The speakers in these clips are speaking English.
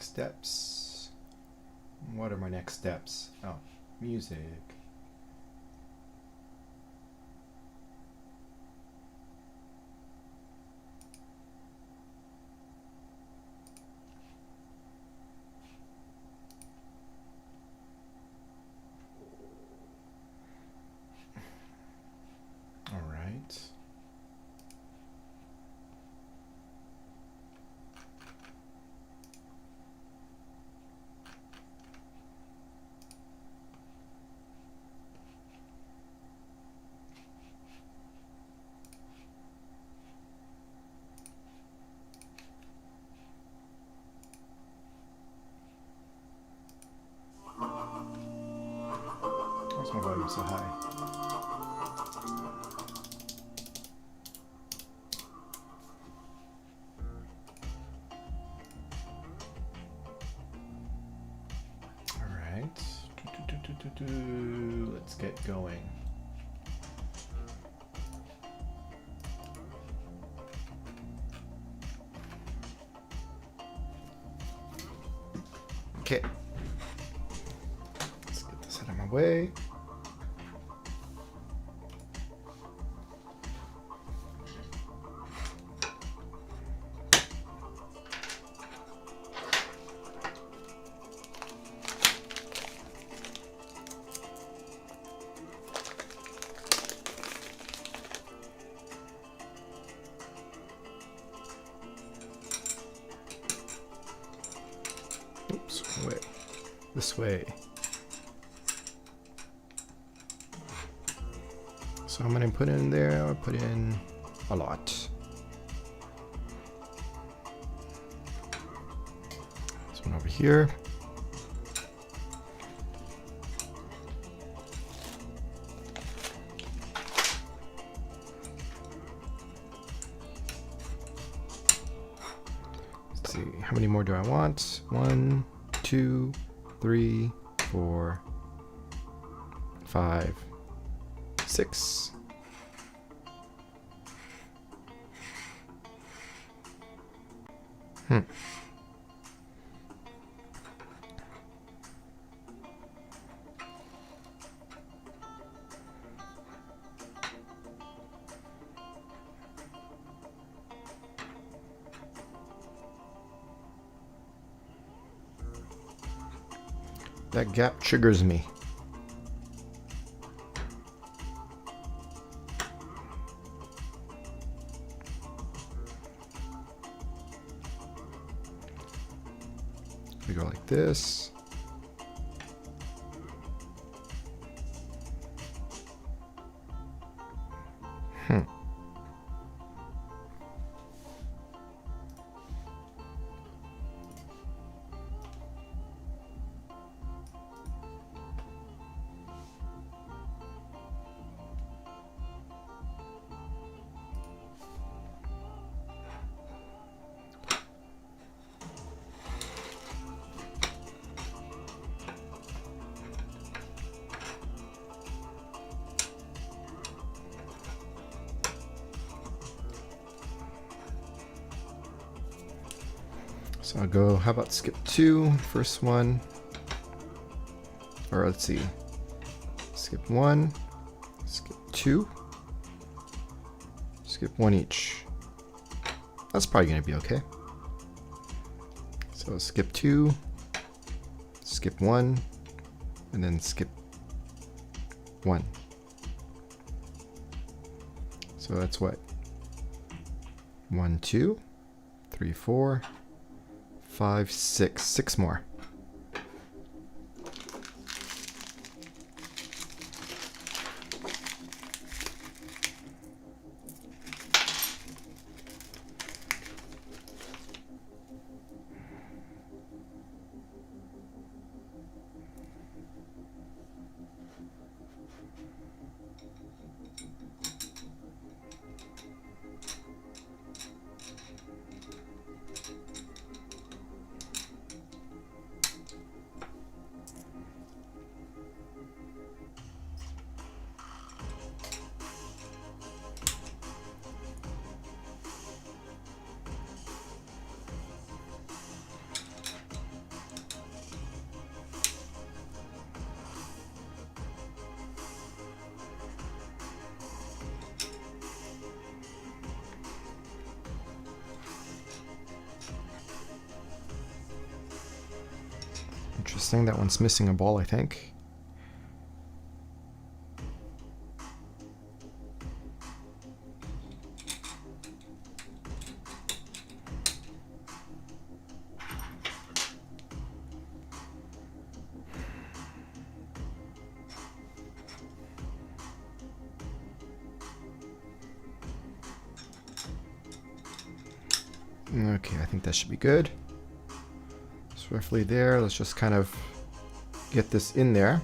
Next steps. What are my next steps? Oh, music. All right. Why's my volume so high? Let's get going. Okay. Let's get this out of my way. Oops, wait. This way. So I'm gonna put in there, I'll put in a lot. This one over here. Let's see, how many more do I want? 1, 2, 3, 4, 5, 6. That gap triggers me. We go like this. So I'll go, how about skip 2, first one, or let's see, skip 1, skip 2, skip 1 each. That's probably going to be okay. So skip 2, skip 1, and then skip 1. So that's what? 1, 2, 3, 4, 5, 6. 6 more. Interesting, that one's missing a ball, I think. Okay, I think that should be good. It's roughly there. Let's just kind of get this in there.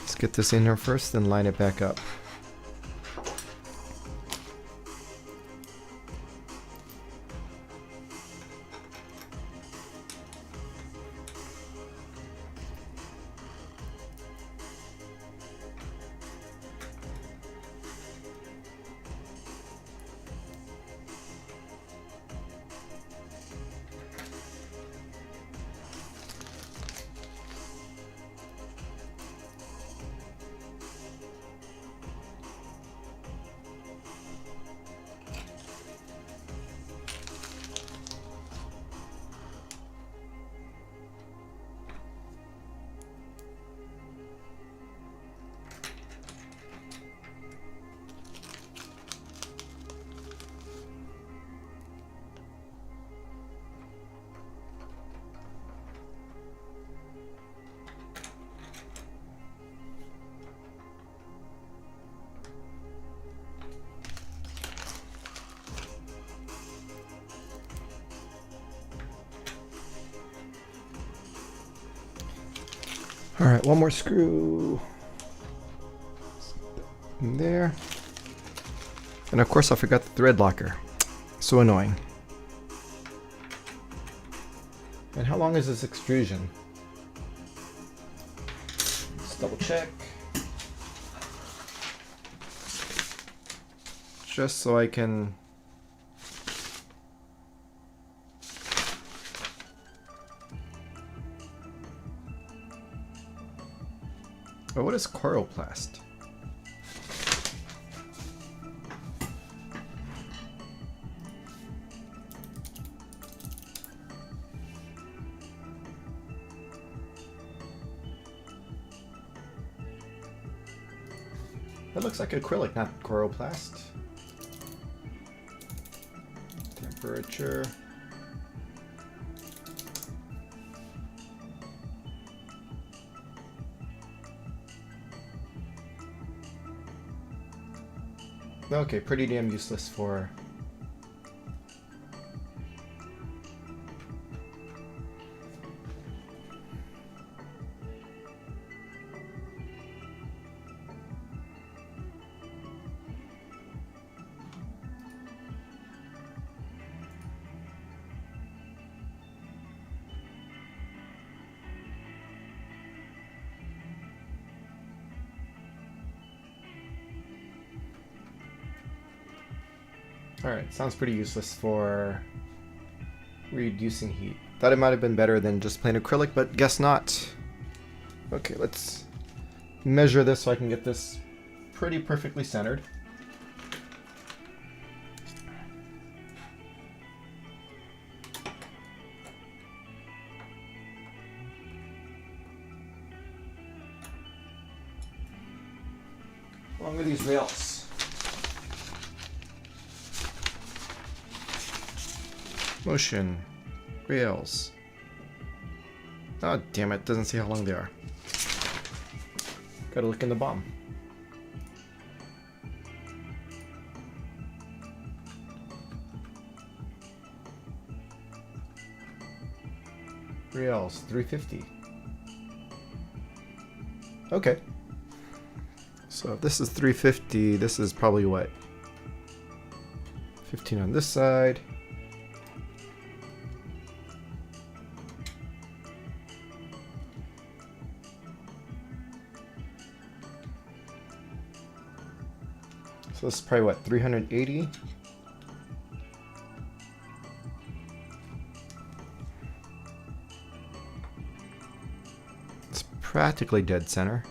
Let's get this in here first, then line it back up. All right, one more screw in there. And of course I forgot the thread locker. So annoying. And how long is this extrusion? Let's double check. Just so I can... Oh, what is chloroplast? That looks like acrylic, not chloroplast. Temperature. Okay, pretty damn useless for... Alright, sounds pretty useless for reducing heat. Thought it might have been better than just plain acrylic, but guess not. Okay, let's measure this so I can get this pretty perfectly centered. Along with these rails. Motion. Rails. Oh, damn it. Doesn't say how long they are. Gotta look in the bottom. Rails. 350. Okay. So if this is 350, this is probably what? 15 on this side. So this is probably what, 380? It's practically dead center.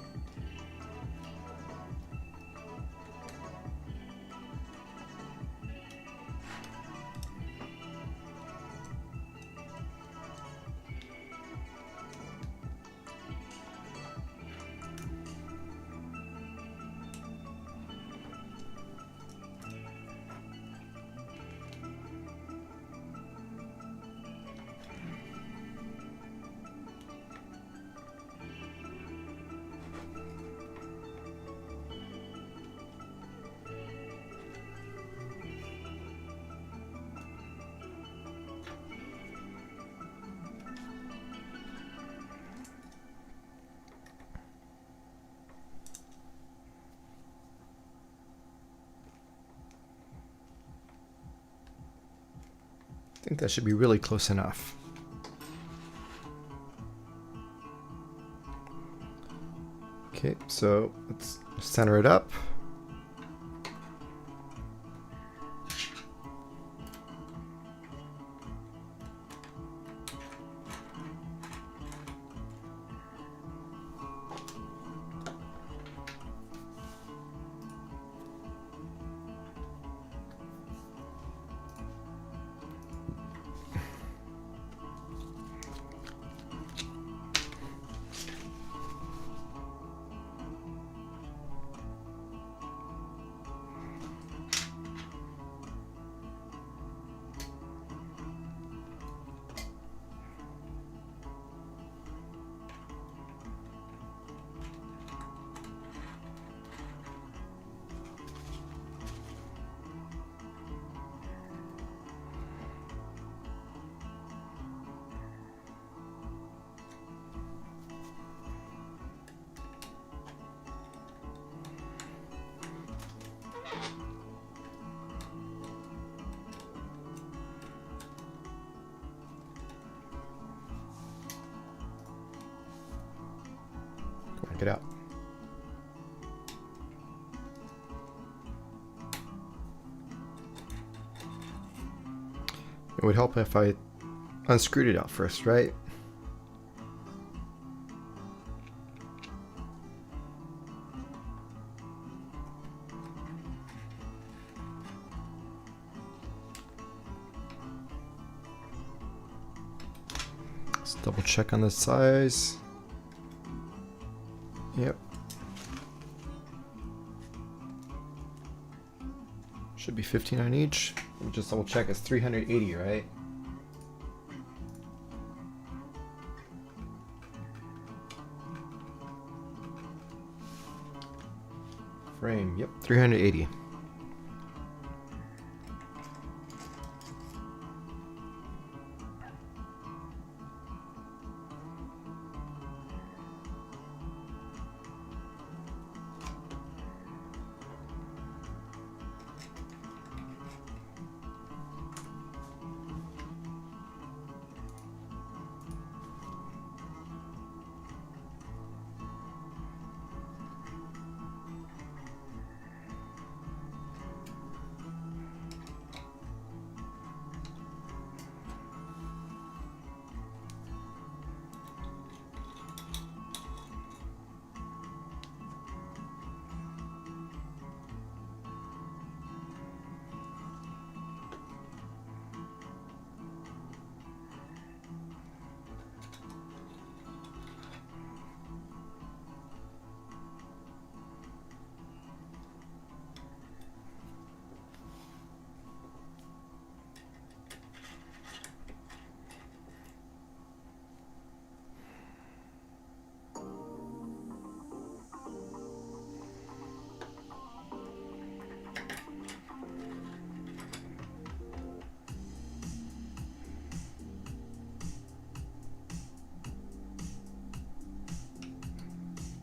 I think that should be really close enough. Okay, so let's center it up. Get out. It would help if I unscrewed it out first, right? Let's double check on the size. Yep. Should be 15 on each. Let me just double check. It's 380, right? Frame. Yep, 380.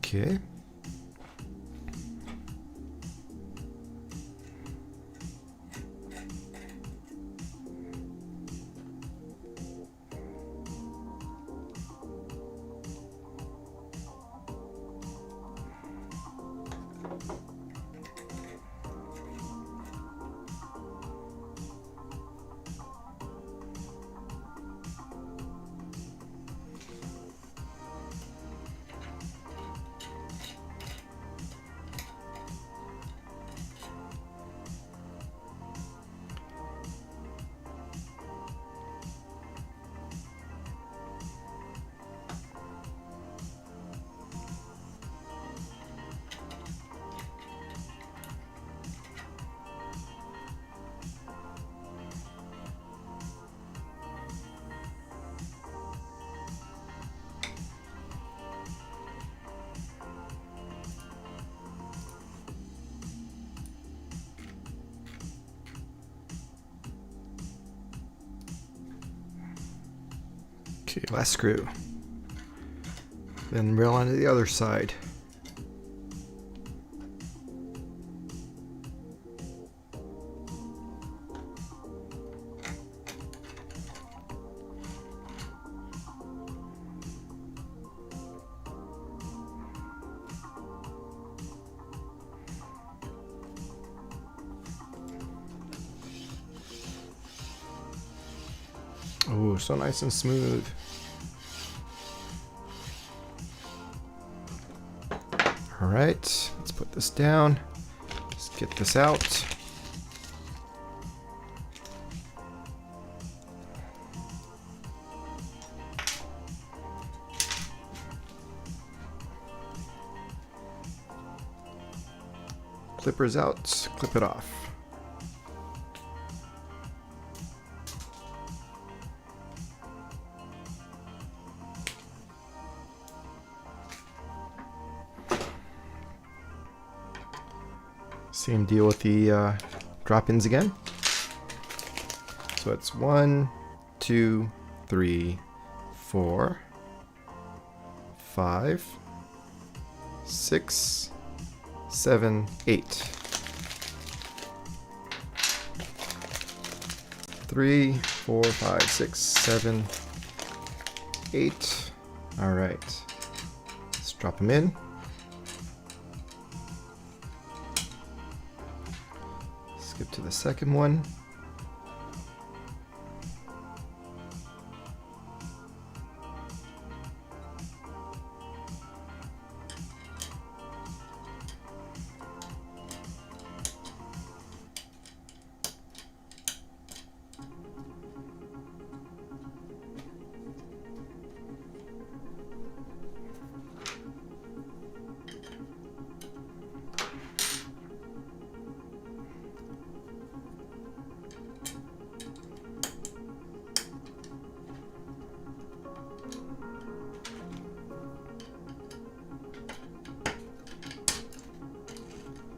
Okay. Okay, last screw. Then rail onto the other side. Oh, so nice and smooth. All right, let's put this down. Let's get this out. Clippers out, clip it off. Same deal with the drop-ins again. So it's 1, 2, 3, 4, 5, 6, 7, 8. 3, 4, 5, 6, 7, 8. All right. Let's drop them in. Skip to the second one.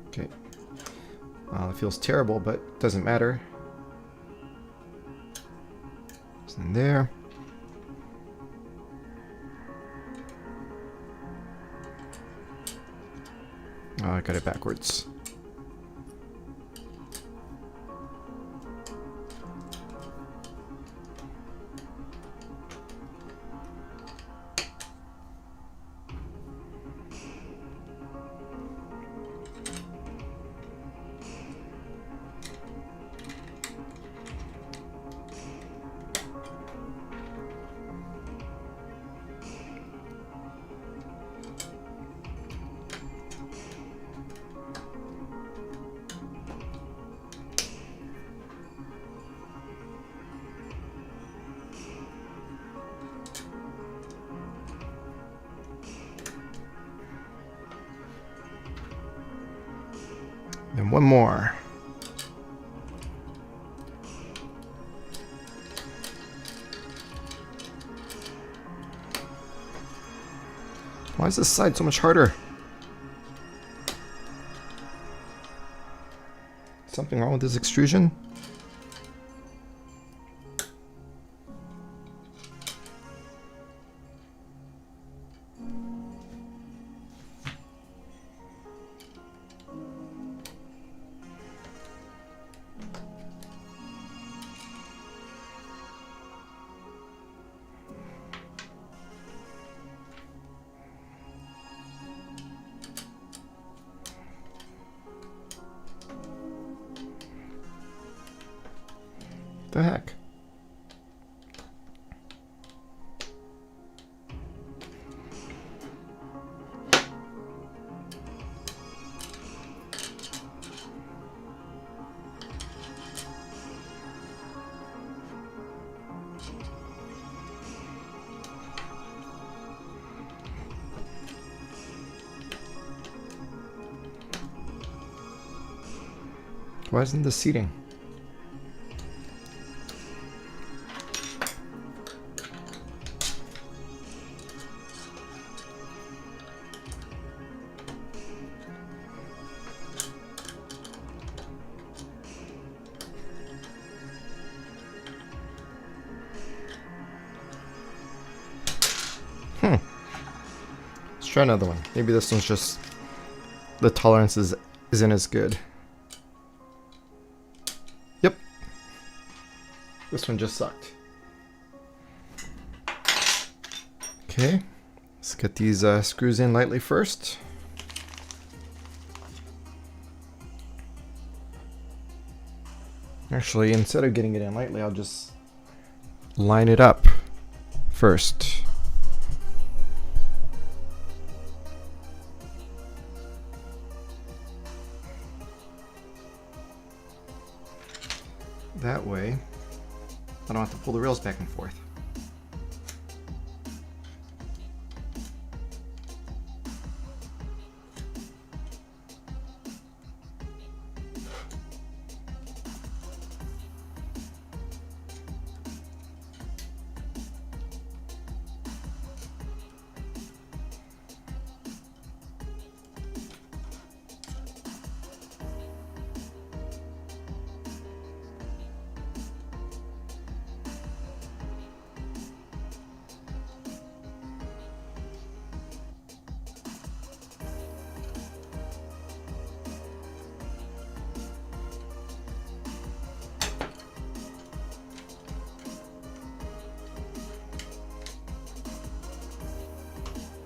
Okay. It feels terrible, but doesn't matter. It's in there. Oh, I got it backwards. And one more. Why is this side so much harder? Something wrong with this extrusion? The heck? Why isn't this seating? Let's try another one. Maybe this one's just the tolerance isn't as good. Yep. This one just sucked. Okay. Let's get these screws in lightly first. Actually, instead of getting it in lightly, I'll just line it up first. That way, I don't have to pull the rails back and forth.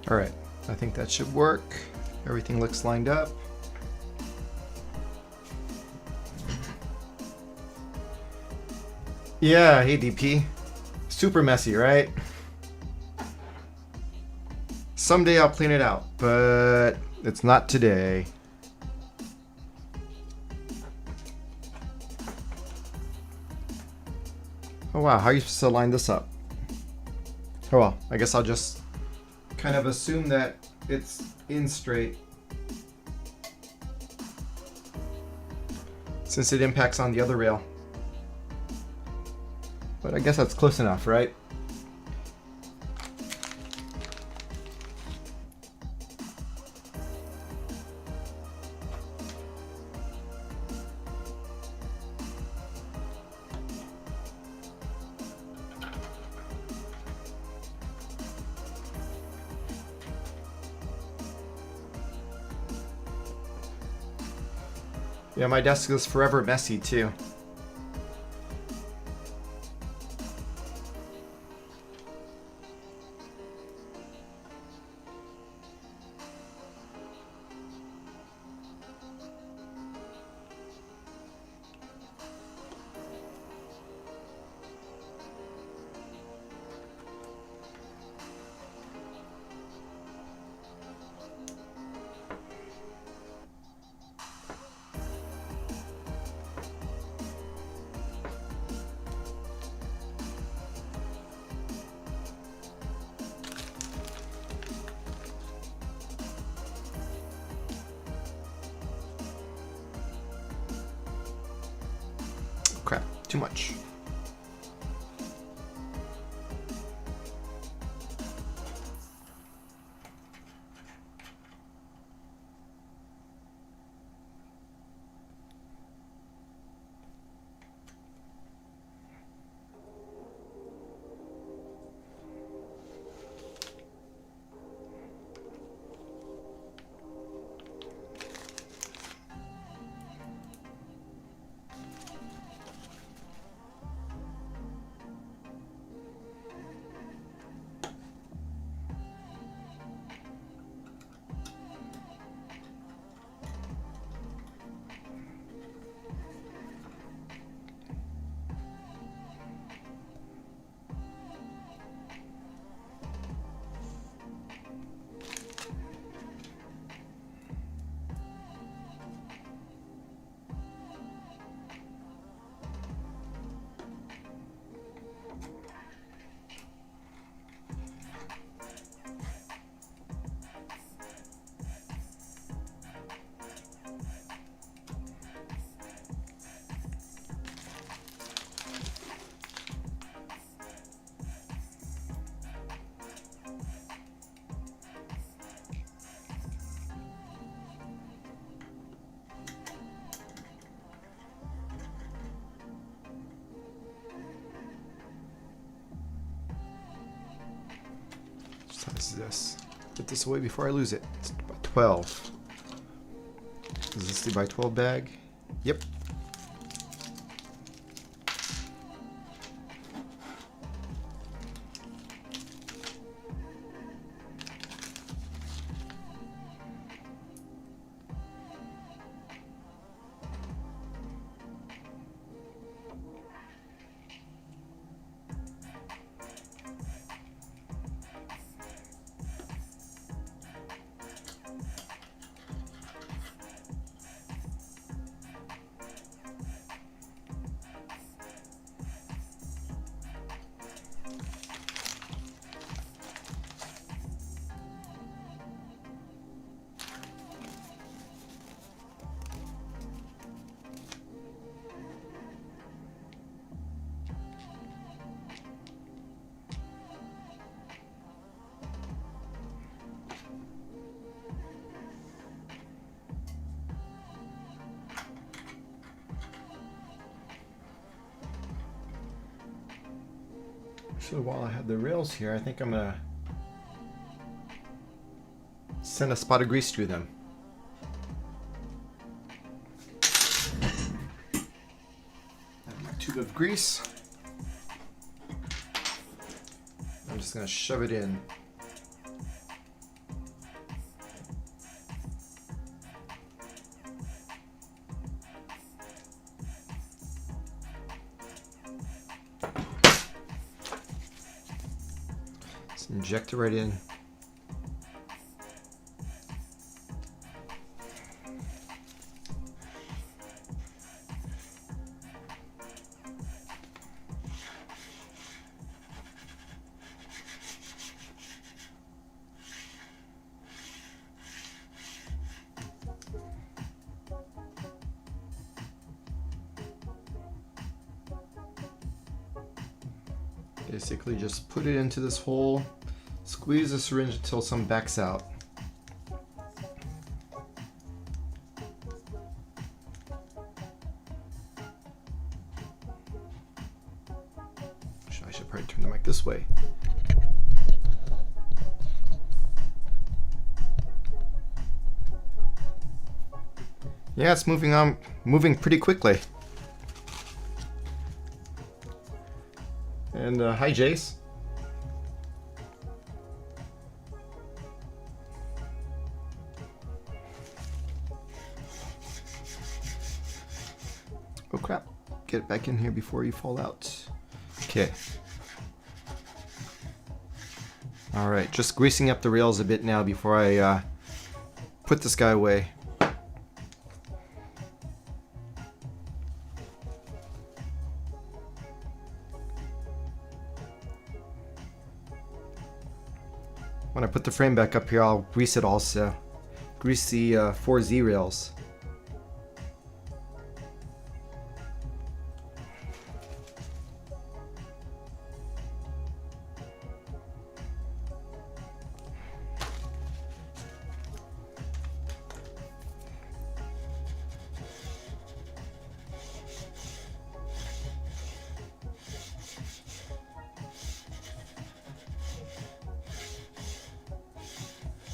All right, I think that should work. Everything looks lined up. Yeah, hey DP. Super messy, right? Someday I'll clean it out, but it's not today. Oh wow, how are you supposed to line this up? Oh well, I guess I'll just kind of assume that it's in straight since it impacts on the other rail. But I guess that's close enough, right? Yeah, my desk is forever messy too. Crap, too much. What is this? Put this away before I lose it. It's by 12. Is this the by 12 bag? Yep. Actually, while I have the rails here, I think I'm gonna send a spot of grease through them. And my tube of grease. I'm just gonna shove it in. Just inject it right in. Basically just put it into this hole, squeeze the syringe until some backs out. I should probably turn the mic this way. Yeah, it's moving pretty quickly. And hi, Jace. Oh crap! Get it back in here before you fall out. Okay. All right, just greasing up the rails a bit now before I put this guy away. When I put the frame back up here, I'll grease it also. Grease the 4Z rails.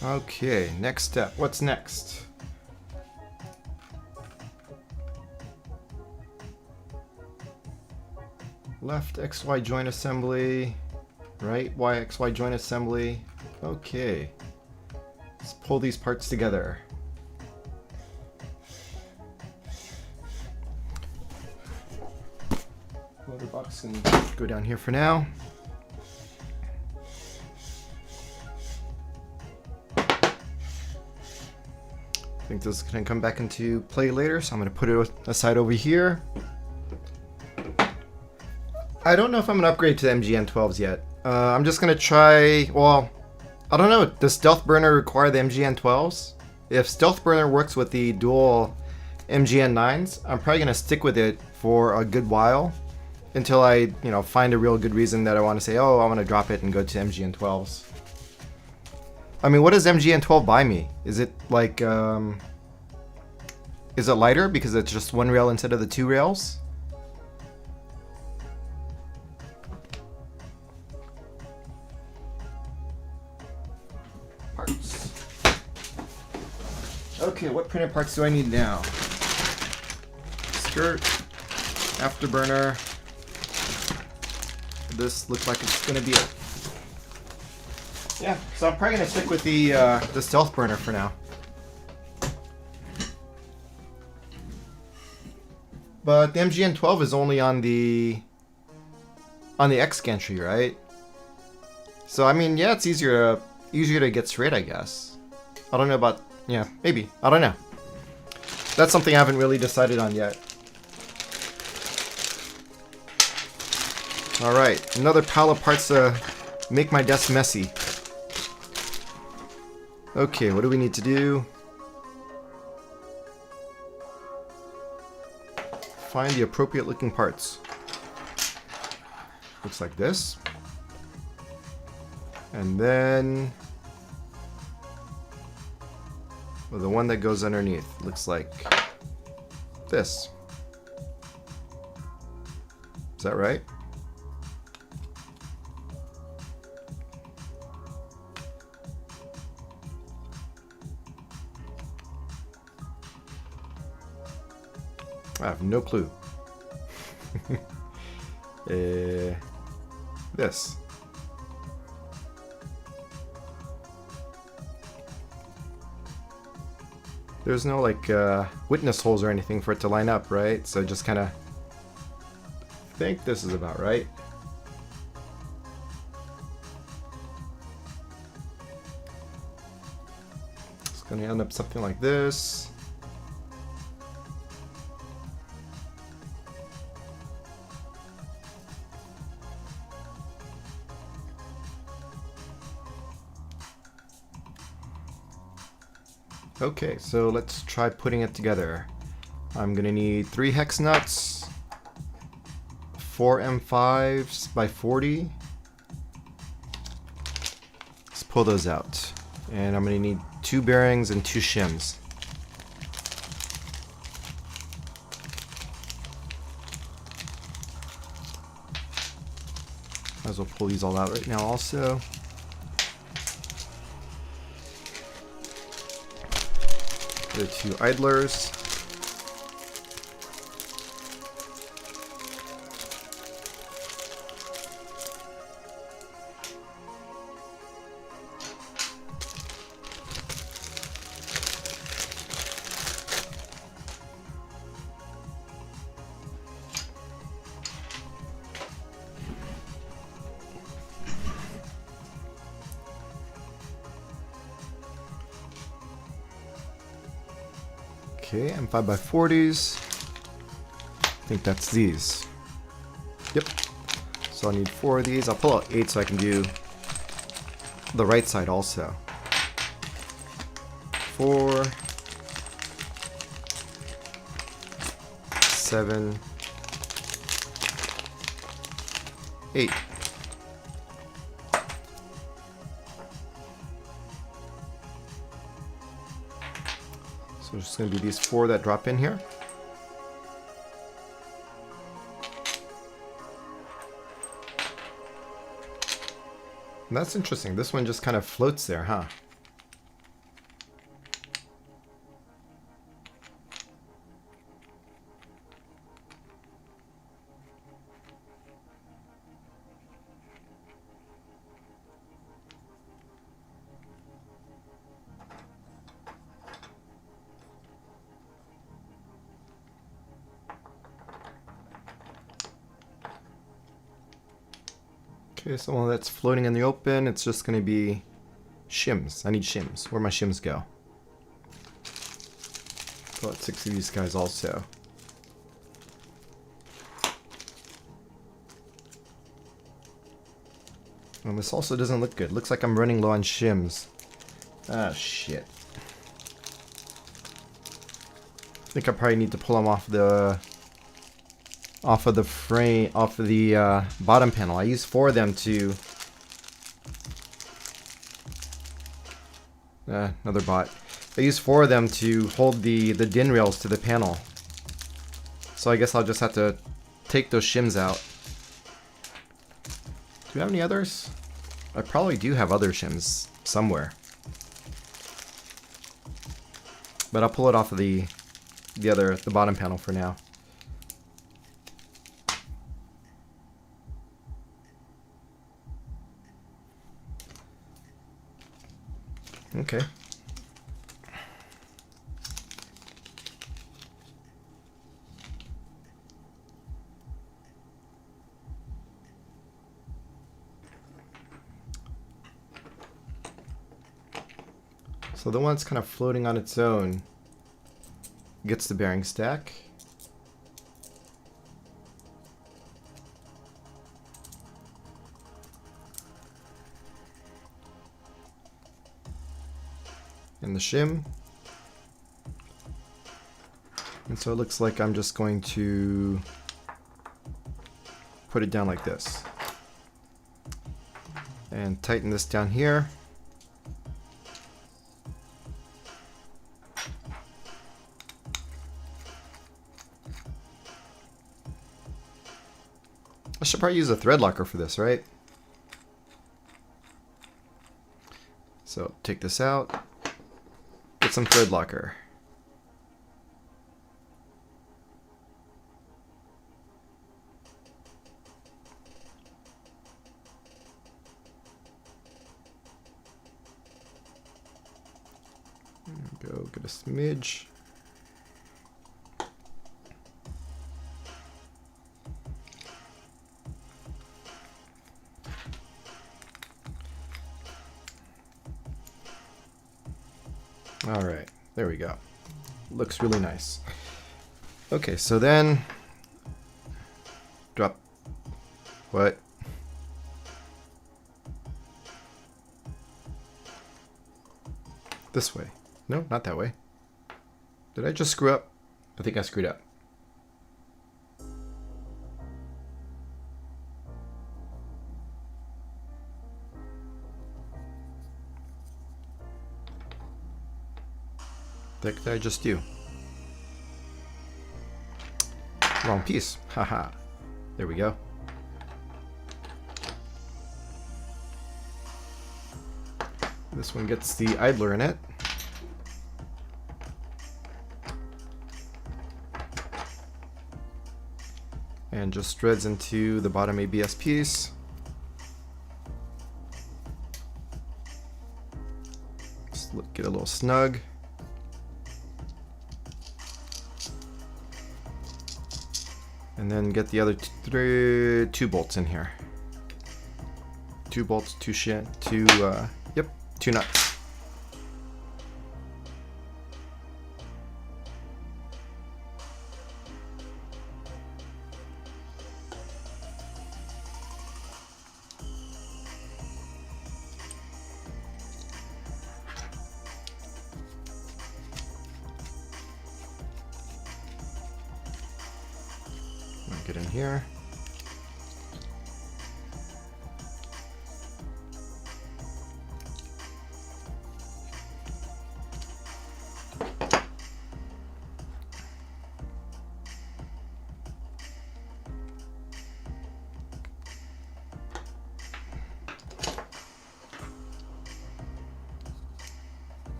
Okay, next step. What's next? Left XY joint assembly, right YXY joint assembly. Okay, let's pull these parts together. Loader box can go down here for now. I think this is going to come back into play later, so I'm going to put it aside over here. I don't know if I'm going to upgrade to the MGN12s yet. I'm just going to try, well, I don't know, does Stealth Burner require the MGN12s? If Stealth Burner works with the dual MGN9s, I'm probably going to stick with it for a good while until I, find a real good reason that I want to say, oh, I want to drop it and go to MGN12s. I mean, what does MGN12 buy me? Is it like, is it lighter because it's just one rail instead of the two rails? Parts. Okay, what printed parts do I need now? Skirt, afterburner. This looks like it's gonna be it. Yeah, so I'm probably gonna stick with the Stealth Burner for now. But the MGN12 is only on the X Gantry, right? So I mean, yeah, it's easier to get straight, I guess. I don't know about, yeah, maybe. I don't know. That's something I haven't really decided on yet. All right, another pile of parts to make my desk messy. Okay, what do we need to do? Find the appropriate looking parts. Looks like this. And then well, the one that goes underneath looks like this. Is that right? I have no clue. This. There's no like witness holes or anything for it to line up, right? So just kind of think this is about right. It's going to end up something like this. Okay, so let's try putting it together. I'm gonna need 3 hex nuts, 4 M5s by 40. Let's pull those out. And I'm gonna need 2 bearings and 2 shims. Might as well pull these all out right now also. The 2 idlers. Okay, and 5x40s. I think that's these. Yep. So I'll need 4 of these. I'll pull out 8 so I can do the right side also. 4, 7, 8. So it's just going to be these 4 that drop in here. And that's interesting. This one just kind of floats there, huh? Okay, so while that's floating in the open, it's just going to be shims. I need shims. Where'd my shims go? Pull out 6 of these guys also. And this also doesn't look good. Looks like I'm running low on shims. Ah, shit. I think I probably need to pull them off of the frame, off of the bottom panel. I used 4 of them to another bot. I used 4 of them to hold the DIN rails to the panel. So I guess I'll just have to take those shims out. Do we have any others? I probably do have other shims somewhere. But I'll pull it off of the bottom panel for now. Okay. So the one that's kind of floating on its own gets the bearing stack. And the shim. And so it looks like I'm just going to put it down like this. And tighten this down here. I should probably use a thread locker for this, right? So take this out. Get some thread locker. go get a smidge. All right, there we go. Looks really nice. Okay, so then drop. What? This way. No, not that way. Did I just screw up? I think I screwed up. What did I just do? Wrong piece. Haha. There we go. This one gets the idler in it. And just threads into the bottom ABS piece. Just get a little snug. And then get the other two bolts in here. 2 bolts, 2 nuts. Get in here.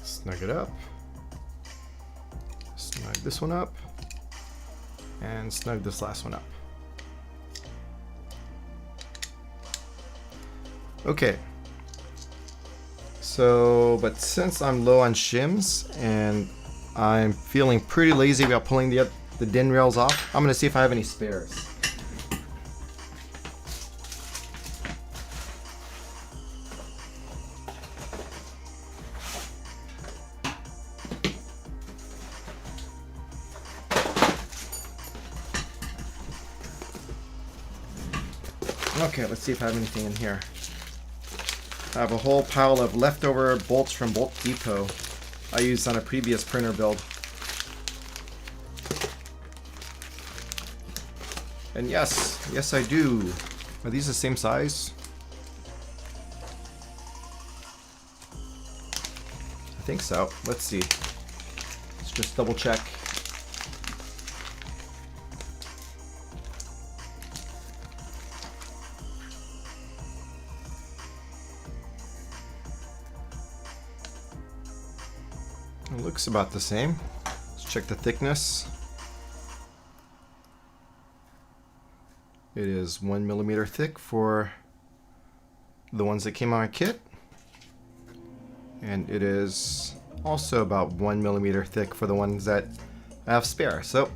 Snug it up. Snug this one up. And snug this last one up. Okay. So, but since I'm low on shims and I'm feeling pretty lazy about pulling the DIN rails off, I'm gonna see if I have any spares. Okay, let's see if I have anything in here. I have a whole pile of leftover bolts from Bolt Depot I used on a previous printer build. And yes I do. Are these the same size? I think so. Let's see. Let's just double check. It looks about the same. Let's check the thickness. It is 1 millimeter thick for the ones that came on my kit. And it is also about 1 millimeter thick for the ones that I have spare. So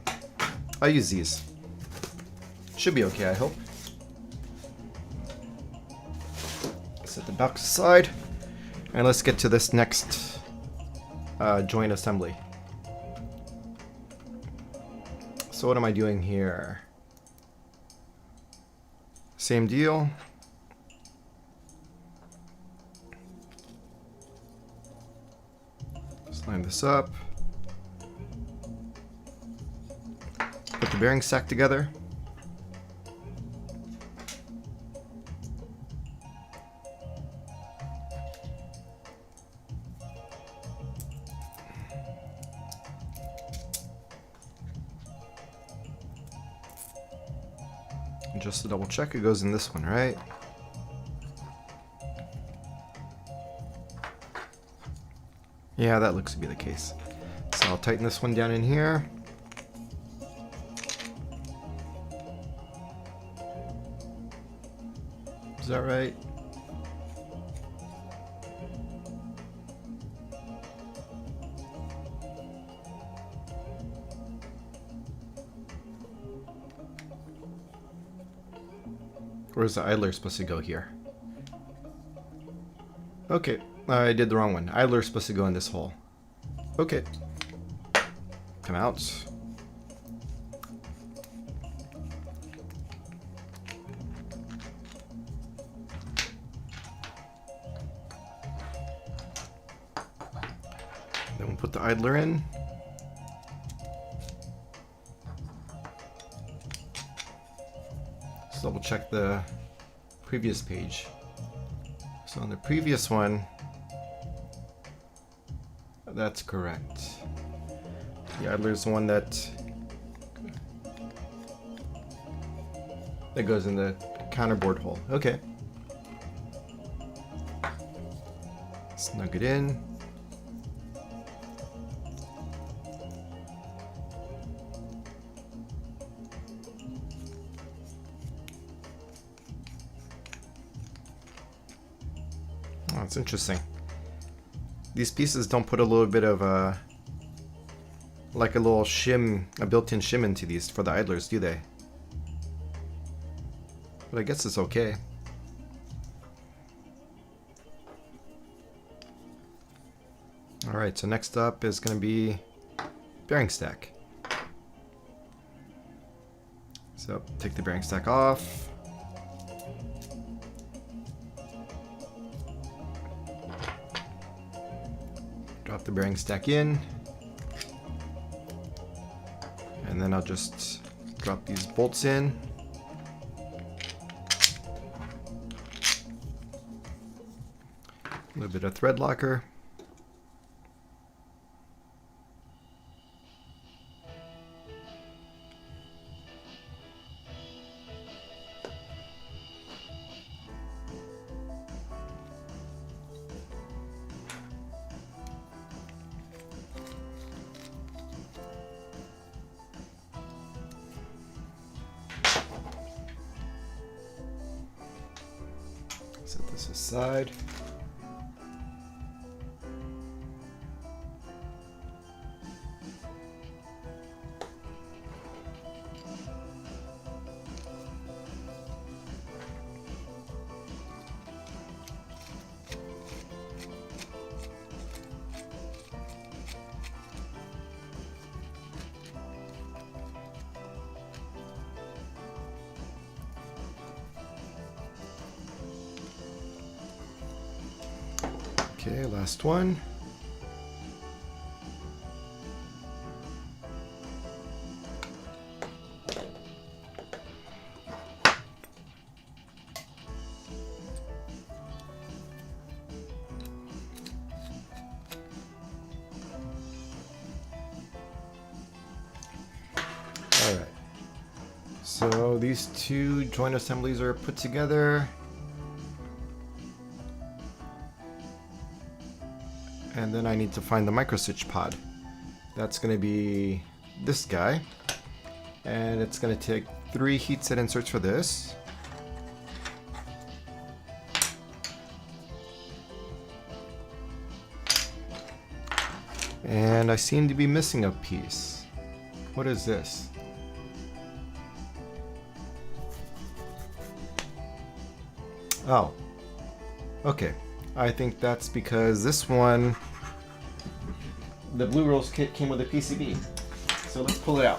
I use these. Should be okay, I hope. Set the box aside. And let's get to this next joint assembly. So what am I doing here? Same deal. Just line this up. Put the bearing sack together. And just to double check, it goes in this one, right? Yeah, that looks to be the case. So I'll tighten this one down in here. Is that right? Or is the idler supposed to go here? Okay, I did the wrong one. Idler's supposed to go in this hole. Okay. Come out. Then we'll put the idler in. Let's double check the previous page. So on the previous one, that's correct. The idler's the one that goes in the counterboard hole. Okay. Snug it in. Oh, it's interesting. These pieces don't put a little bit of like a little shim, a built-in shim into these for the idlers, do they? But I guess it's okay. Alright, so next up is going to be bearing stack. So take the bearing stack off. Drop the bearing stack in. And then I'll just drop these bolts in. A little bit of thread locker. Set this aside. Okay, last one. All right. So these two joint assemblies are put together. And then I need to find the microswitch pod. That's going to be this guy. And it's going to take 3 heat set inserts for this. And I seem to be missing a piece. What is this? Oh. Okay. I think that's because this one, the Blue Rose kit came with a PCB. So let's pull it out.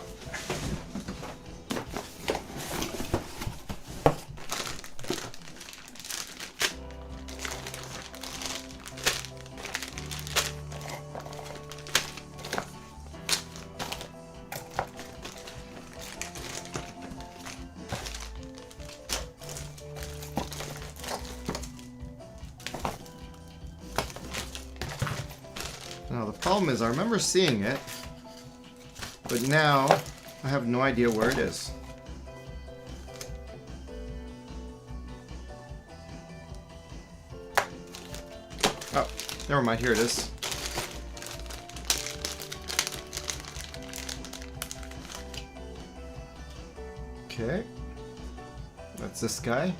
Now the problem is I remember seeing it, but now I have no idea where it is. Oh, never mind, here it is. Okay. That's this guy.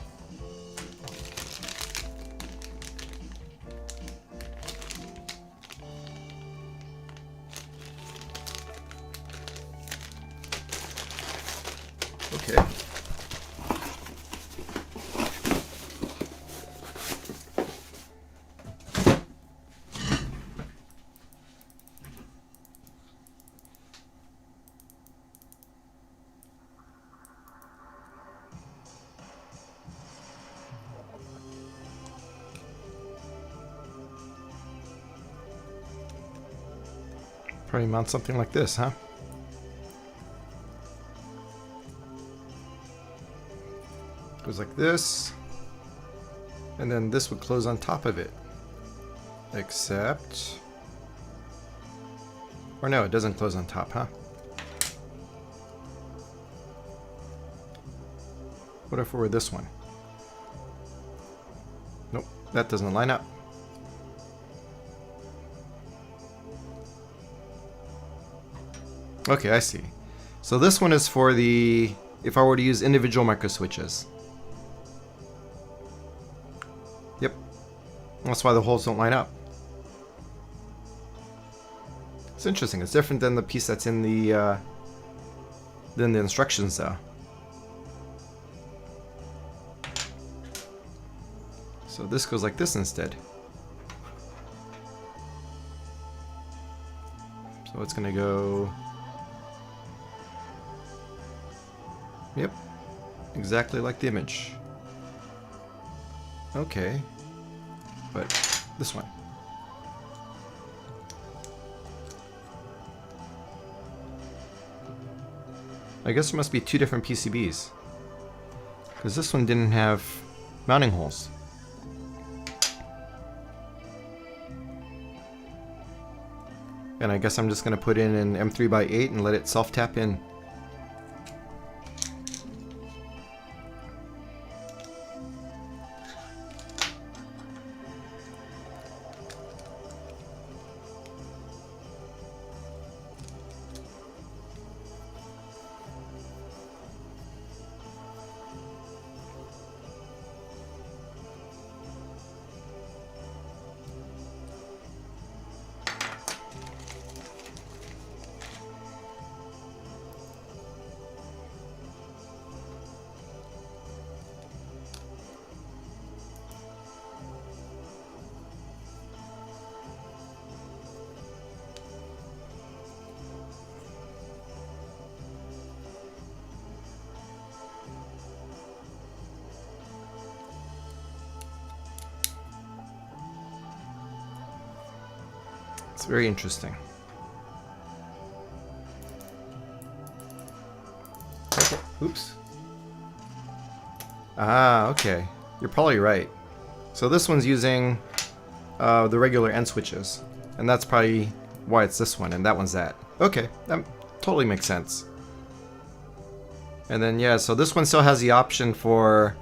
Okay. Probably mount something like this, huh? Goes like this. And then this would close on top of it. Except... Or no, it doesn't close on top, huh? What if it were this one? Nope, that doesn't line up. Okay, I see. So this one is for the... if I were to use individual micro switches. Yep. That's why the holes don't line up. It's interesting. It's different than the piece that's in the instructions, though. So this goes like this instead. So it's gonna go... Yep. Exactly like the image. Okay. But this one. I guess there must be two different PCBs. Because this one didn't have mounting holes. And I guess I'm just going to put in an M3x8 and let it self-tap in. It's very interesting. Okay. Oops. Ah, okay. You're probably right. So this one's using the regular end switches. And that's probably why it's this one and that one's that. Okay, that totally makes sense. And then yeah, so this one still has the option for,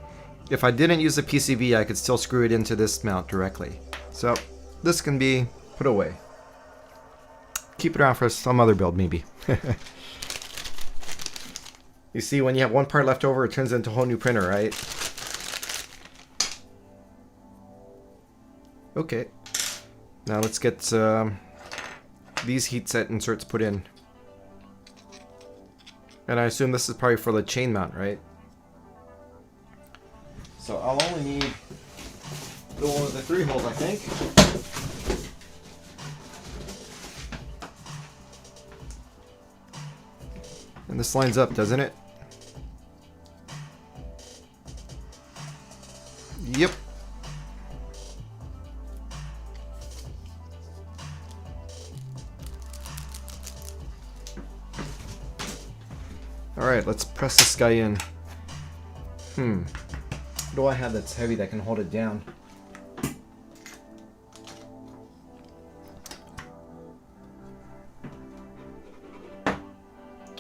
if I didn't use the PCB, I could still screw it into this mount directly. So this can be put away. Keep it around for some other build, maybe. You see, when you have one part left over, it turns into a whole new printer, right? Okay. Now let's get these heat set inserts put in. And I assume this is probably for the chain mount, right? So I'll only need the one with the 3 holes, I think. And this lines up, doesn't it? Yep. Alright, let's press this guy in. What do I have that's heavy that can hold it down?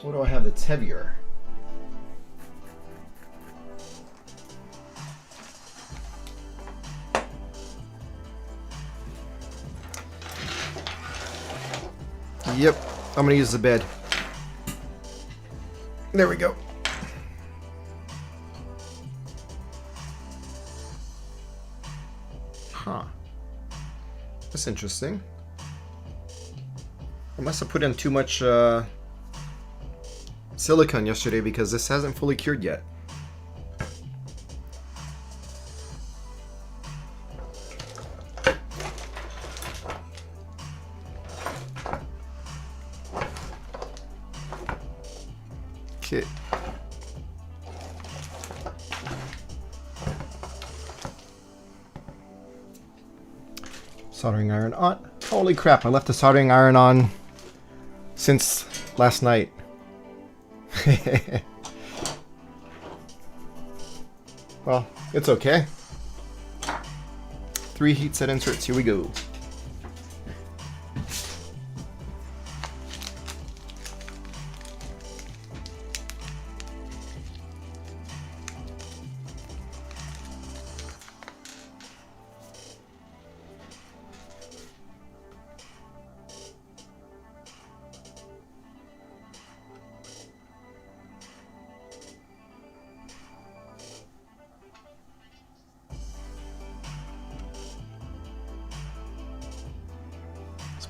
What do I have that's heavier? Yep, I'm gonna use the bed. There we go. Huh. That's interesting. I must have put in too much silicone yesterday because this hasn't fully cured yet. Okay. Soldering iron on. Holy crap, I left the soldering iron on since last night. Well, it's okay. 3 heat set inserts, here we go.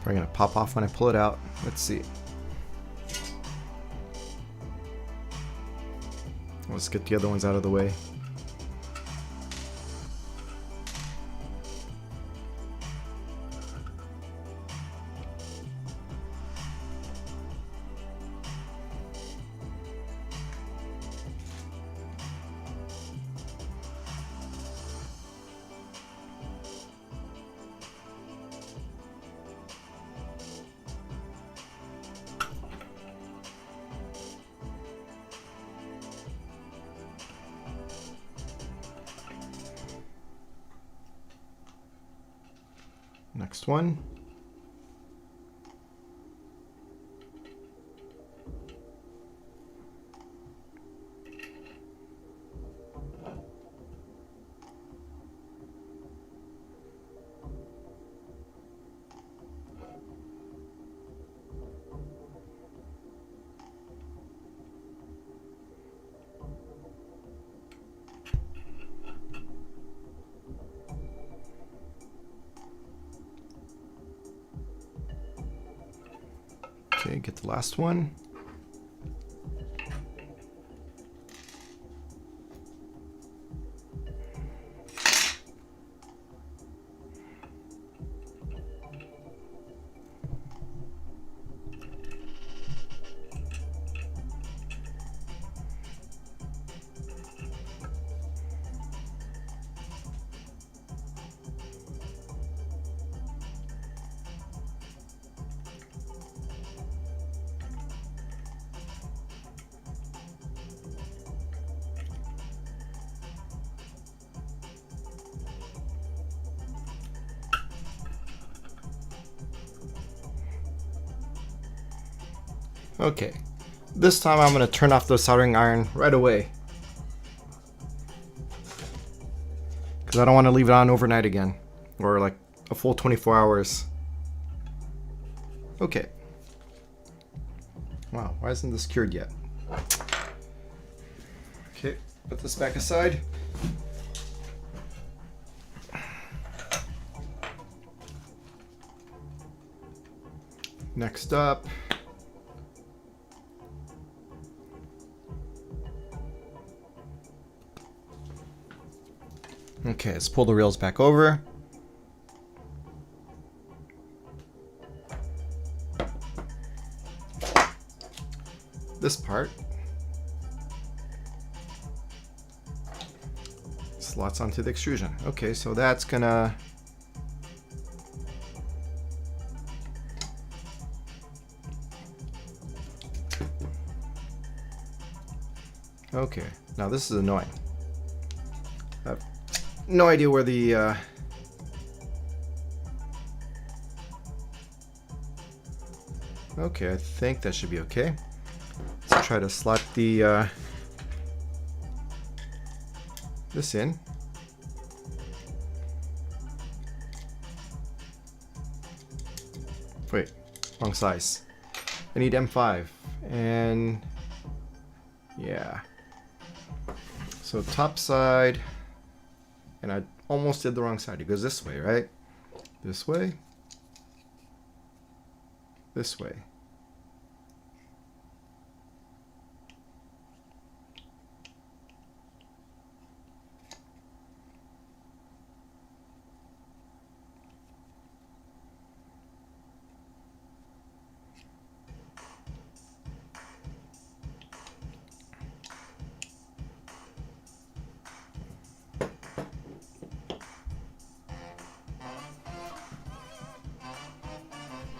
Probably gonna pop off when I pull it out. Let's see. Let's get the other ones out of the way. Next one. Okay, get the last one. Okay, this time I'm going to turn off the soldering iron right away, because I don't want to leave it on overnight again, or like a full 24 hours. Okay. Wow, why isn't this cured yet? Okay, put this back aside. Next up, okay, let's pull the rails back over. This part slots onto the extrusion. Okay, so that's gonna okay, now this is annoying. I have no idea where the okay, I think that should be okay. Let's try to slot the this in. Wait, wrong size. I need M5 and yeah. So top side, and almost did the wrong side. It goes this way, right? This way. This way.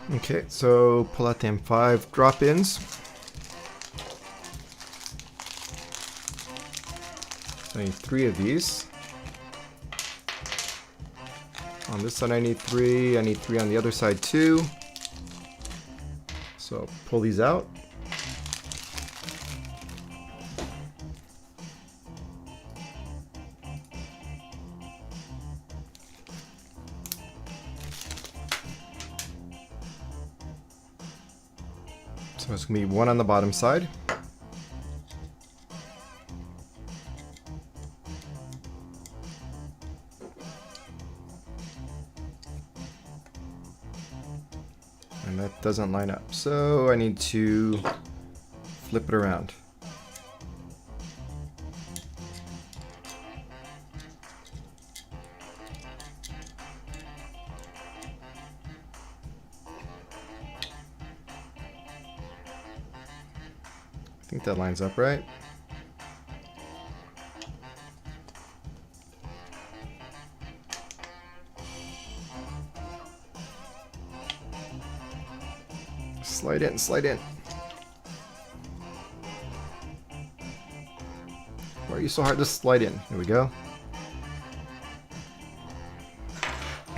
Okay, so pull out the M5 drop-ins. I need 3 of these. On this side I need 3. I need 3 on the other side too. So pull these out. So it's going to be 1 on the bottom side. And that doesn't line up. So I need to flip it around. I think that lines up right. Slide in, slide in. Why are you so hard to slide in? Here we go.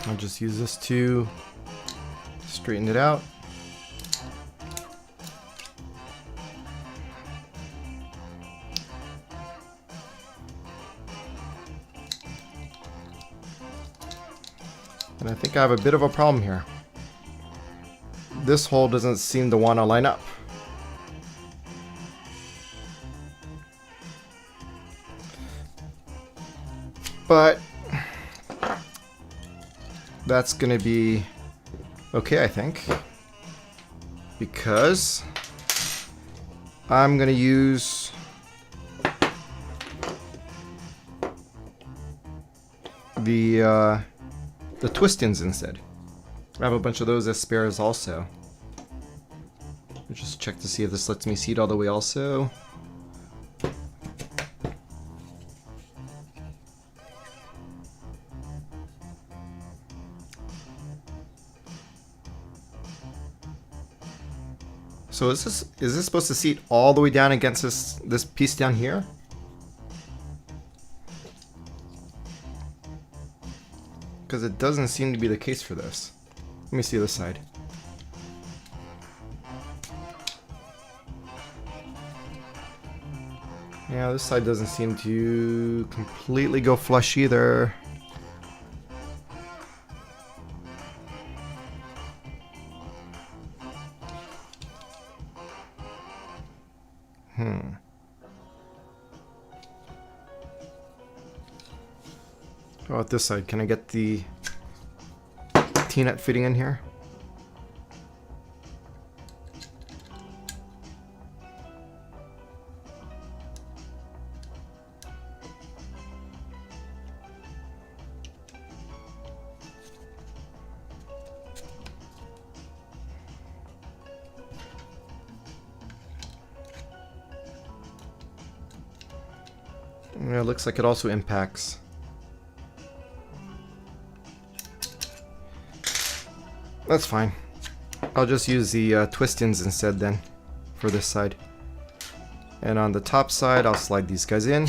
I'll just use this to straighten it out. And I think I have a bit of a problem here. This hole doesn't seem to want to line up. But that's going to be okay, I think. Because I'm going to use the twist-ins instead. I have a bunch of those as spares also. Just check to see if this lets me seat all the way also. So is this supposed to seat all the way down against this piece down here? Because it doesn't seem to be the case for this. Let me see this side. Yeah, this side doesn't seem to completely go flush either. How about this side? Can I get the T-nut fitting in here? Yeah, it looks like it also impacts. That's fine. I'll just use the twist-ins instead then for this side. And on the top side, I'll slide these guys in.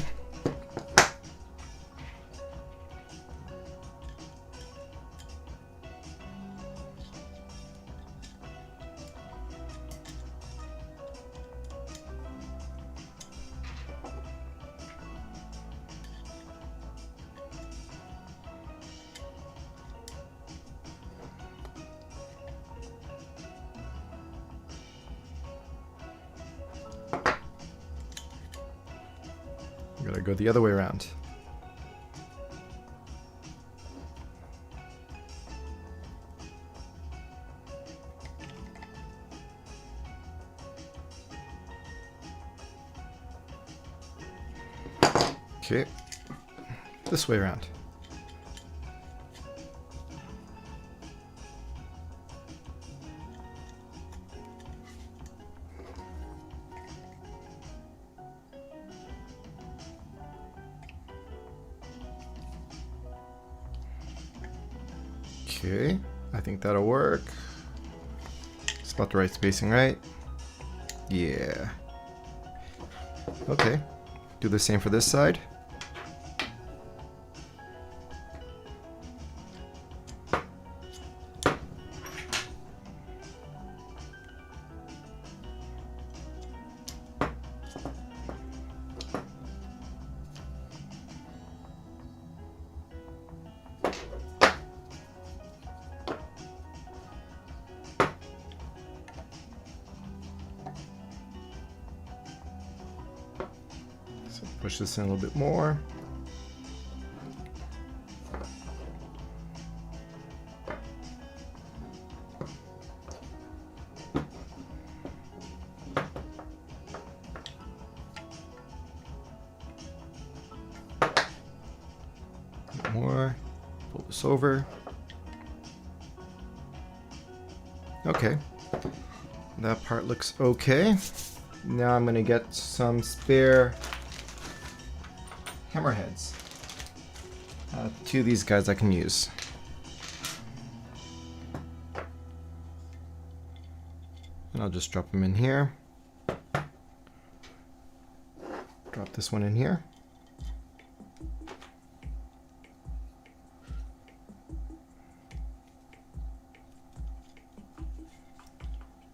Gotta go the other way around. Okay. This way around. Okay, I think that'll work. It's about the right spacing, right? Yeah. Okay, do the same for this side. Push this in a little bit more. More. Pull this over. Okay. That part looks okay. Now I'm going to get some spare hammerheads. Two of these guys I can use. And I'll just drop them in here. Drop this one in here.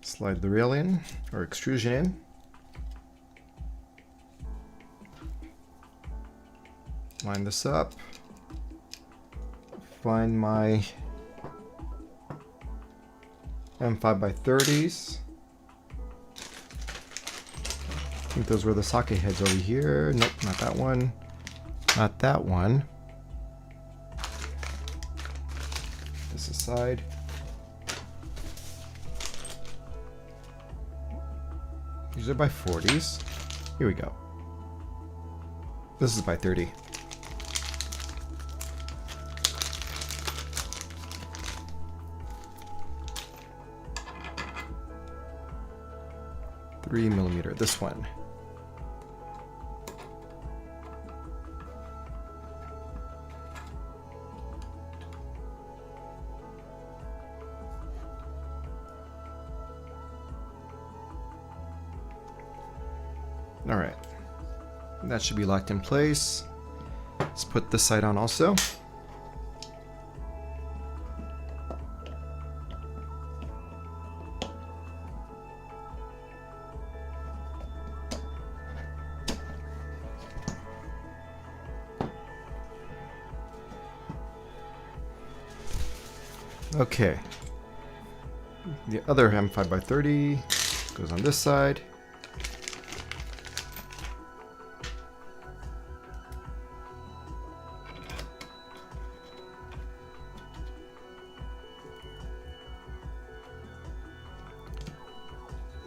Slide the rail in, or extrusion in. Line this up. Find my M5x30s. I think those were the socket heads over here. Nope, not that one. Not that one. This aside. These are by 40s. Here we go. This is by 30. $3mm, this one. All right, that should be locked in place. Let's put this side on also. Okay, the other M5x30 goes on this side.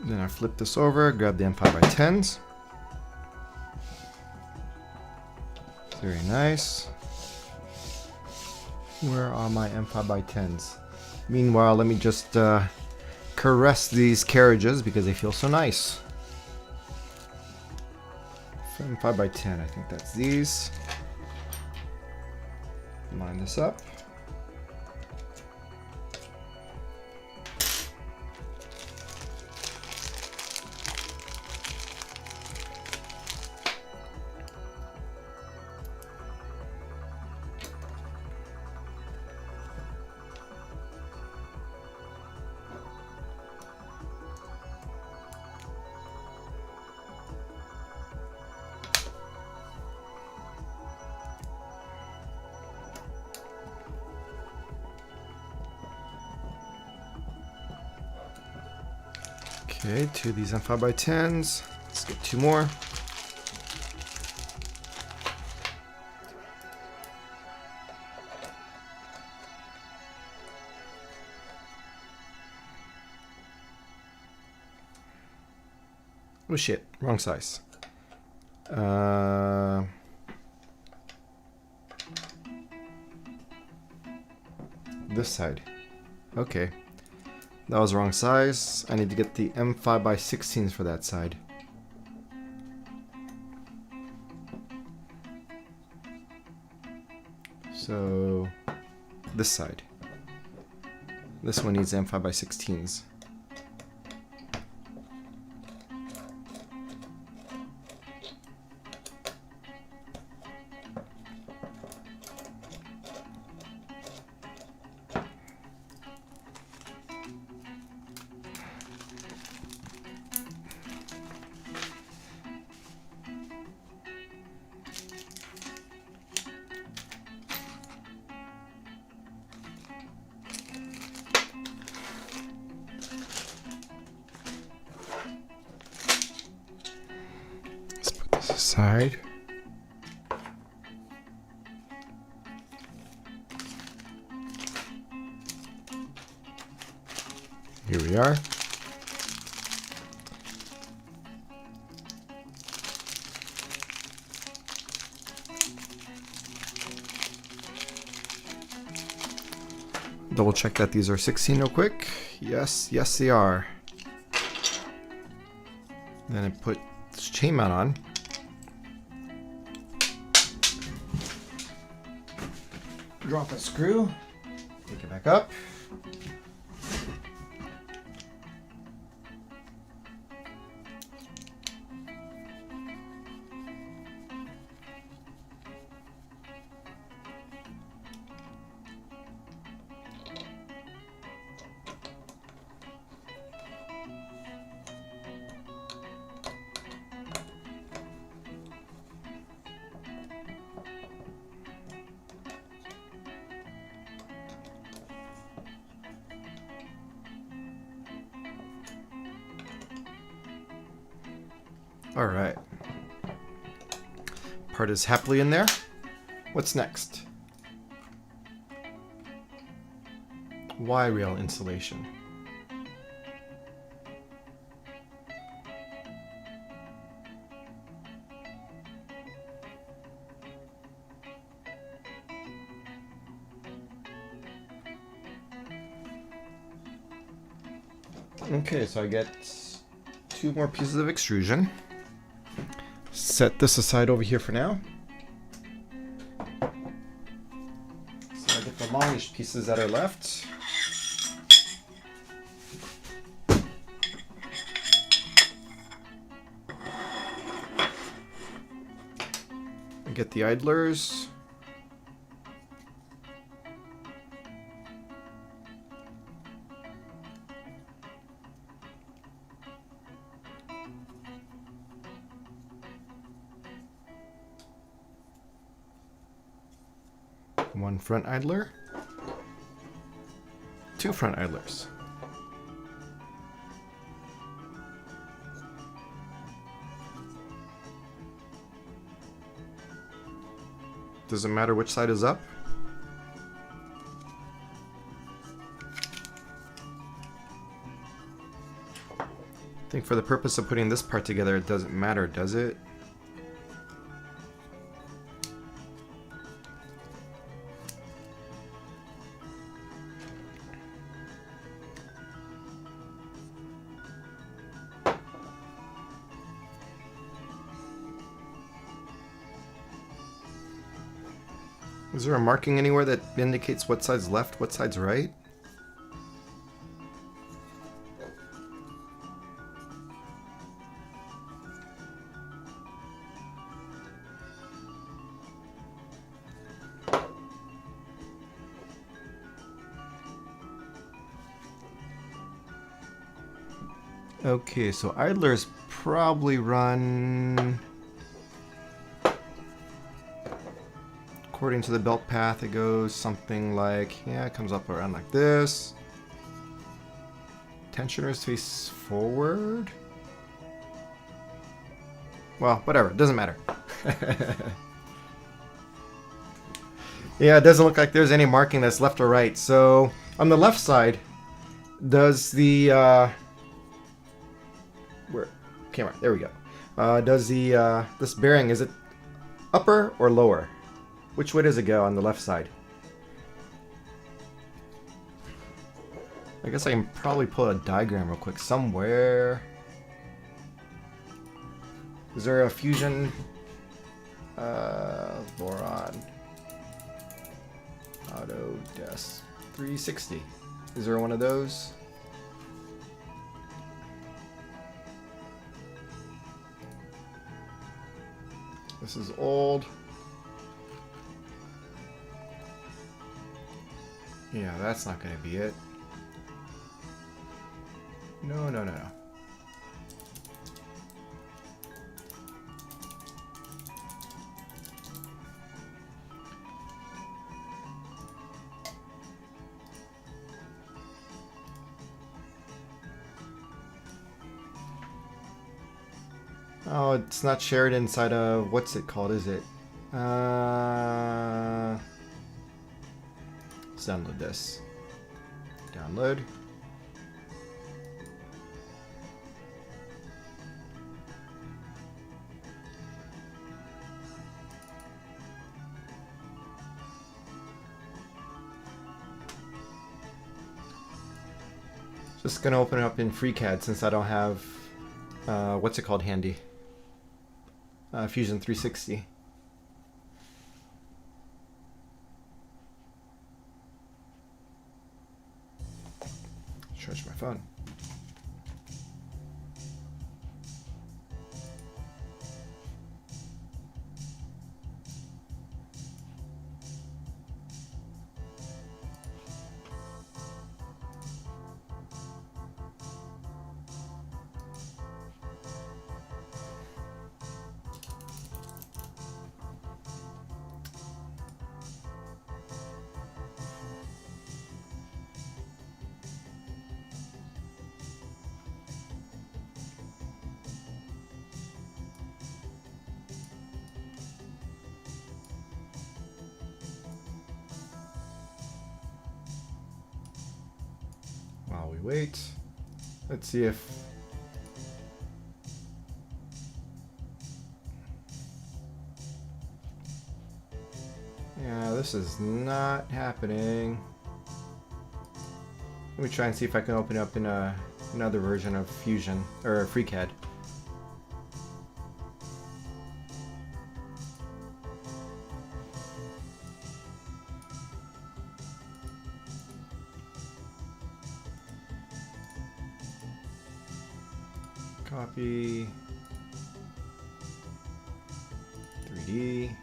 Then I flip this over, grab the M5x10s. Very nice. Where are my M5x10s? Meanwhile, let me just caress these carriages because they feel so nice. M5x10, I think that's these. Line this up. Okay, two of these M5x10s. Let's get two more. Oh shit, wrong size. this side. Okay. That was the wrong size. I need to get the M5x16s for that side. So, this side. This one needs M5x16s. Side. Here we are. Double check that these are 16 real quick. Yes, yes they are. Then I put this chain mount on. Drop a screw, take it back up. All right. Part is happily in there. What's next? Y-rail insulation. Okay, so I get 2 more pieces of extrusion. Set this aside over here for now. So I get the longish pieces that are left. I get the idlers. One front idler, 2 front idlers. Does it matter which side is up? I think for the purpose of putting this part together, it doesn't matter, does it? Is there a marking anywhere that indicates what side's left, what side's right? Okay, so idlers probably run... According to the belt path, it goes something like, yeah, it comes up around like this. Tensioners face forward. Well, whatever, it doesn't matter. Yeah, it doesn't look like there's any marking that's left or right. So on the left side, does the where camera? There we go. Does the this bearing, is it upper or lower? Which way does it go on the left side? I guess I can probably pull a diagram real quick somewhere. Is there a fusion? Voron. Autodesk 360. Is there one of those? This is old. Yeah, that's not going to be it. No, no, no, no. Oh, it's not shared inside of, what's it called, is it? Let's download this. Download. Just gonna open it up in FreeCAD since I don't have, what's it called handy? Fusion 360. Charge my phone. While we wait, let's see if yeah, this is not happening. Let me try and see if I can open it up in another version of Fusion or FreeCAD. Copy 3D.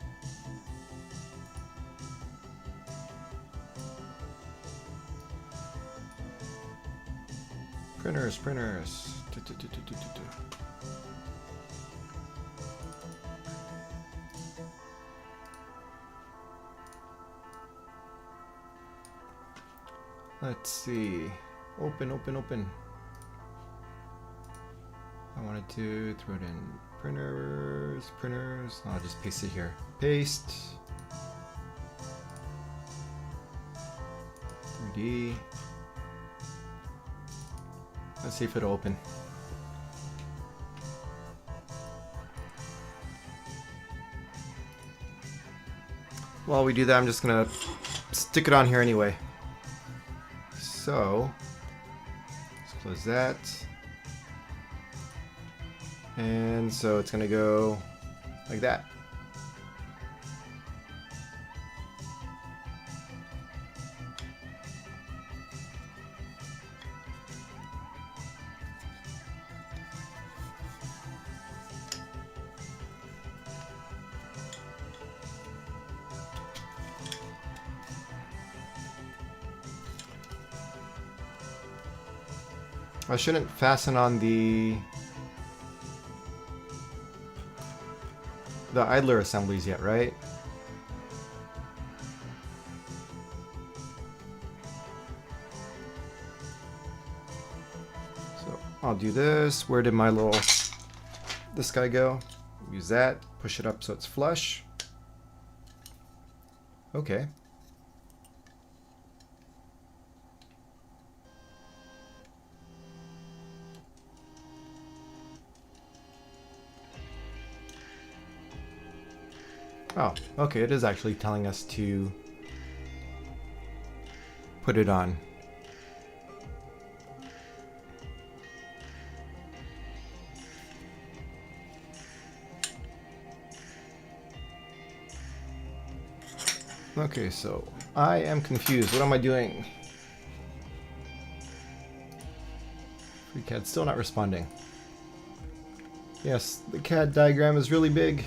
Printers. Let's see. Open. I wanted to throw it in printers. I'll just paste it here. Paste. 3D. Let's see if it'll open. While we do that, I'm just gonna stick it on here anyway. So, let's close that. And so it's gonna go like that. I shouldn't fasten on the idler assemblies yet, right? So I'll do this. Where did my this guy go? Use that, push it up so it's flush. Okay. Oh, okay, it is actually telling us to put it on. Okay, so I am confused. What am I doing? FreeCAD still not responding. Yes, the CAD diagram is really big.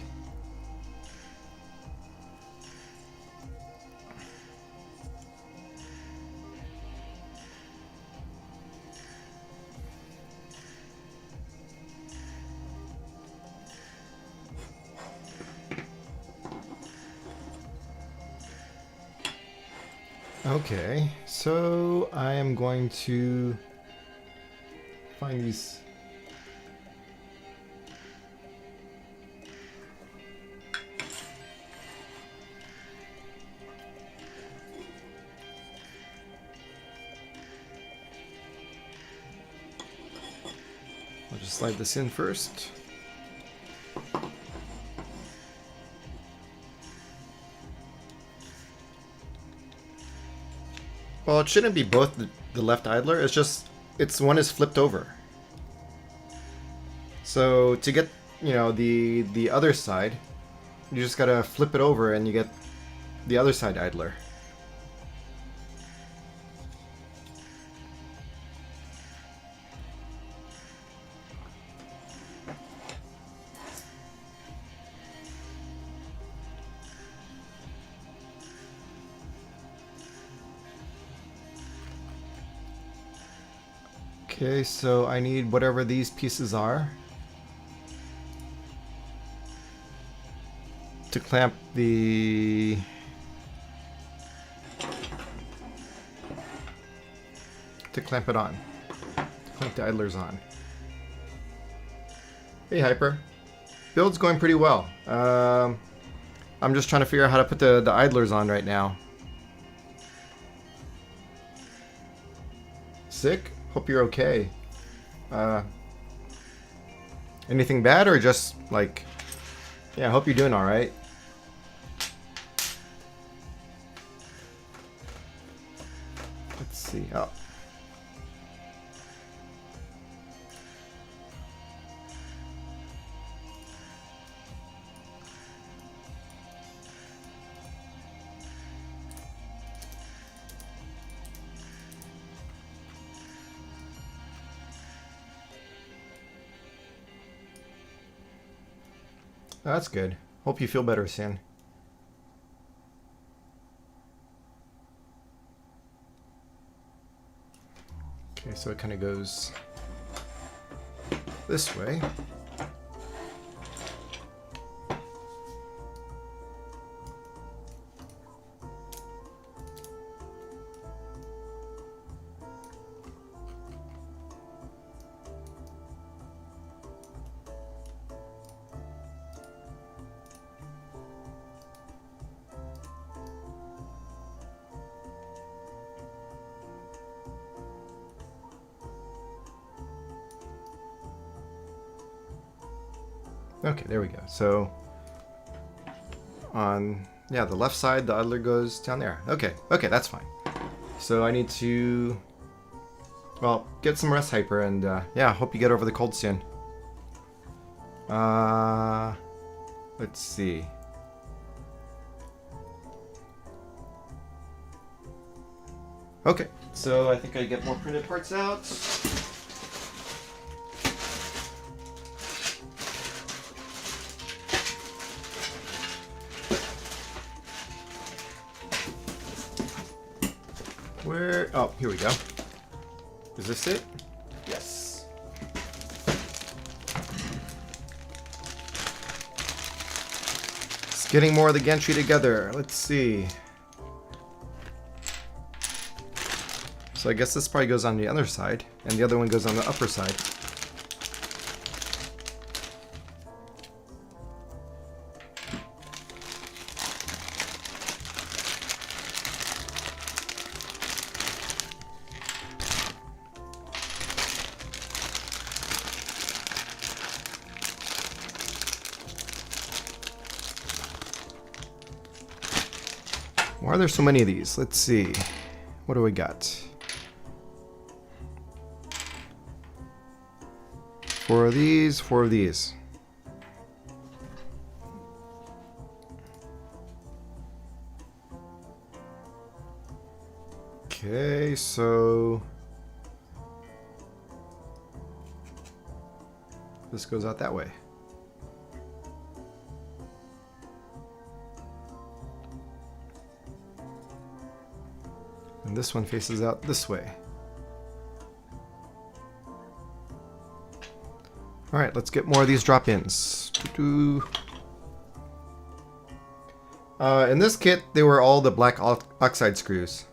Okay, so I am going to find these. I'll just slide this in first. Well, it shouldn't be both the left idler. It's just one is flipped over. So to get, you know, the other side, you just gotta flip it over and you get the other side idler. Okay, so I need whatever these pieces are to clamp the it on. To clamp the idlers on. Hey Hyper. Build's going pretty well. I'm just trying to figure out how to put the idlers on right now. Sick? Hope you're okay. Anything bad or just like... Yeah, I hope you're doing alright. Let's see. Oh. That's good. Hope you feel better soon. Okay, so it kind of goes this way. Okay, there we go. So on, yeah, the left side, the idler goes down there. Okay, that's fine. So I need to, well, get some rest, Hyper, and yeah, hope you get over the cold soon. Let's see. Okay, so I think I get more printed parts out. Where? Oh, here we go. Is this it? Yes. It's getting more of the Gantry together. Let's see. So I guess this probably goes on the other side, and the other one goes on the upper side. Why are there so many of these? Let's see. What do we got? 4 of these, 4 of these. Okay, so this goes out that way. And this one faces out this way. Alright, let's get more of these drop-ins. In this kit, they were all the black oxide screws.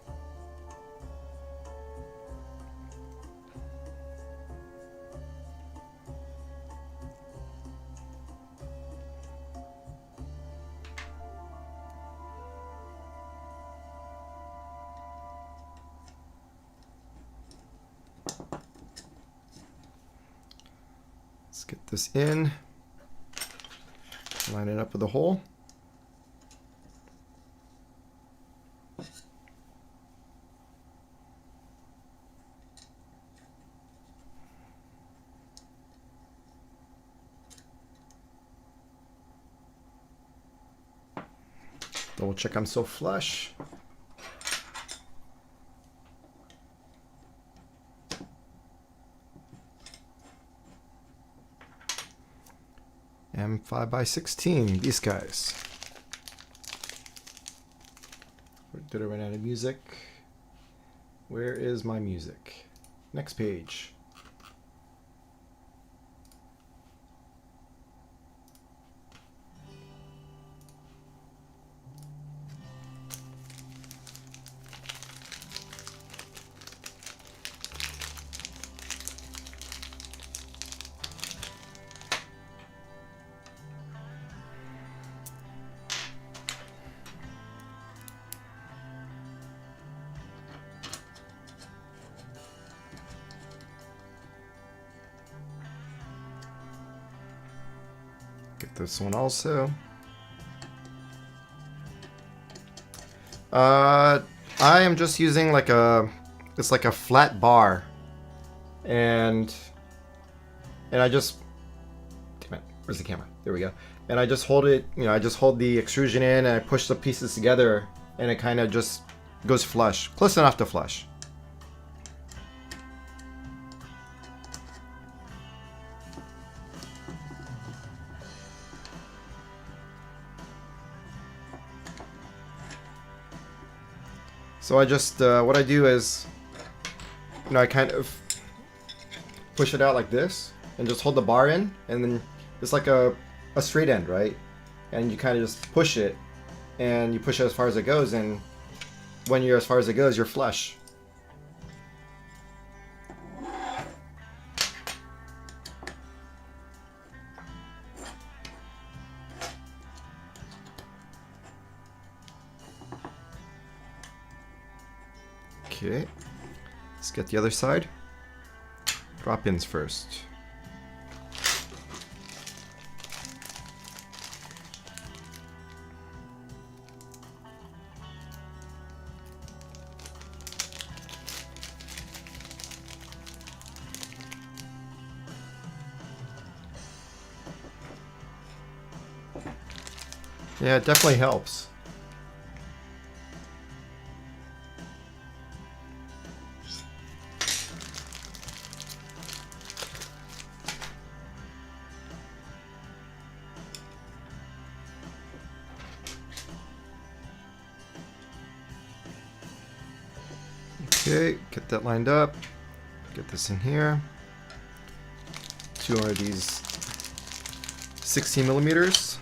Let's get this in, line it up with the hole. Double check I'm still flush. M5x16, these guys. Did I run out of music? Where is my music? Next page. Get this one also. I am just using like it's like a flat bar, and I just, damn it, where's the camera? There we go. And I just hold it, I just hold the extrusion in and I push the pieces together, and it kind of just goes flush, close enough to flush. So I just, what I do is, I kind of push it out like this, and just hold the bar in, and then it's like a straight end, right? And you kind of just push it, and you push it as far as it goes, and when you're as far as it goes, you're flush. Okay, let's get the other side. Drop-ins first. Yeah, it definitely helps. Okay, get that lined up. Get this in here. Two of these 16 millimeters.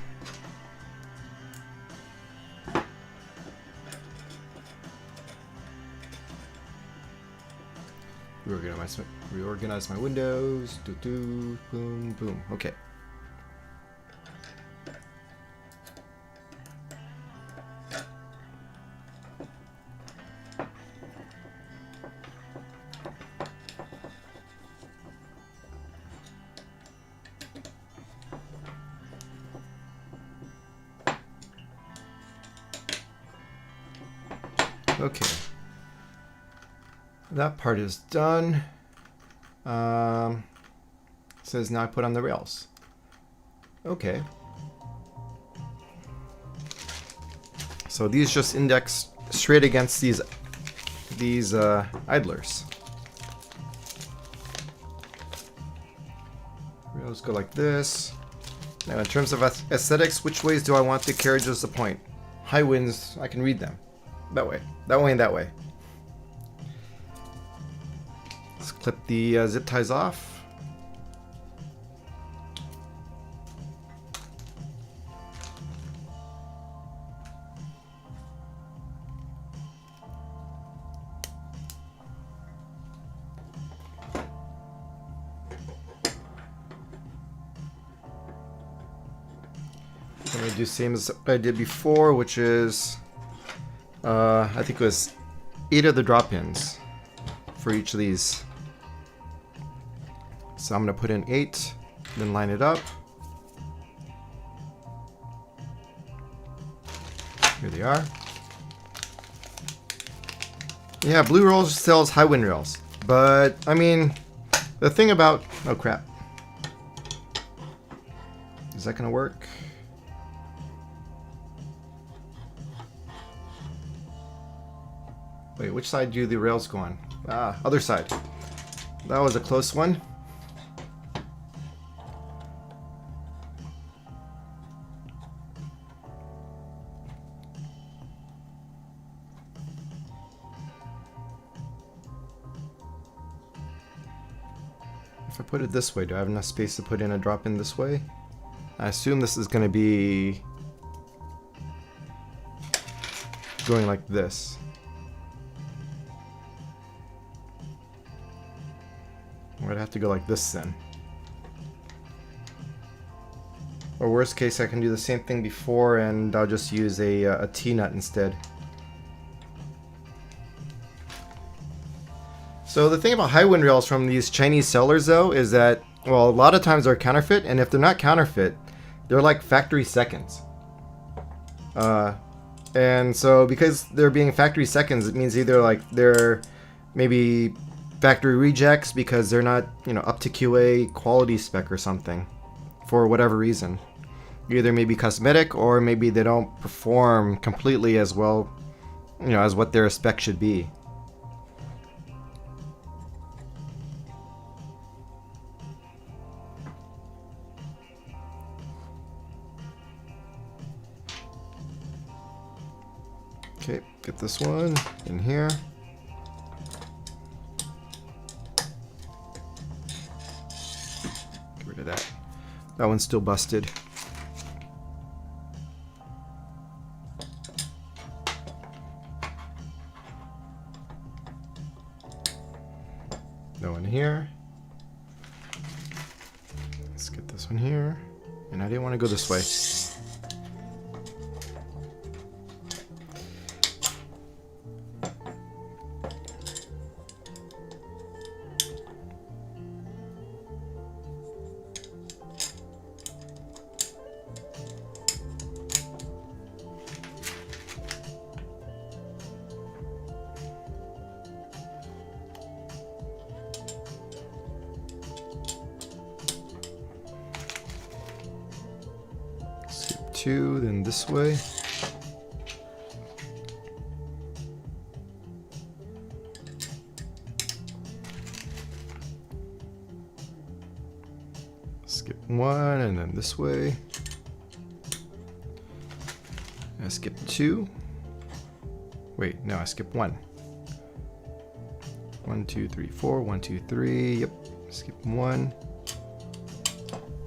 Reorganize my windows. Boom, boom. Okay. Okay, that part is done. Says now I put on the rails. Okay. So these just index straight against these these idlers. Rails go like this. Now in terms of aesthetics, which ways do I want the carriages to point? High winds, I can read them. That way. That way and that way. Let's clip the zip ties off. I'm going to do the same as I did before, which is, I think it was 8 of the drop-ins for each of these. So I'm going to put in 8, then line it up. Here they are. Yeah, Blue Rolls sells high wind rails, but I mean, the thing about, oh crap, is that going to work? Wait, which side do the rails go on? Ah, other side. That was a close one. If I put it this way, do I have enough space to put in a drop in this way? I assume this is going to be going like this. I'd have to go like this then. Or worst case, I can do the same thing before and I'll just use a T-nut instead. So the thing about high wind rails from these Chinese sellers though is that, well, a lot of times they're counterfeit, and if they're not counterfeit, they're like factory seconds. And so because they're being factory seconds, it means either like they're maybe factory rejects because they're not, you know, up to QA quality spec or something for whatever reason. Either maybe cosmetic or maybe they don't perform completely as well, you know, as what their spec should be. Okay, get this one in here. Get rid of that. That one's still busted. No one here. Let's get this one here. And I didn't want to go this way. Two, then this way. Skip one, and then this way. I skip two. Wait, no, I skip one. 1, 2, 3, 4. 1, 2, 3. Yep. Skip one.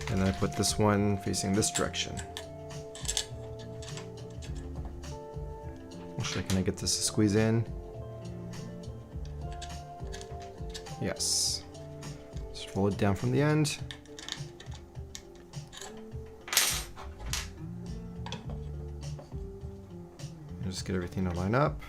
And then I put this one facing this direction. Can I get this to squeeze in? Yes. Just roll it down from the end. And just get everything to line up.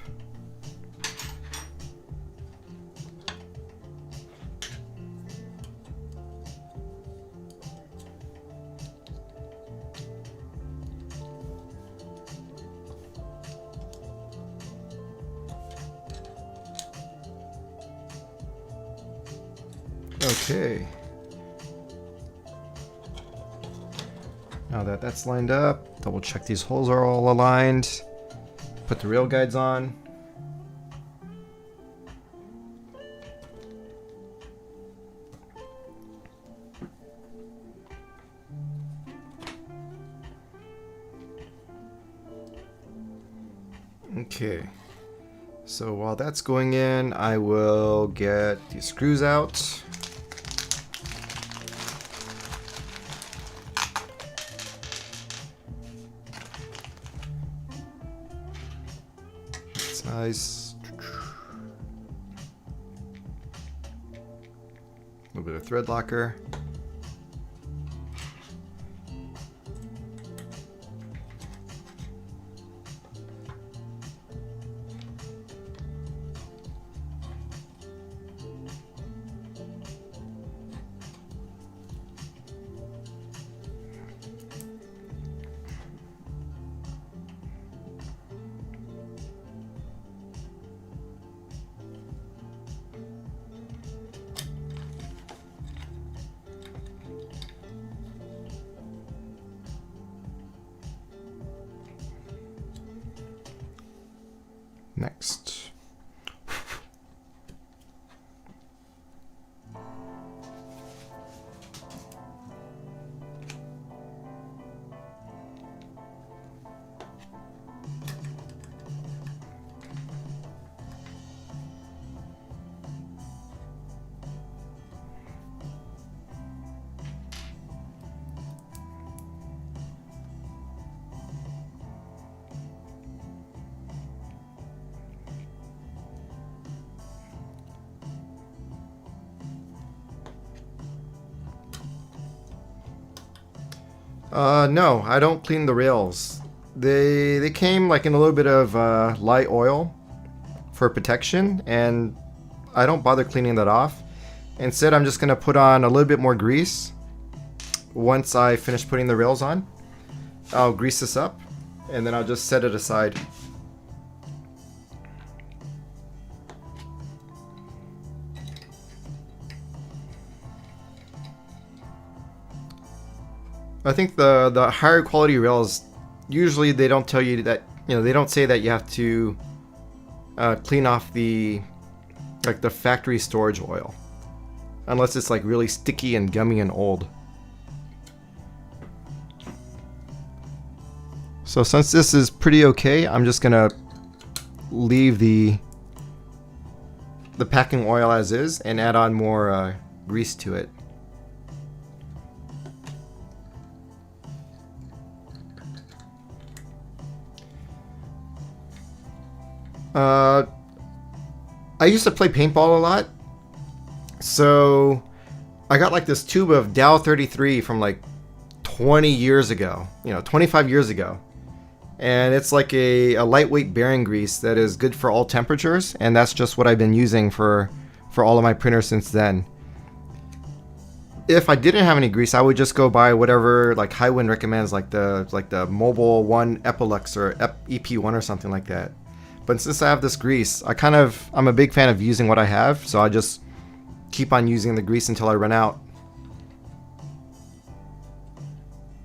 Okay. Now that that's lined up, double check these holes are all aligned. Put the rail guides on. Okay. So while that's going in, I will get these screws out. It's nice. A little bit of thread locker. Next. No, I don't clean the rails. They came like in a little bit of light oil for protection, and I don't bother cleaning that off. Instead, I'm just gonna put on a little bit more grease once I finish putting the rails on. I'll grease this up, and then I'll just set it aside. I think the higher quality rails, usually they don't tell you that, they don't say that you have to clean off the factory storage oil, unless it's like really sticky and gummy and old. So since this is pretty okay, I'm just gonna leave the packing oil as is and add on more grease to it. I used to play paintball a lot, so I got like this tube of Dow 33 from like 20 years ago, 25 years ago. And it's like a lightweight bearing grease that is good for all temperatures, and that's just what I've been using for all of my printers since then. If I didn't have any grease, I would just go buy whatever like Highwind recommends, like the Mobile 1 Epilux or EP1 or something like that. But since I have this grease, I'm a big fan of using what I have, so I just keep on using the grease until I run out.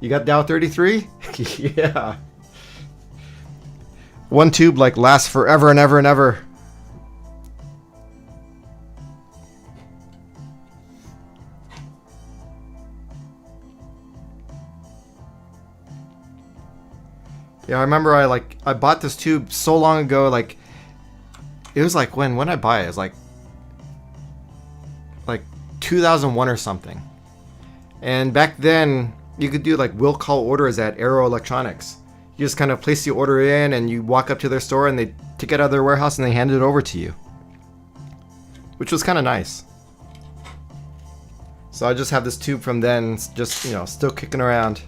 You got Dow 33? Yeah. One tube like lasts forever and ever and ever. Yeah, I remember I bought this tube so long ago, like it was like when I buy it, it's like 2001 or something. And back then you could do like will call orders at Aero Electronics. You just kind of place the order in and you walk up to their store and they take it out of their warehouse and they hand it over to you, which was kind of nice. So I just have this tube from then, just still kicking around.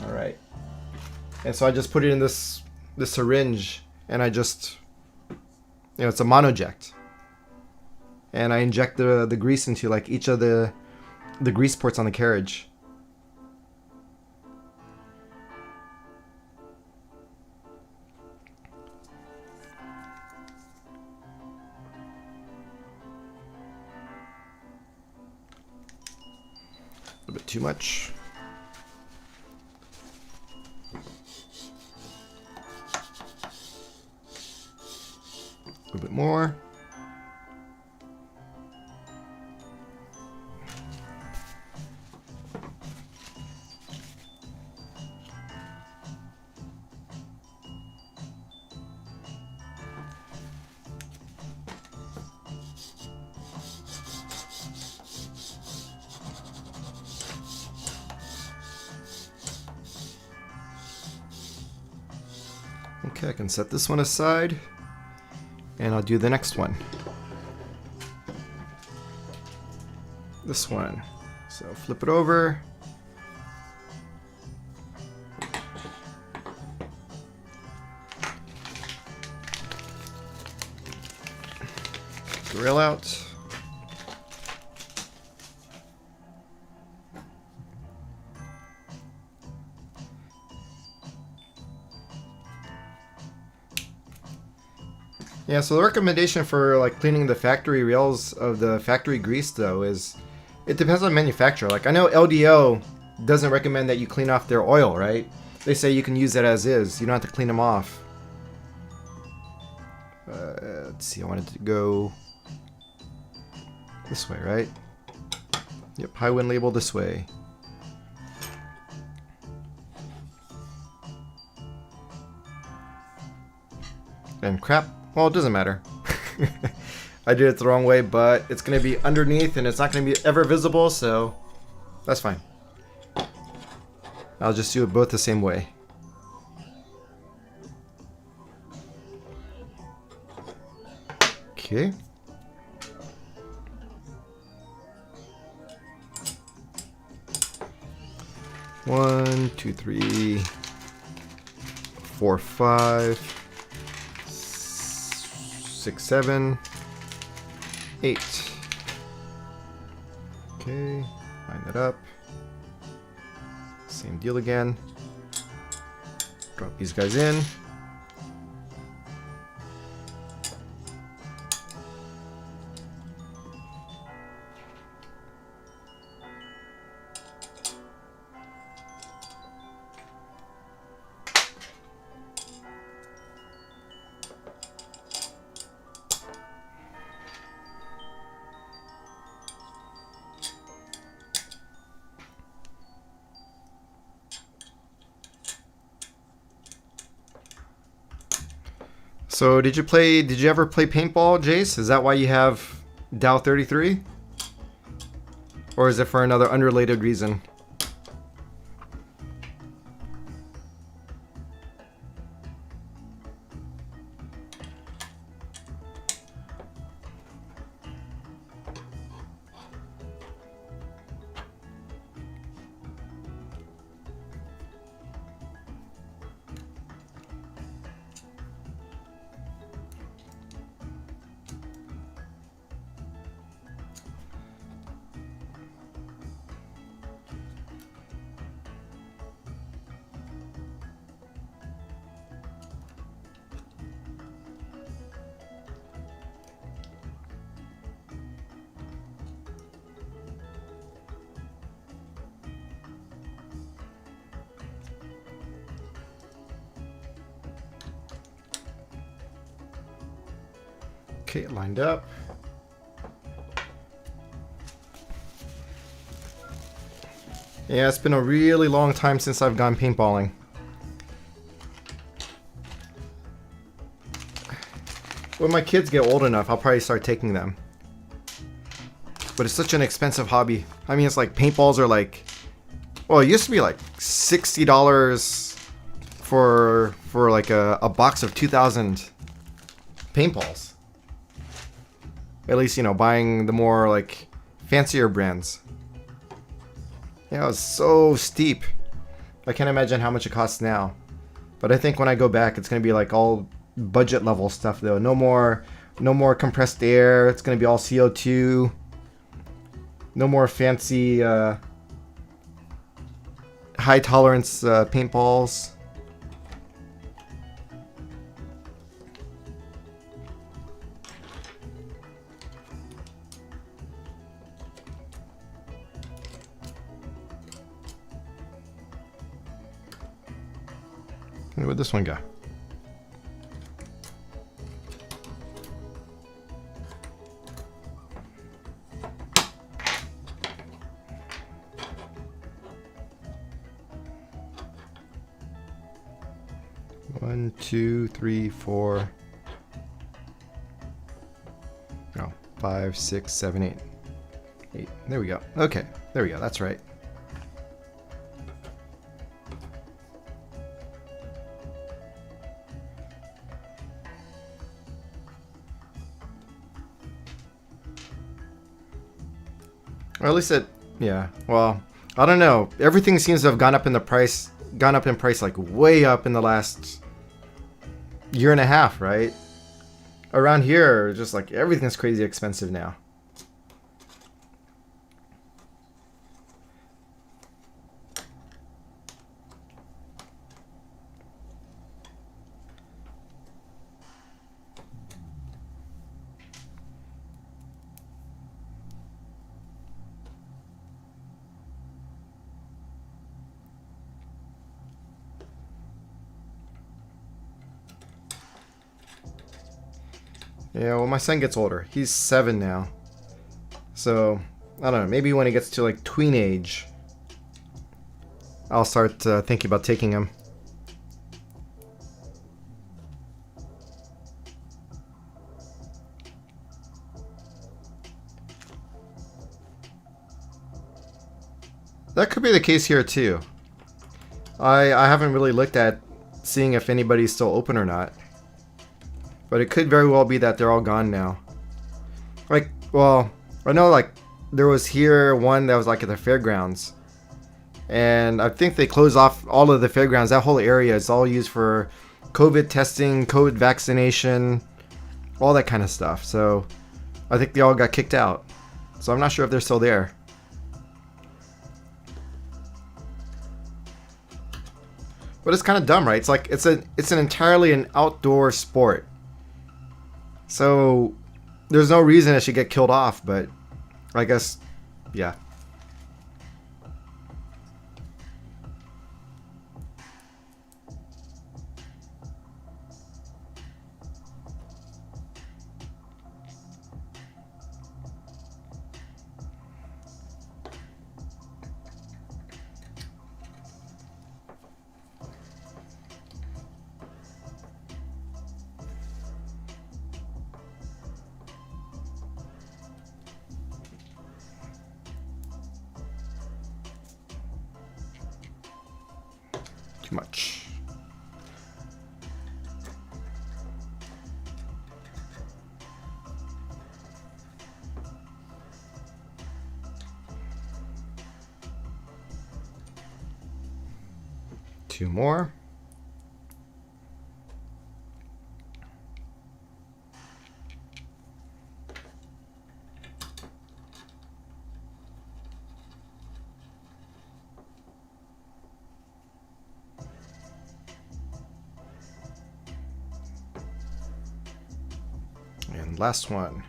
All right. And so I just put it in this syringe, and I just, it's a monoject. And I inject the grease into like each of the grease ports on the carriage. A bit too much. A little bit more. Okay, I can set this one aside, and I'll do the next one. This one. So flip it over. Drill out. Yeah, so the recommendation for like cleaning the factory rails of the factory grease though is it depends on manufacturer. Like I know LDO doesn't recommend that you clean off their oil, right? They say you can use it as is. You don't have to clean them off. Let's see, I wanted to go this way, right? Yep, high wind label this way. And crap. Well, it doesn't matter. I did it the wrong way, but it's going to be underneath and it's not going to be ever visible, so that's fine. I'll just do it both the same way. Okay. One, two, three, 4, 5. 6, 7, 8. Okay, line that up. Same deal again. Drop these guys in. So did you ever play paintball, Jace? Is that why you have Dow 33? Or is it for another unrelated reason? Okay, lined up. Yeah, it's been a really long time since I've gone paintballing. When my kids get old enough, I'll probably start taking them. But it's such an expensive hobby. I mean, it's like paintballs are like, well, it used to be like $60 for like a box of 2,000 paintballs. At least, you know, buying the more like fancier brands. Yeah, it was so steep. I can't imagine how much it costs now. But I think when I go back, it's gonna be like all budget level stuff though. No more compressed air. It's gonna be all CO2. No more fancy high tolerance paintballs. Where'd this one go? One, two, three, four. No, 5, 6, 7, 8. 8. There we go. Okay, there we go. That's right. Or at least it, yeah. Well, I don't know. Everything seems to have gone up in price like way up in the last year and a half, right? Around here, just like everything's crazy expensive now. Yeah, well, my son gets older. He's 7 now. So, I don't know. Maybe when he gets to like tween age, I'll start thinking about taking him. That could be the case here too. I haven't really looked at seeing if anybody's still open or not. But it could very well be that they're all gone now. Like, well, I know like there was here one that was like at the fairgrounds. And I think they closed off all of the fairgrounds. That whole area is all used for COVID testing, COVID vaccination, all that kind of stuff. So I think they all got kicked out. So I'm not sure if they're still there. But it's kind of dumb, right? It's like it's an entirely an outdoor sport. So there's no reason it should get killed off, but I guess, yeah. Too much. Two more. And last one.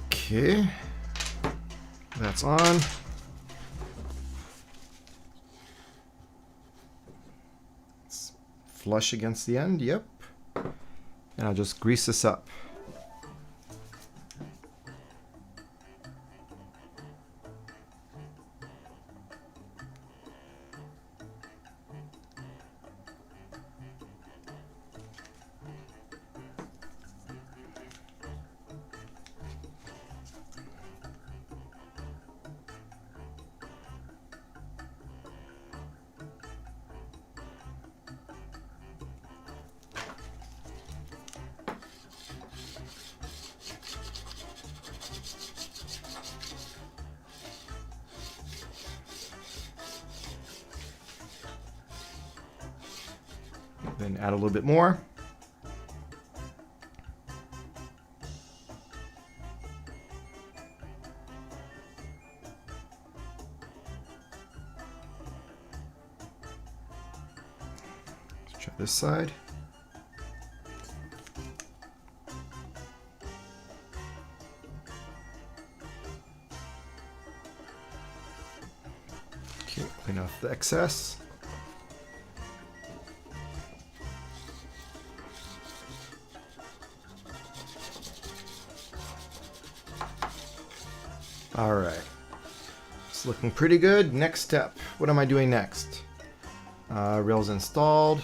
Okay, that's on. It's flush against the end, yep. And I'll just grease this up. Then add a little bit more. Let's try this side. Okay, clean off the excess. All right, it's looking pretty good. Next step, what am I doing next? Rails installed.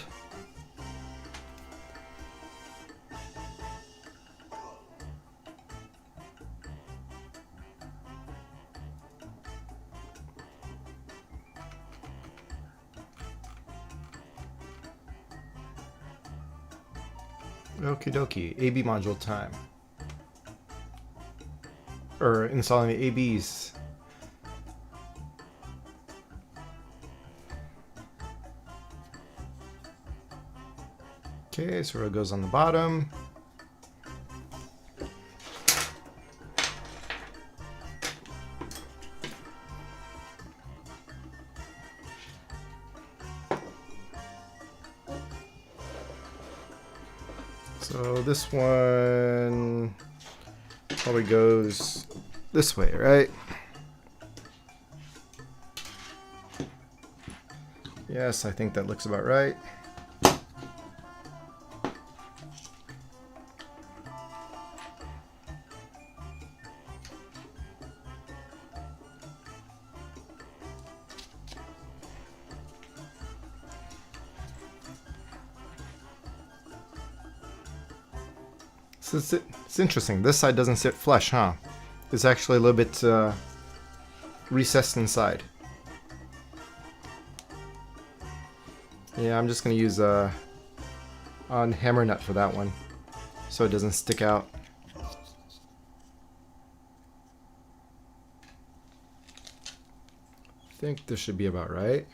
Okie dokie. AB module time. Or installing the ABs. Okay, so it goes on the bottom. So this one probably goes this way, right? Yes, I think that looks about right. So it's interesting. This side doesn't sit flush, huh? It's actually a little bit recessed inside. Yeah, I'm just going to use a hammer nut for that one, so it doesn't stick out. I think this should be about right.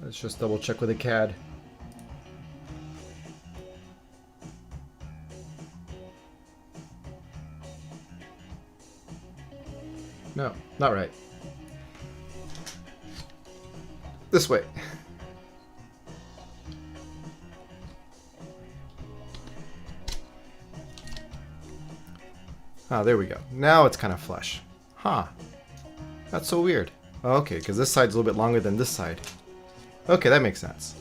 Let's just double check with a CAD. No, not right. This way. Ah, there we go. Now it's kind of flush. Huh. That's so weird. Okay, because this side's a little bit longer than this side. Okay, that makes sense.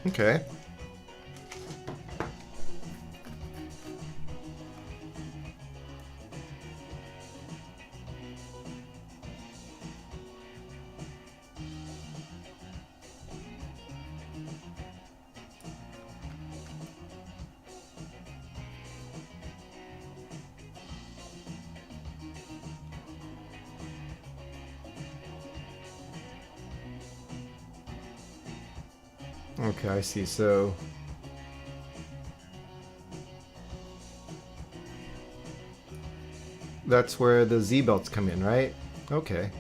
Okay. Okay, I see. So that's where the Z belts come in, right? Okay.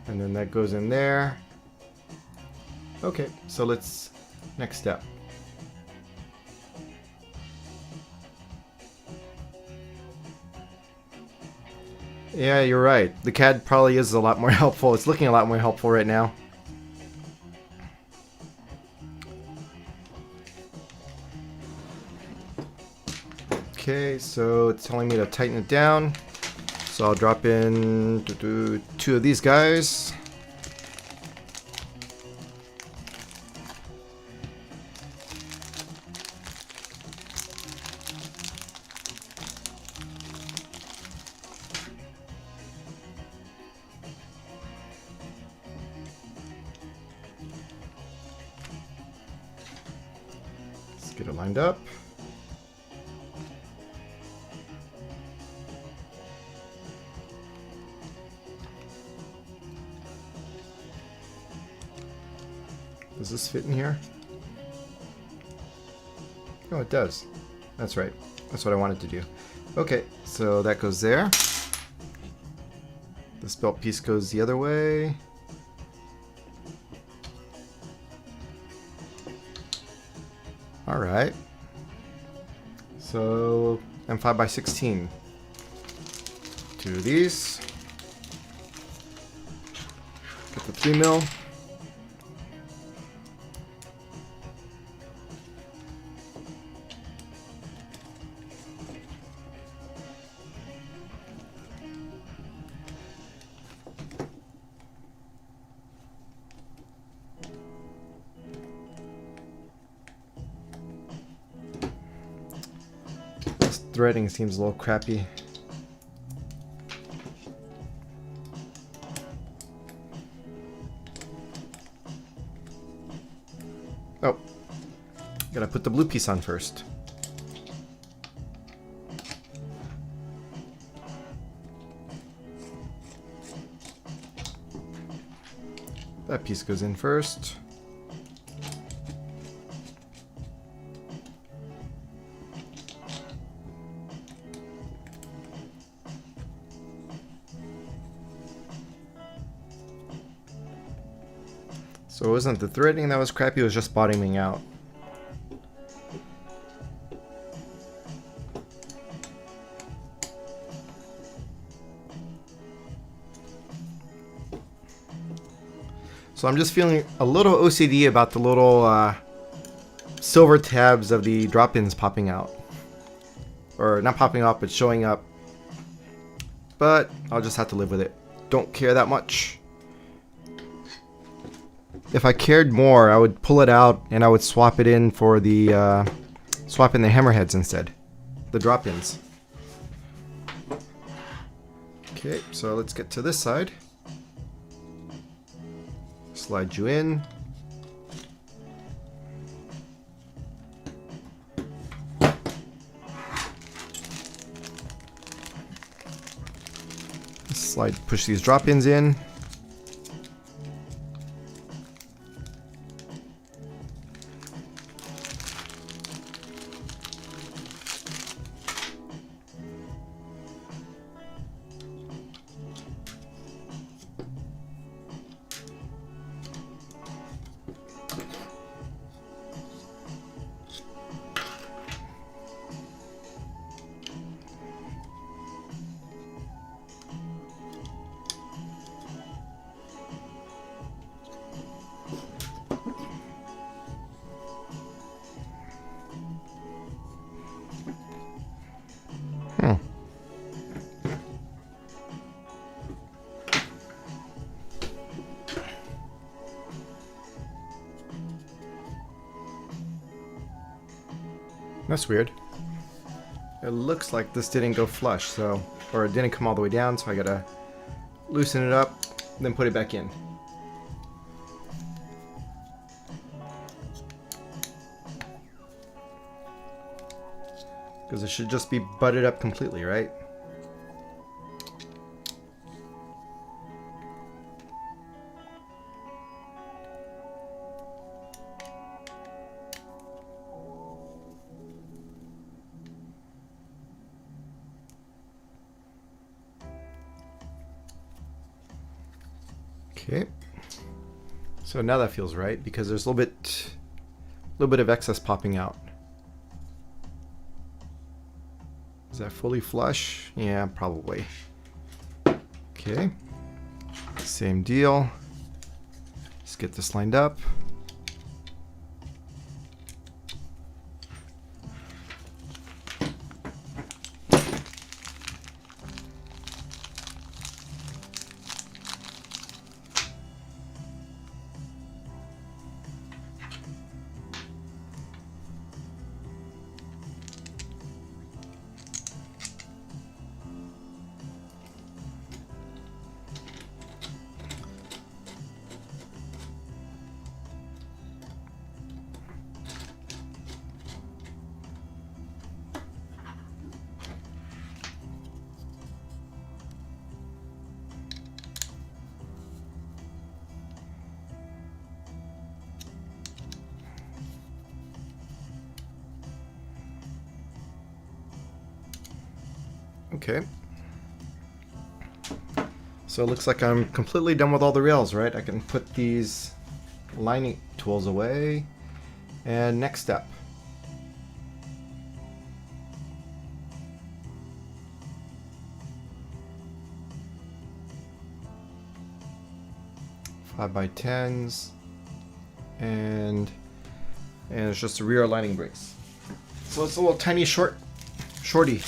And then that goes in there. Okay, so let's next step. Yeah, you're right. The CAD probably is a lot more helpful. It's looking a lot more helpful right now. Okay, so it's telling me to tighten it down. So I'll drop in two of these guys. Let's get it lined up. Does this fit in here? Oh, it does. That's right. That's what I wanted to do. Okay, so that goes there. This belt piece goes the other way. All right. So, and 5x16. Two of these. Get the 3mm. Threading seems a little crappy. Oh, gotta put the blue piece on first. That piece goes in first. So it wasn't the threading that was crappy, it was just bottoming out. So I'm just feeling a little OCD about the little silver tabs of the drop-ins popping out. Or not popping out, but showing up. But I'll just have to live with it. Don't care that much. If I cared more, I would pull it out and I would swap it in for the swap in the hammerheads instead, the drop-ins. Okay, so let's get to this side. Slide you in. Push these drop-ins in. That's weird. It looks like this didn't go flush, so, or it didn't come all the way down, so I gotta loosen it up, then put it back in. Because it should just be butted up completely, right? Okay, so now that feels right because there's a little bit of excess popping out. Is that fully flush? Yeah, probably. Okay, same deal. Let's get this lined up. Okay. So it looks like I'm completely done with all the rails, right? I can put these lining tools away. And next step. Five by 10s. And it's just a rear lining brace. So it's a little tiny shorty.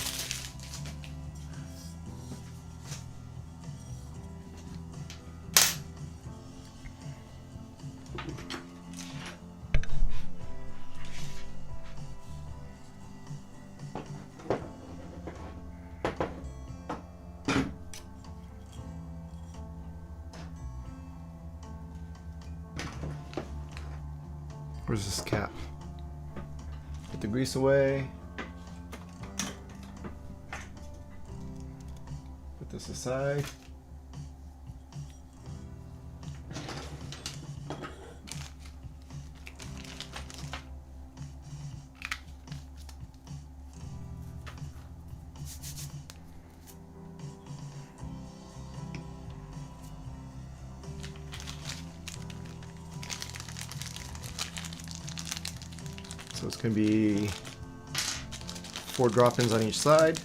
Where's this cap? Put the grease away. Put this aside. it's going to be 4 drop-ins on each side.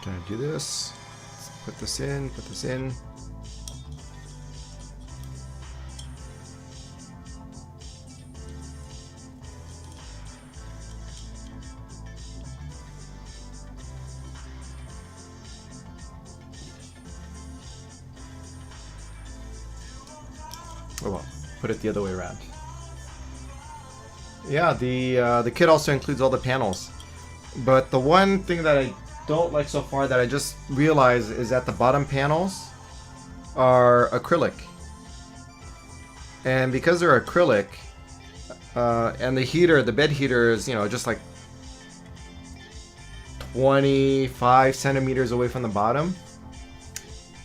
Gonna do this. Let's put this in, put this in. Oh well, put it the other way around. Yeah, the kit also includes all the panels. But the one thing that I don't like so far that I just realized is that the bottom panels are acrylic, and because they're acrylic, and the heater, the bed heater is, you know, just like 25 centimeters away from the bottom,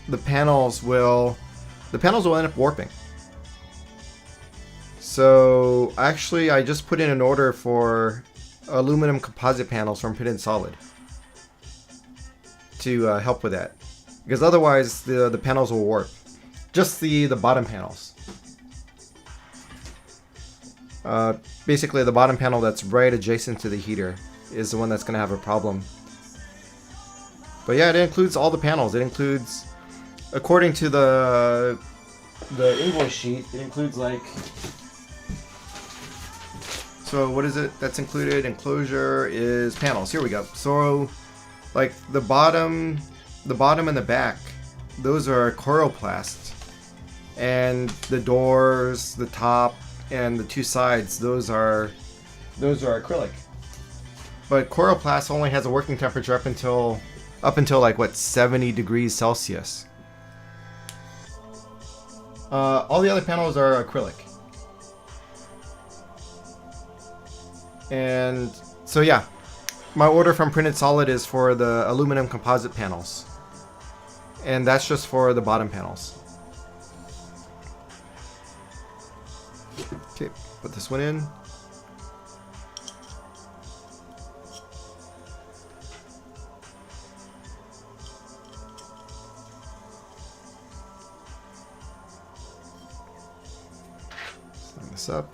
the panels will end up warping. So actually I just put in an order for aluminum composite panels from Printed Solid to help with that, because otherwise the panels will warp. Just the bottom panels. Basically the bottom panel that's right adjacent to the heater is the one that's going to have a problem. But yeah, it includes all the panels. It includes, according to the invoice sheet, it includes like, so what is it that's included? Enclosure is panels. Here we go. So like the bottom and the back, those are coroplast, and the doors, the top, and the 2 sides, those are acrylic. But coroplast only has a working temperature up until like what, 70 degrees Celsius. All the other panels are acrylic. And so yeah, my order from Printed Solid is for the aluminum composite panels, and that's just for the bottom panels. Okay, put this one in. Line this up.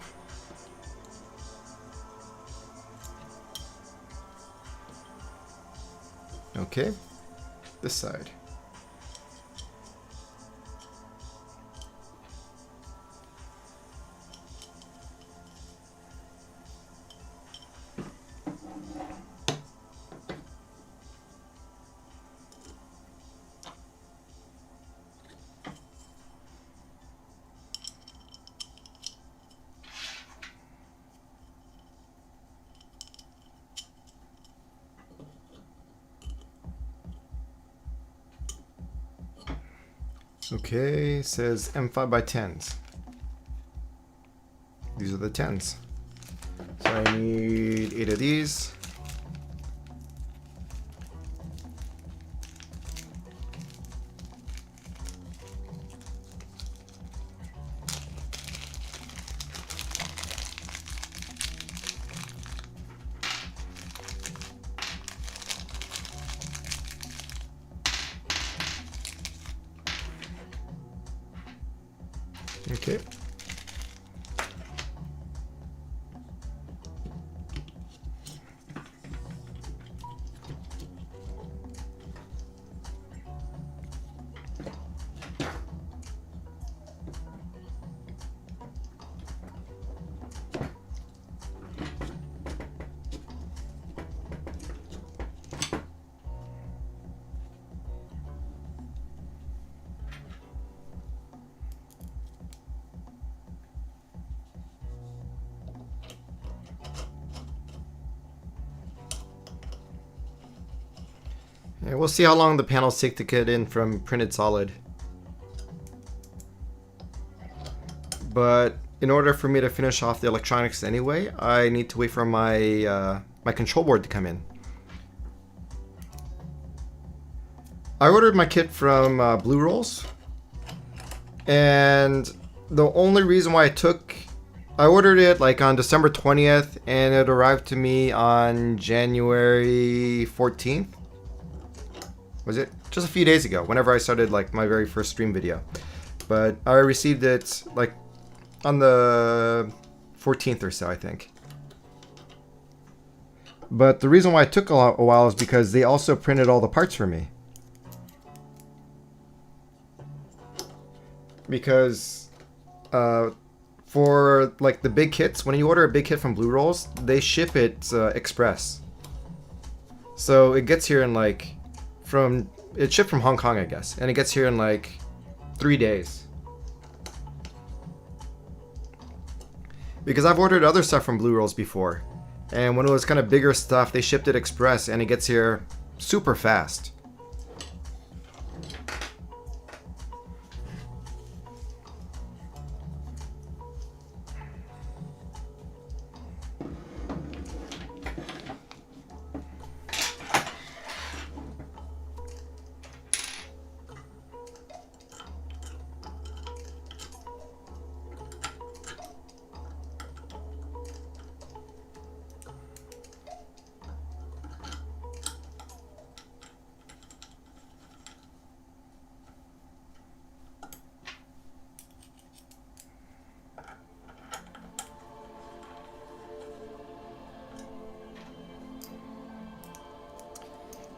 Okay, this side. Okay, says M5 by 10s. These are the 10s. So I need 8 of these. Okay. Yeah, we'll see how long the panels take to get in from Printed Solid. But in order for me to finish off the electronics anyway, I need to wait for my my control board to come in. I ordered my kit from Blue Rolls, and the only reason why I ordered it like on December 20th, and it arrived to me on January 14th. Was it? Just a few days ago, whenever I started like my very first stream video. But I received it like on the 14th or so, I think. But the reason why it took a while is because they also printed all the parts for me. Because for like the big kits, when you order a big kit from Blue Rolls, they ship it express. So it gets here in like it's shipped from Hong Kong, I guess, and it gets here in like 3 days. Because I've ordered other stuff from Blue Rolls before, and when it was kind of bigger stuff, they shipped it express, and it gets here super fast.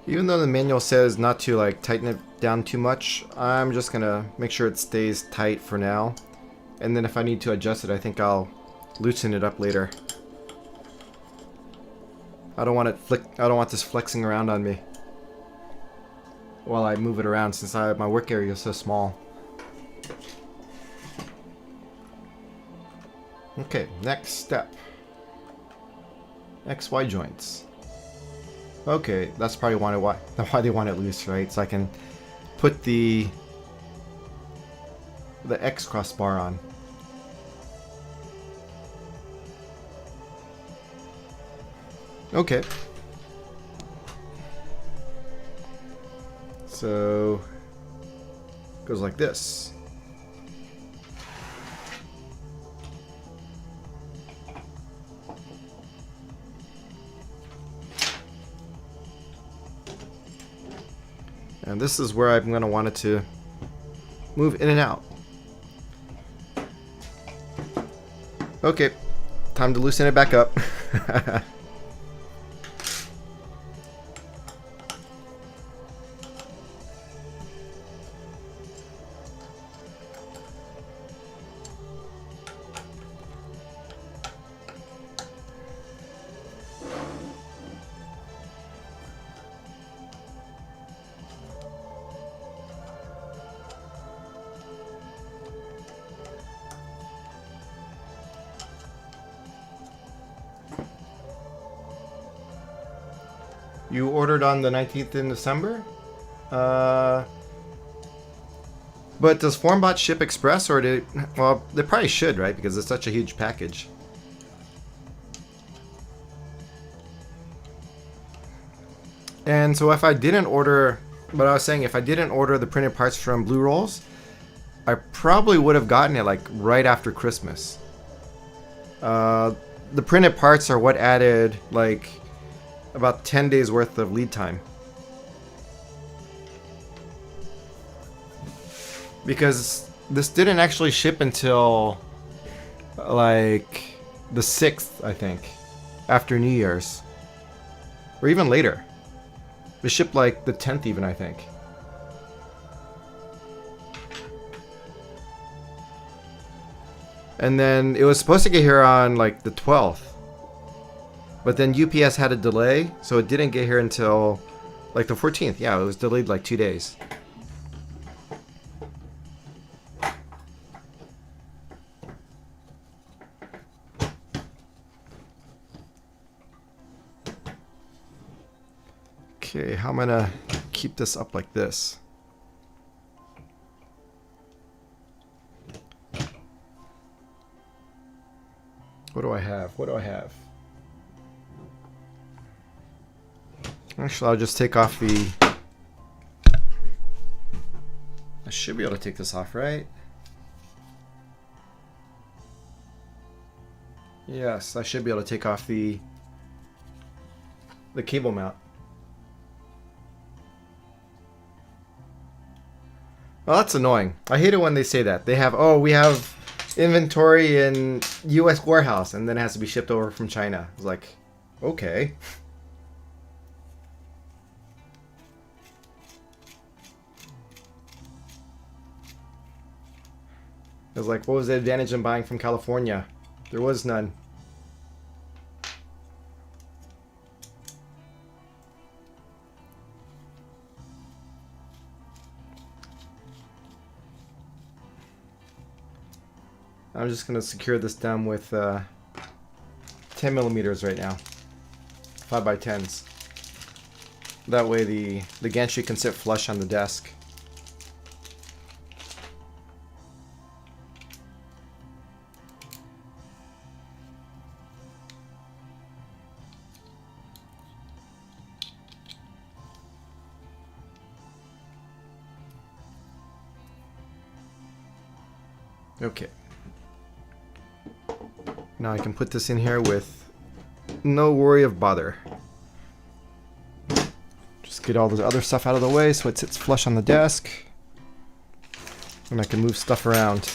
Even though the manual says not to like tighten it down too much, I'm just gonna make sure it stays tight for now. And then if I need to adjust it, I think I'll loosen it up later. I don't want this flexing around on me while I move it around, since my work area is so small. Okay, next step. XY joints. Okay, that's probably why they want it loose, right? So I can put the X crossbar on. Okay. So it goes like this. And this is where I'm going to want it to move in and out. Okay, time to loosen it back up. You ordered on the 19th in December? But does Formbot ship express, or did... Well, they probably should, right? Because it's such a huge package. And so if I didn't order... But I was saying, if I didn't order the printed parts from Blue Rolls, I probably would have gotten it like right after Christmas. The printed parts are what added like about 10 days worth of lead time. Because this didn't actually ship until like the 6th, I think, after New Year's. Or even later. It shipped like the 10th even, I think. And then it was supposed to get here on like the 12th. But then UPS had a delay, so it didn't get here until like the 14th. Yeah, it was delayed like 2 days. Okay, how am I gonna keep this up like this? do I have? What do I have? Actually, I'll just take off the... I should be able to take this off, right? Yes, I should be able to take off the cable mount. Well, that's annoying. I hate it when they say that. They have, oh, we have inventory in US warehouse, and then it has to be shipped over from China. It's like, okay. It was like, what was the advantage in buying from California? There was none. I'm just going to secure this down with 10 millimeters right now. 5x10s. That way the gantry can sit flush on the desk. Okay. Now I can put this in here with no worry of bother. Just get all the other stuff out of the way so it sits flush on the desk. And I can move stuff around.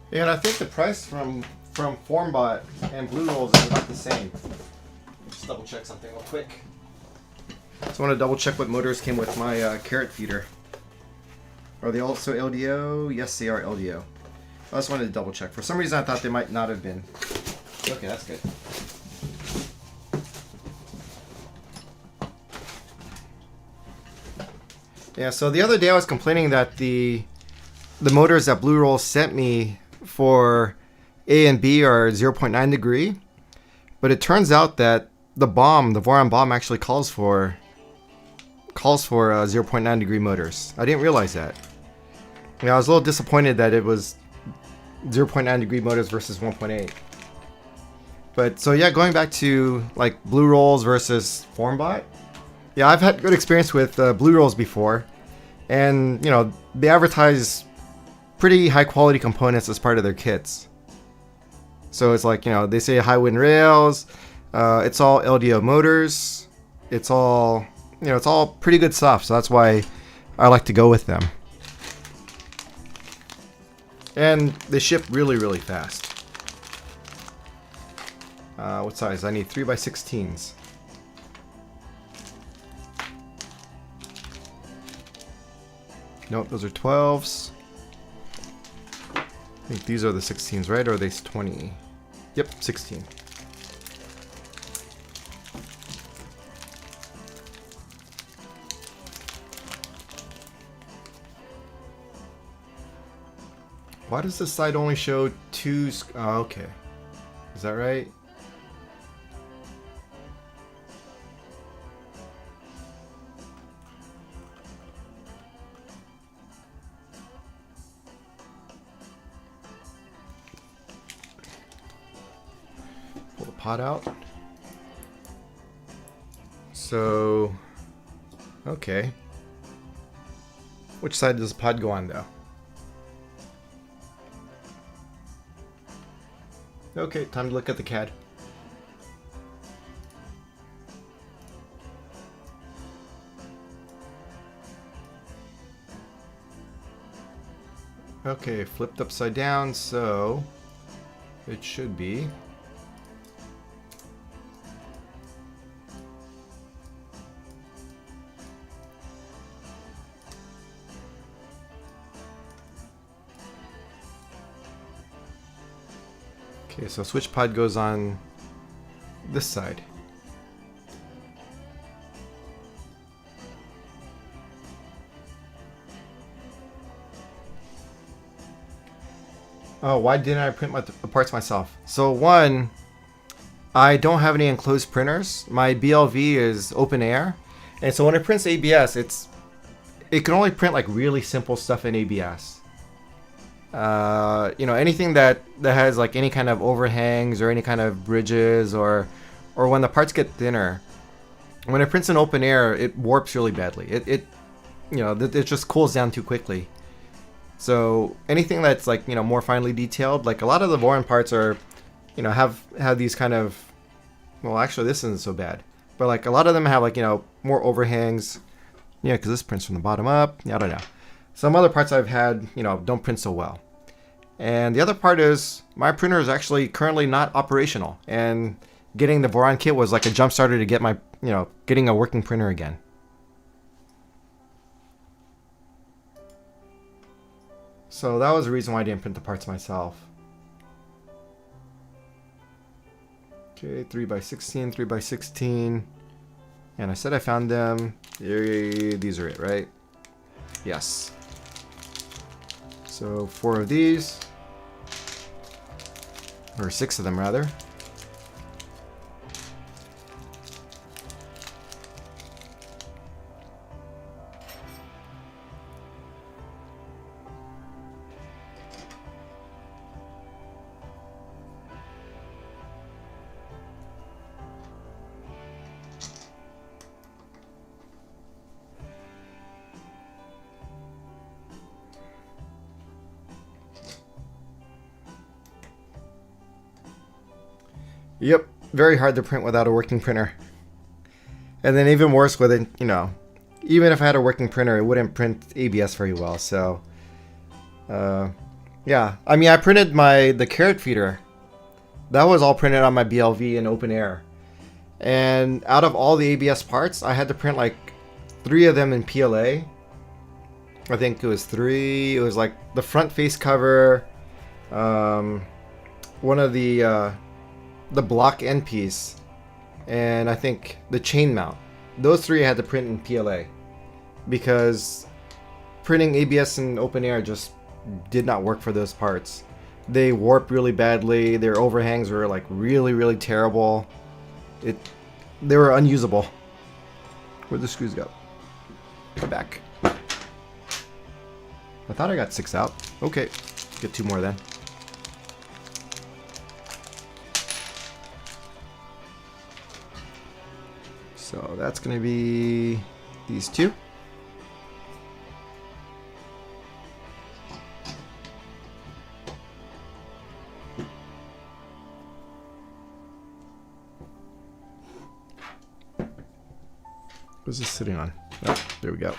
Yeah, and I think the price from FormBot and Blue Rolls is about the same. Just double check something real quick. So I want to double check what motors came with my carrot feeder. Are they also LDO? Yes, they are LDO. I just wanted to double check. For some reason I thought they might not have been. Okay, that's good. Yeah, so the other day I was complaining that the motors that Blue Rolls sent me for A and B are 0.9 degree, but it turns out that the Voron bomb actually calls for 0.9 degree motors. I didn't realize that. I was a little disappointed that it was 0.9 degree motors versus 1.8. But so yeah, going back to like Blue Rolls versus FormBot. Yeah, I've had good experience with Blue Rolls before, and you know they advertise pretty high quality components as part of their kits. So it's like, you know, they say high wind rails, it's all LDO motors, it's all, you know, it's all pretty good stuff. So that's why I like to go with them. And they ship really, really fast. What size? I need 3x16s. Nope, those are 12s. I think these are the 16s, right? Or are they 20? Yep, 16. Why does this side only show two? Oh, okay. Is that right? Pull the pot out. So, okay. Which side does the pod go on, though? Okay, time to look at the CAD. Okay, flipped upside down, so it should be. Okay, so switch pod goes on this side. Oh, why didn't I print the parts myself? So one, I don't have any enclosed printers. My BLV is open air, and so when it prints ABS, it can only print like really simple stuff in ABS. You know, anything that has like any kind of overhangs or any kind of bridges, or when the parts get thinner, when it prints in open air, it warps really badly. It you know, it just cools down too quickly. So anything that's like, you know, more finely detailed, like a lot of the Voron parts are, you know, have these kind of, well, actually this isn't so bad, but like a lot of them have like, you know, more overhangs. Yeah, because this prints from the bottom up. I don't know. Some other parts I've had, you know, don't print so well. And the other part is my printer is actually currently not operational, and getting the Voron kit was like a jump starter to get my, you know, getting a working printer again. So that was the reason why I didn't print the parts myself. Okay, 3x16, 3x16. And I said I found them. These are it, right? Yes. So 4 of these. Or 6 of them, rather. Yep, very hard to print without a working printer. And then even worse with it, you know, even if I had a working printer, it wouldn't print ABS very well. So, yeah. I mean, I printed the carrot feeder. That was all printed on my BLV in open air. And out of all the ABS parts, I had to print like 3 of them in PLA. I think it was 3. It was like the front face cover, one of the block end piece, and I think the chain mount. Those 3 I had to print in PLA because printing ABS in open air just did not work for those parts. They warp really badly. Their overhangs were like really, really terrible. They were unusable. Where'd the screws go? Come back. I thought I got 6 out. Okay, get 2 more then. So that's going to be these 2. What's this sitting on? Oh, there we go.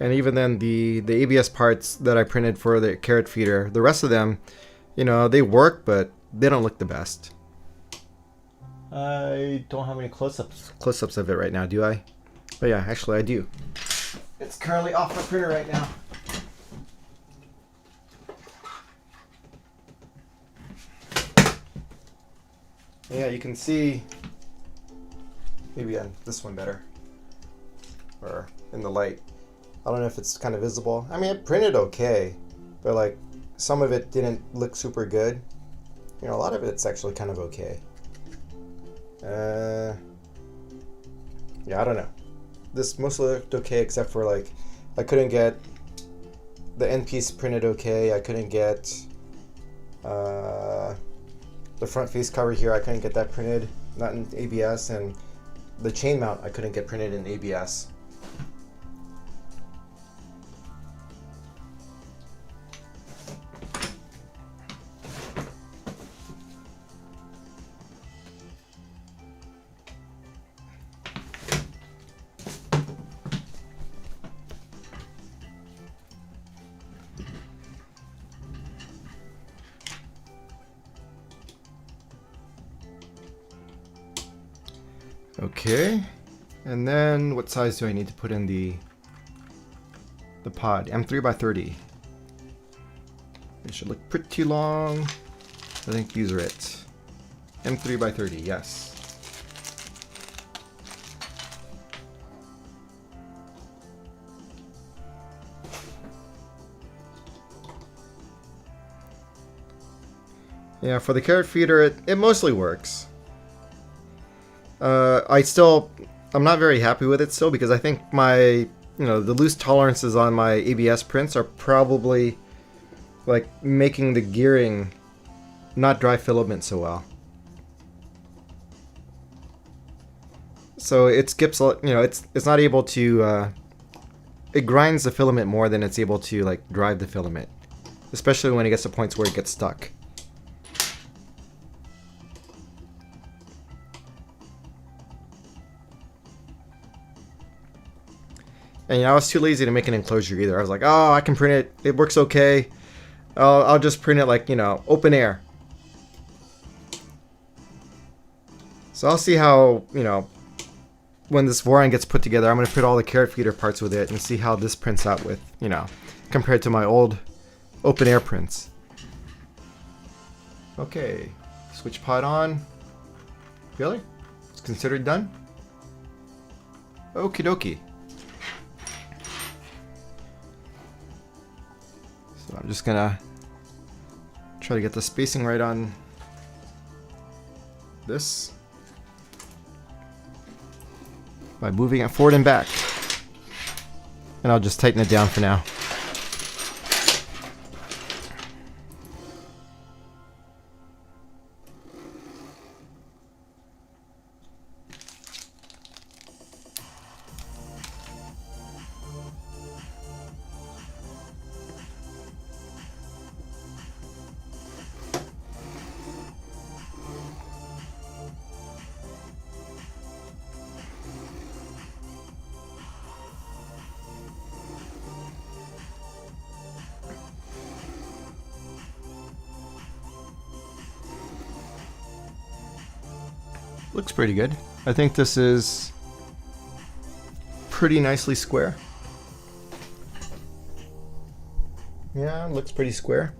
And even then, the ABS parts that I printed for the carrot feeder, the rest of them, you know, they work, but they don't look the best. I don't have any close-ups of it right now, do I? But yeah, actually I do. It's currently off my printer right now. Yeah, you can see, maybe on this one better, or in the light. I don't know if it's kind of visible. I mean, it printed okay, but like some of it didn't look super good. You know, a lot of it's actually kind of okay. Yeah, I don't know. This mostly looked okay except for like I couldn't get the end piece printed okay. I couldn't get the front face cover here. I couldn't get that printed, not in ABS, and the chain mount I couldn't get printed in ABS. Okay. And then what size do I need to put in the pod? M3 by 30. It should look pretty long. I think these are it. M3 by 30, yes. Yeah, for the carrot feeder, it mostly works. I'm not very happy with it still because I think the loose tolerances on my ABS prints are probably like making the gearing not dry filament so well. So it skips, it's not able to, it grinds the filament more than it's able to like drive the filament, especially when it gets to points where it gets stuck. And I was too lazy to make an enclosure either. I was like, oh, I can print it. It works okay. I'll just print it like, open air. So I'll see how, when this Voron gets put together, I'm going to put all the carrot feeder parts with it and see how this prints out with, compared to my old open air prints. Okay, switch pod on. Really? It's considered done? Okie dokie. So I'm just gonna try to get the spacing right on this by moving it forward and back. And I'll just tighten it down for now. Looks pretty good. I think this is pretty nicely square. Yeah, looks pretty square.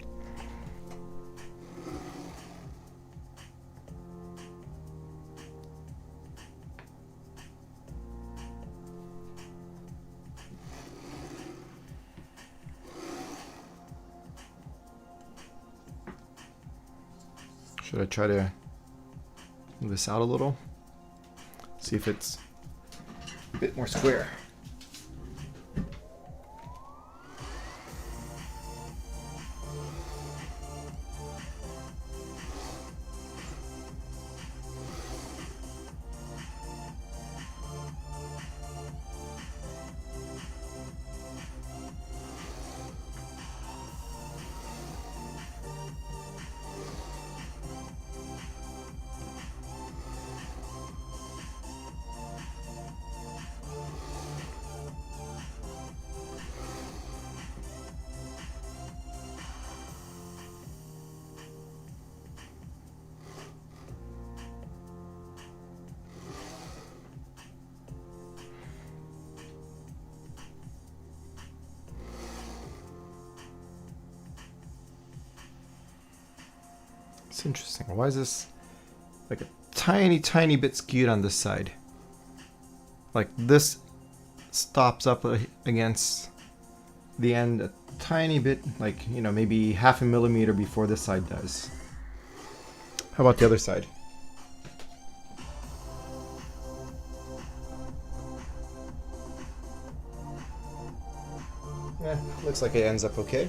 Should I try to move this out a little? See if it's a bit more square. It's interesting. Why is this like a tiny bit skewed on this side? Like this stops up against the end a tiny bit, like, maybe half a millimeter before this side does. How about the other side? Yeah, looks like it ends up okay.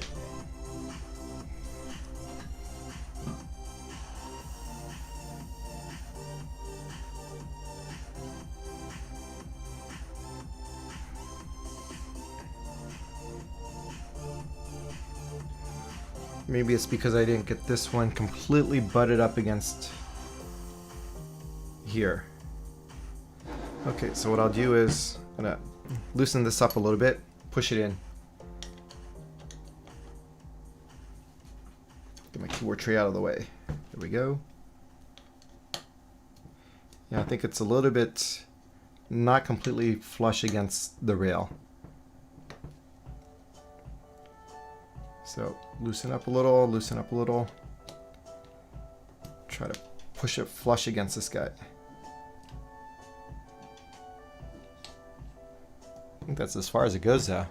Maybe it's because I didn't get this one completely butted up against here. Okay, so what I'll do is I'm gonna loosen this up a little bit, push it in. Get my keyboard tray out of the way. There we go. Yeah, I think it's a little bit not completely flush against the rail. So loosen up a little, loosen up a little. Try to push it flush against this guy. I think that's as far as it goes though.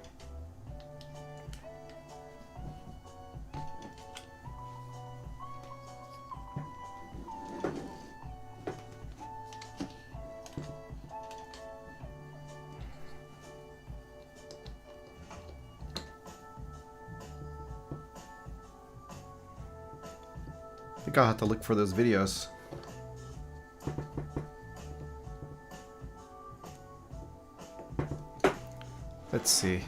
I think I'll have to look for those videos. Let's see.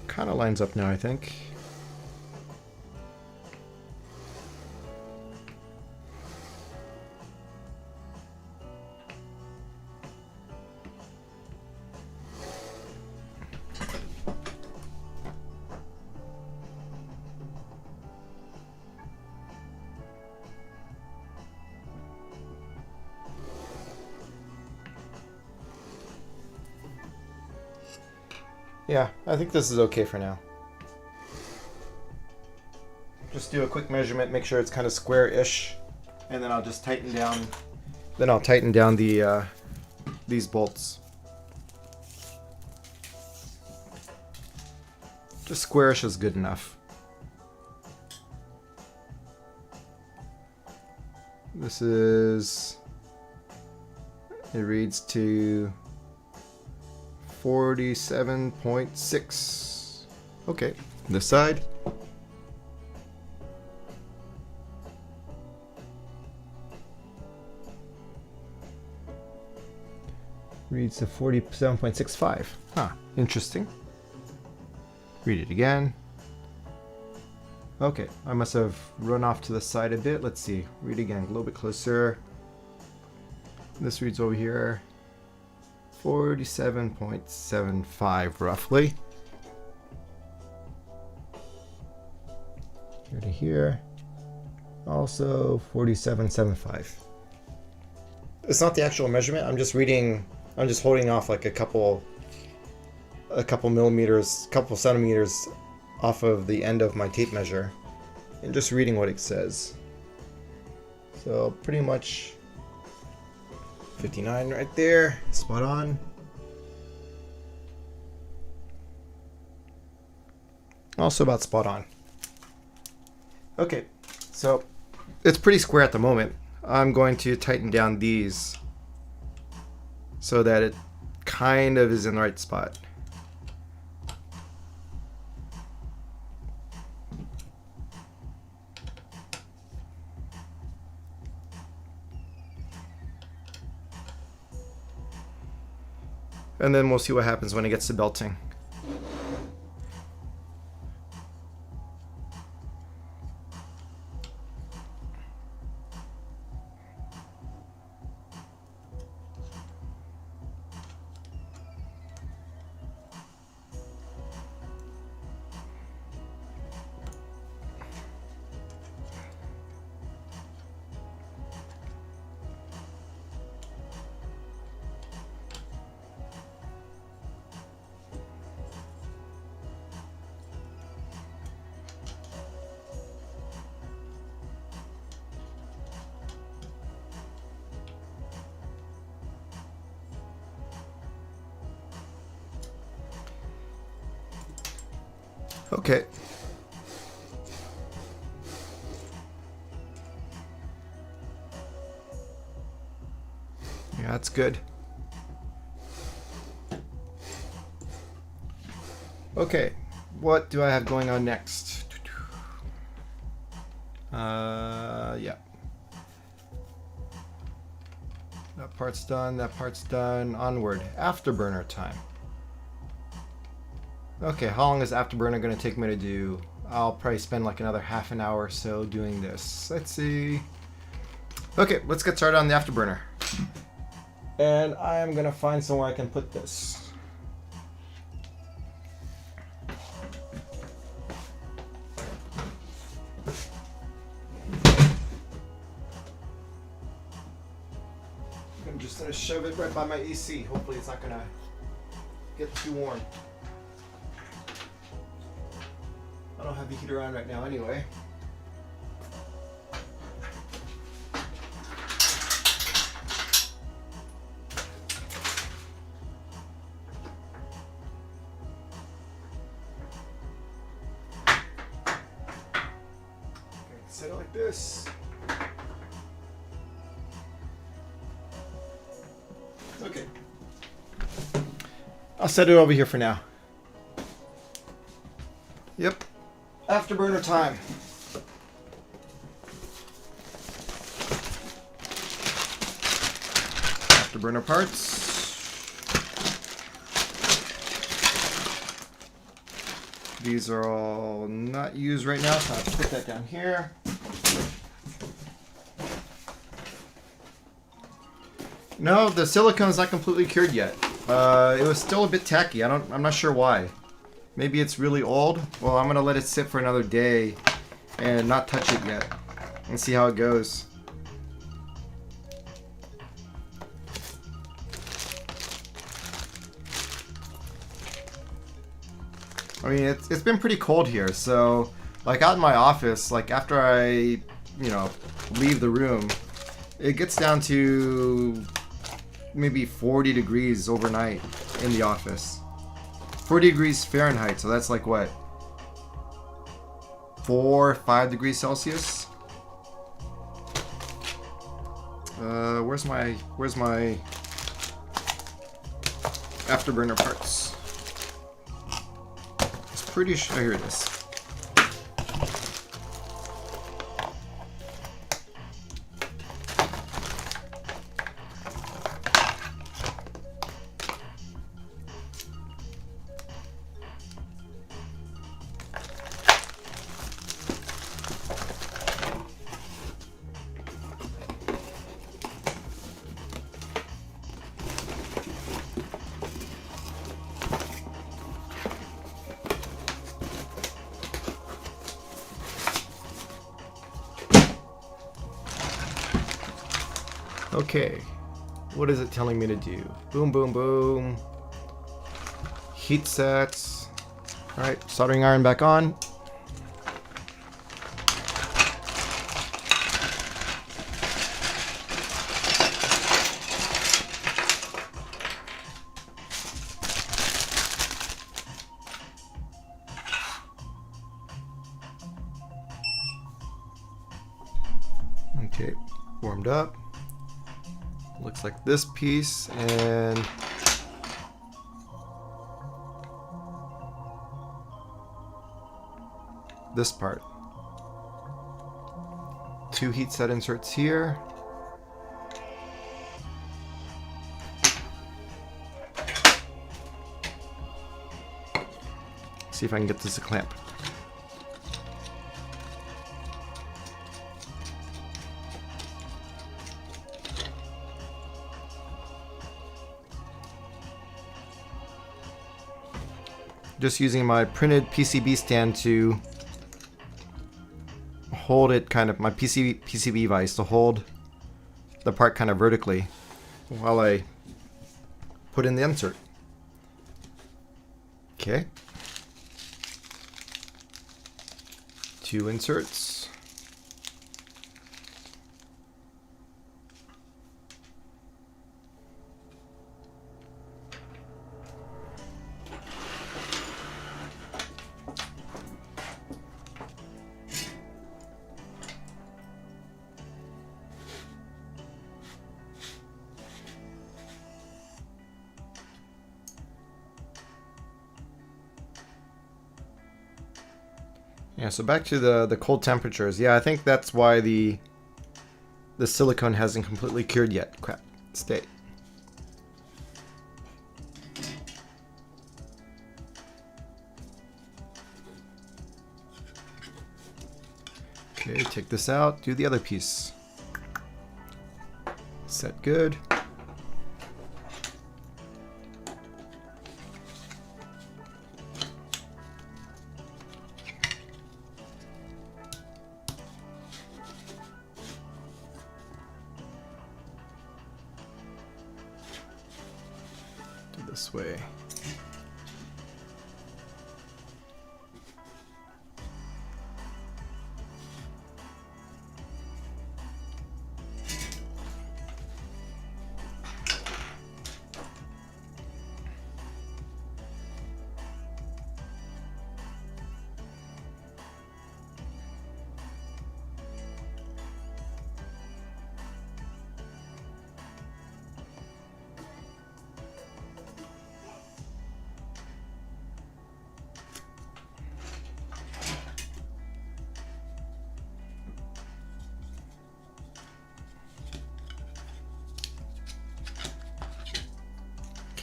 Kind of lines up now, I think. Yeah, I think this is okay for now. Just do a quick measurement, make sure it's kind of square-ish, and then I'll just tighten down. Then I'll tighten down the these bolts. Just squarish is good enough. This is. It reads to 47.6. Okay, this side. Reads to 47.65. Huh, interesting. Read it again. Okay, I must have run off to the side a bit. Let's see. Read again, a little bit closer. This reads over here. 47.75 roughly. Here to here. Also 47.75. It's not the actual measurement. I'm just reading. I'm just holding off like a couple millimeters, couple centimeters off of the end of my tape measure, and just reading what it says. So pretty much 59 right there, spot on. Also about spot on. Okay, so it's pretty square at the moment. I'm going to tighten down these so that it kind of is in the right spot. And then we'll see what happens when it gets to belting. Okay. Yeah, that's good. Okay, what do I have going on next? Yeah. That part's done, that part's done. Onward. Afterburner time. Okay, how long is Afterburner going to take me to do? I'll probably spend like another half an hour or so doing this. Let's see. Okay, let's get started on the Afterburner. And I am gonna find somewhere I can put this. I'm just gonna shove it right by my AC. Hopefully it's not gonna get too warm. I don't have the heater on right now anyway. Set it like this. Okay. I'll set it over here for now. Yep. Afterburner time. Afterburner parts. These are all not used right now, so I'll put that down here. No, the silicone is not completely cured yet. It was still a bit tacky. I'm not sure why. Maybe it's really old. Well, I'm gonna let it sit for another day and not touch it yet and see how it goes. I mean, it's been pretty cold here, so like out in my office, like after I, leave the room, it gets down to maybe 40 degrees overnight in the office. 40 degrees Fahrenheit, so that's like what? 4 or 5 degrees Celsius? Where's my afterburner parts? It's pretty sure, here it is. Okay, what is it telling me to do? Boom, boom, boom. Heat sets. Alright, soldering iron back on. Okay, warmed up. Looks like this piece and this part. 2 heat set inserts here. See if I can get this to clamp. Just using my printed PCB stand to hold it kind of, my PCB vise to hold the part kind of vertically while I put in the insert. Okay. 2 inserts. Yeah, so back to the cold temperatures. Yeah, I think that's why the silicone hasn't completely cured yet. Crap. Stay. Okay, take this out, do the other piece. Set good. this way.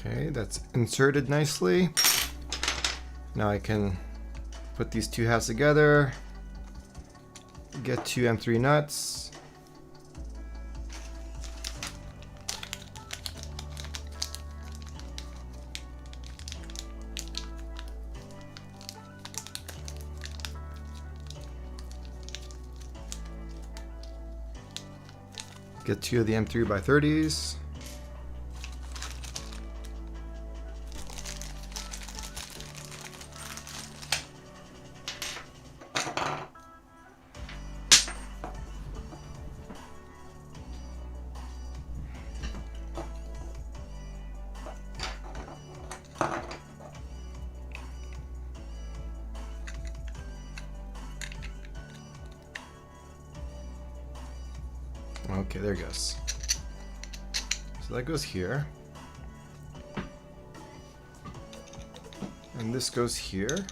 Okay, that's inserted nicely. Now I can put these two halves together, get two M3 nuts. Get two of the M3 by 30s. Okay, there it goes. So that goes here. And this goes here.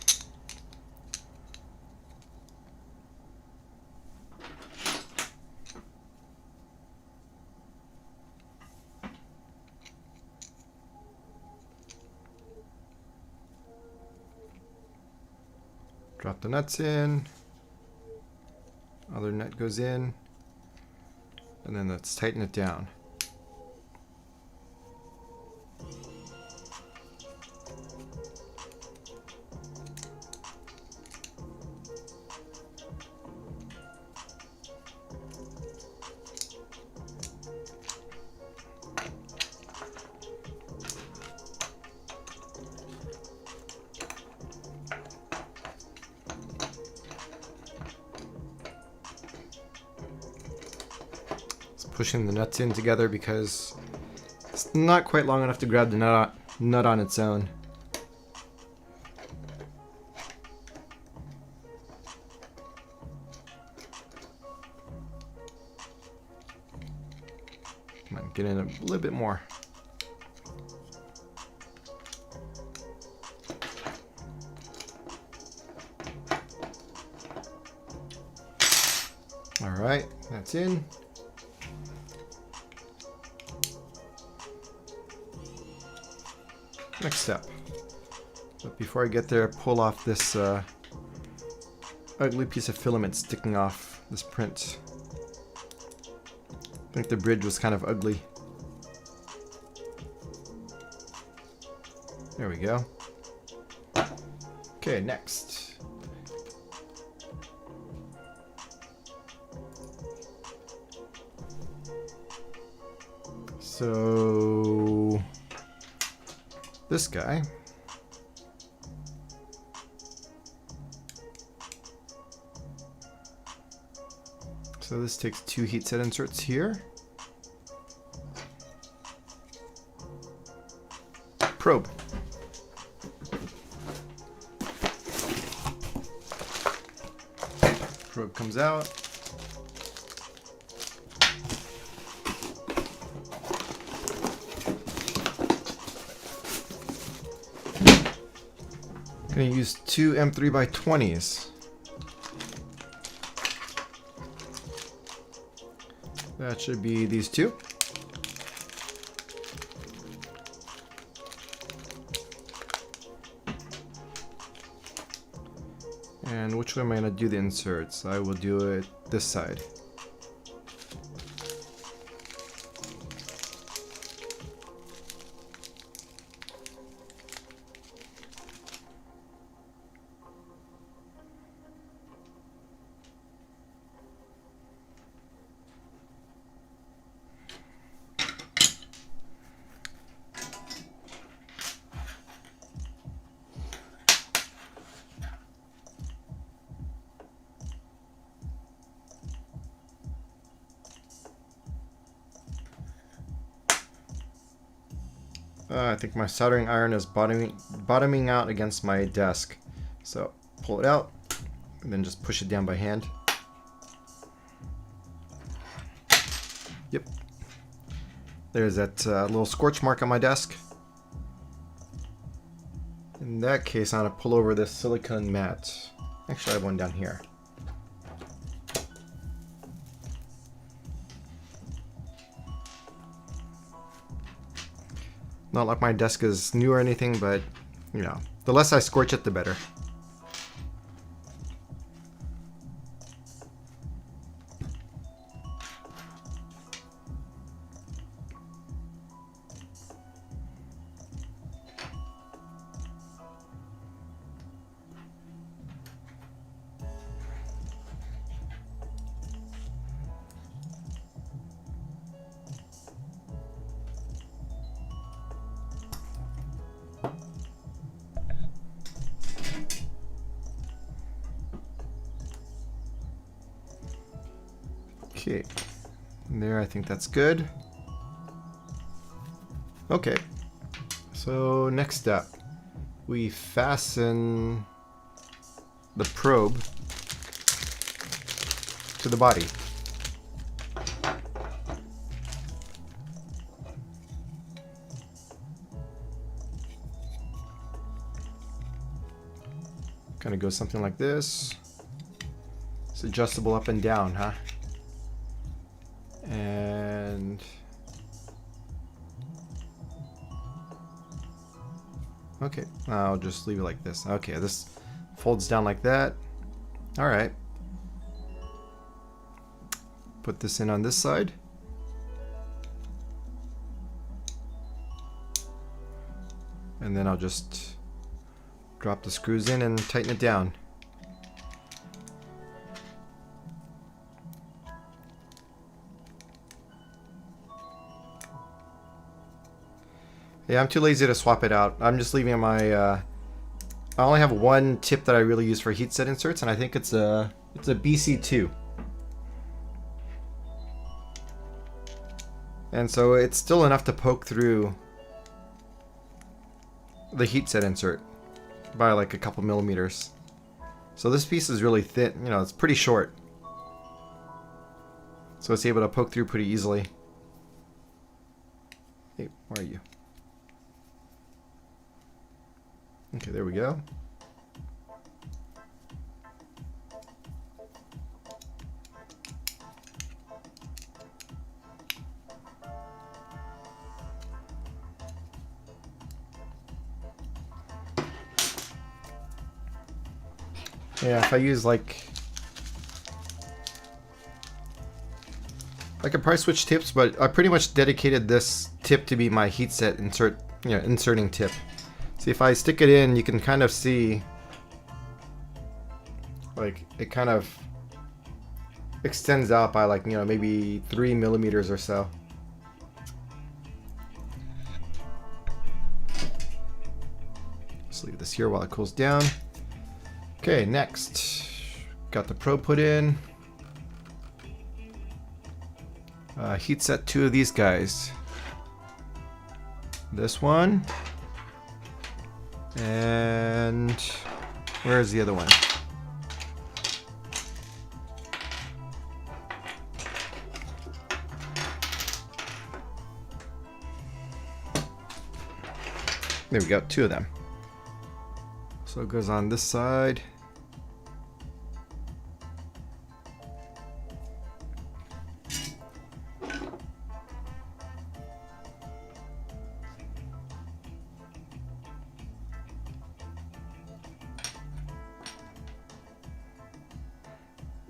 Drop the nuts in. Other nut goes in. And then let's tighten it down. Pushing the nuts in together because it's not quite long enough to grab the nut on its own. Come on, get in a little bit more. All right, that's in. Next step. But before I get there, pull off this ugly piece of filament sticking off this print. I think the bridge was kind of ugly. There we go. Okay, next. So this guy. So this takes two heat set inserts here. Probe. Probe comes out. I'm going to use two M3 by 20s. That should be these two. And which way am I going to do the inserts? I will do it this side. I think my soldering iron is bottoming out against my desk. So pull it out and then just push it down by hand. Yep. There's that little scorch mark on my desk. In that case, I'm going to pull over this silicone mat. Actually, I have one down here. Not like my desk is new or anything, but, you know, the less I scorch it, the better. Okay, there, I think that's good. Okay, so next step, we fasten the probe to the body. Kind of goes something like this. It's adjustable up and down, huh? And okay, I'll just leave it like this. Okay, this folds down like that. All right. Put this in on this side. And then I'll just drop the screws in and tighten it down. Yeah, I'm too lazy to swap it out. I'm just leaving my, I only have one tip that I really use for heat set inserts, and I think it's a BC2. And so it's still enough to poke through the heat set insert by like a couple millimeters. So this piece is really thin, you know, it's pretty short. So it's able to poke through pretty easily. Hey, where are you? Okay, there we go. Yeah, if I use like I could probably switch tips, but I pretty much dedicated this tip to be my heat set inserting tip. See, if I stick it in, you can kind of see, like, it kind of extends out by, like, you know, maybe 3 millimeters or so. Just leave this here while it cools down. Okay, next, got the probe put in. Heat set 2 of these guys. This one. And where's the other one? There we go, 2 of them. So it goes on this side.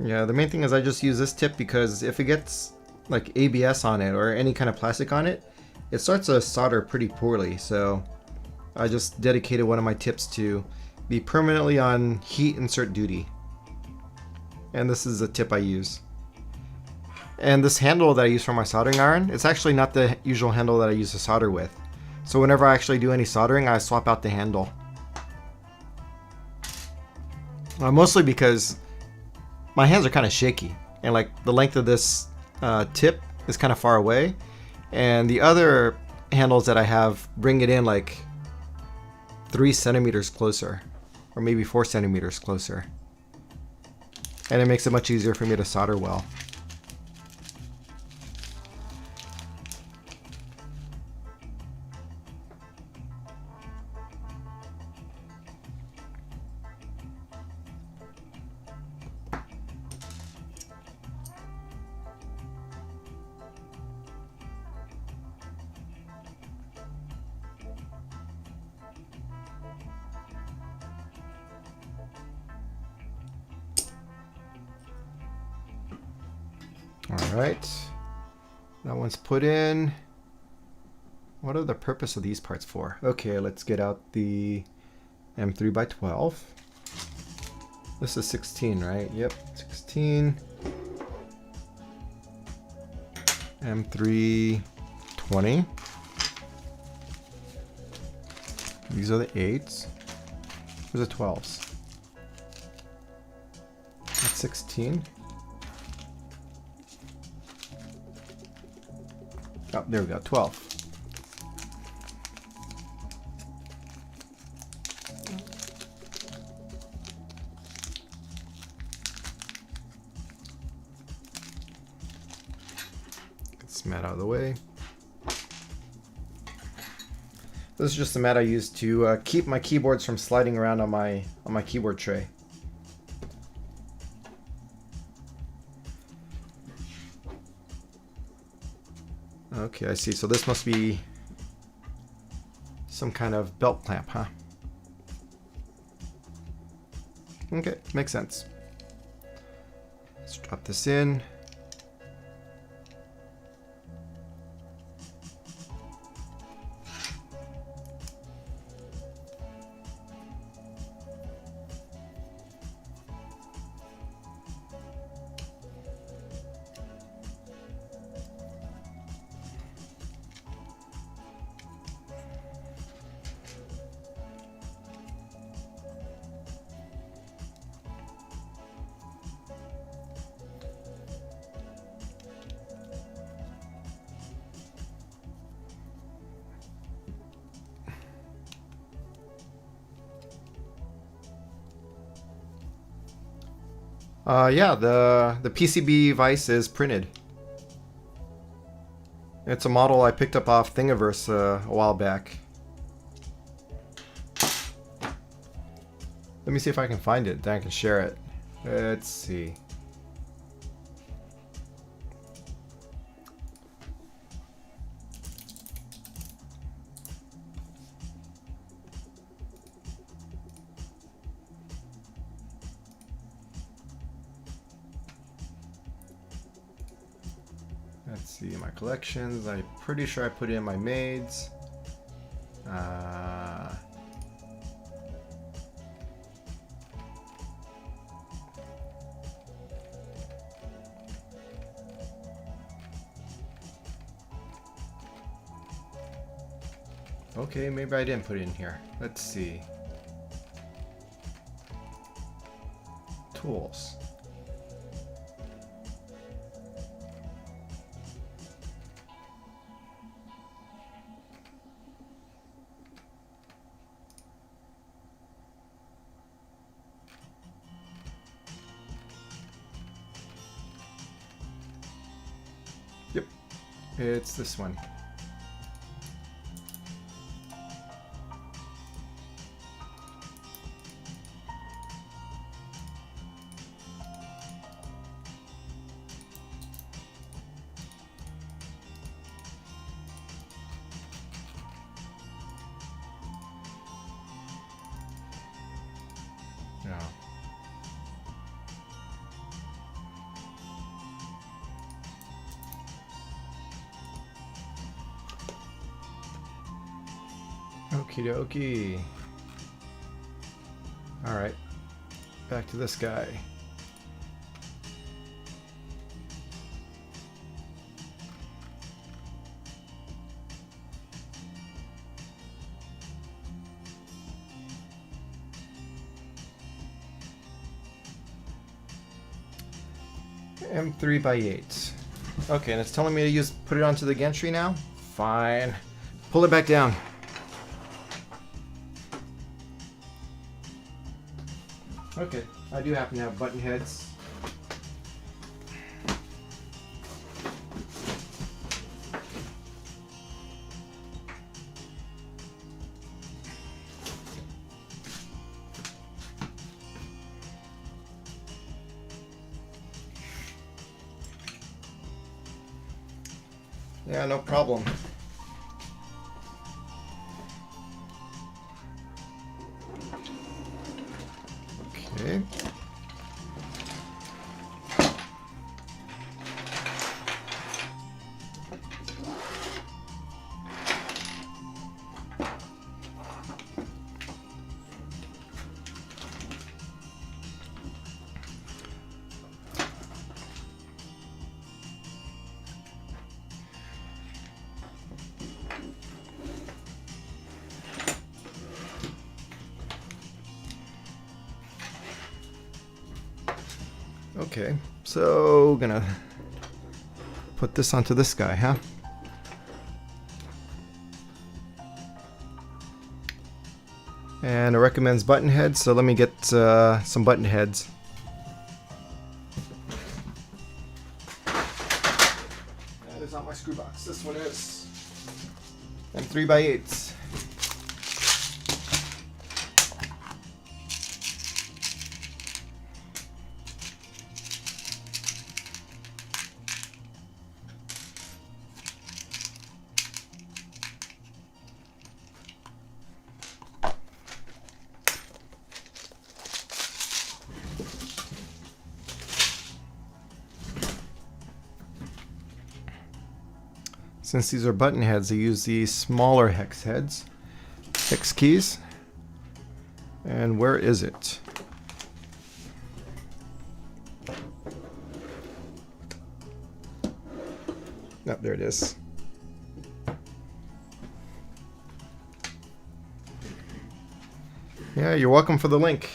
Yeah, the main thing is I just use this tip because if it gets like ABS on it or any kind of plastic on it, it starts to solder pretty poorly. So I just dedicated one of my tips to be permanently on heat insert duty. And this is a tip I use. And this handle that I use for my soldering iron, it's actually not the usual handle that I use to solder with. So whenever I actually do any soldering, I swap out the handle. Mostly because my hands are kind of shaky, and like the length of this tip is kind of far away, and the other handles that I have bring it in like 3 centimeters closer, or maybe 4 centimeters closer. And it makes it much easier for me to solder well. Alright, that one's put in. What are the purpose of these parts for? Okay, let's get out the M3 by 12. This is 16, right? Yep, 16. M3 20. These are the 8s. Those are 12s. That's 16. Oh, there we go, 12. Get this mat out of the way. This is just the mat I use to keep my keyboards from sliding around on my keyboard tray. Okay, I see. So this must be some kind of belt clamp, huh? Okay, makes sense. Let's drop this in. Yeah, the PCB vise is printed. It's a model I picked up off Thingiverse a while back. Let me see if I can find it, then I can share it. Let's see. Let's see my collections. I'm pretty sure I put in my maids. Okay, maybe I didn't put it in here. Let's see. Tools. Yep, it's this one. Yeah. Okie dokie. Alright. Back to this guy. M3 by 8. Okay, and it's telling me to put it onto the Gantry now? Fine. Pull it back down. Okay, I do happen to have button heads. Yeah, no problem. Okay. Okay, so gonna put this onto this guy, huh? And it recommends button heads, so let me get some button heads. That is not my screw box. This one is. And 3x8s. Since these are button heads, I use these smaller hex heads, hex keys. And where is it? Oh, there it is. Yeah, you're welcome for the link.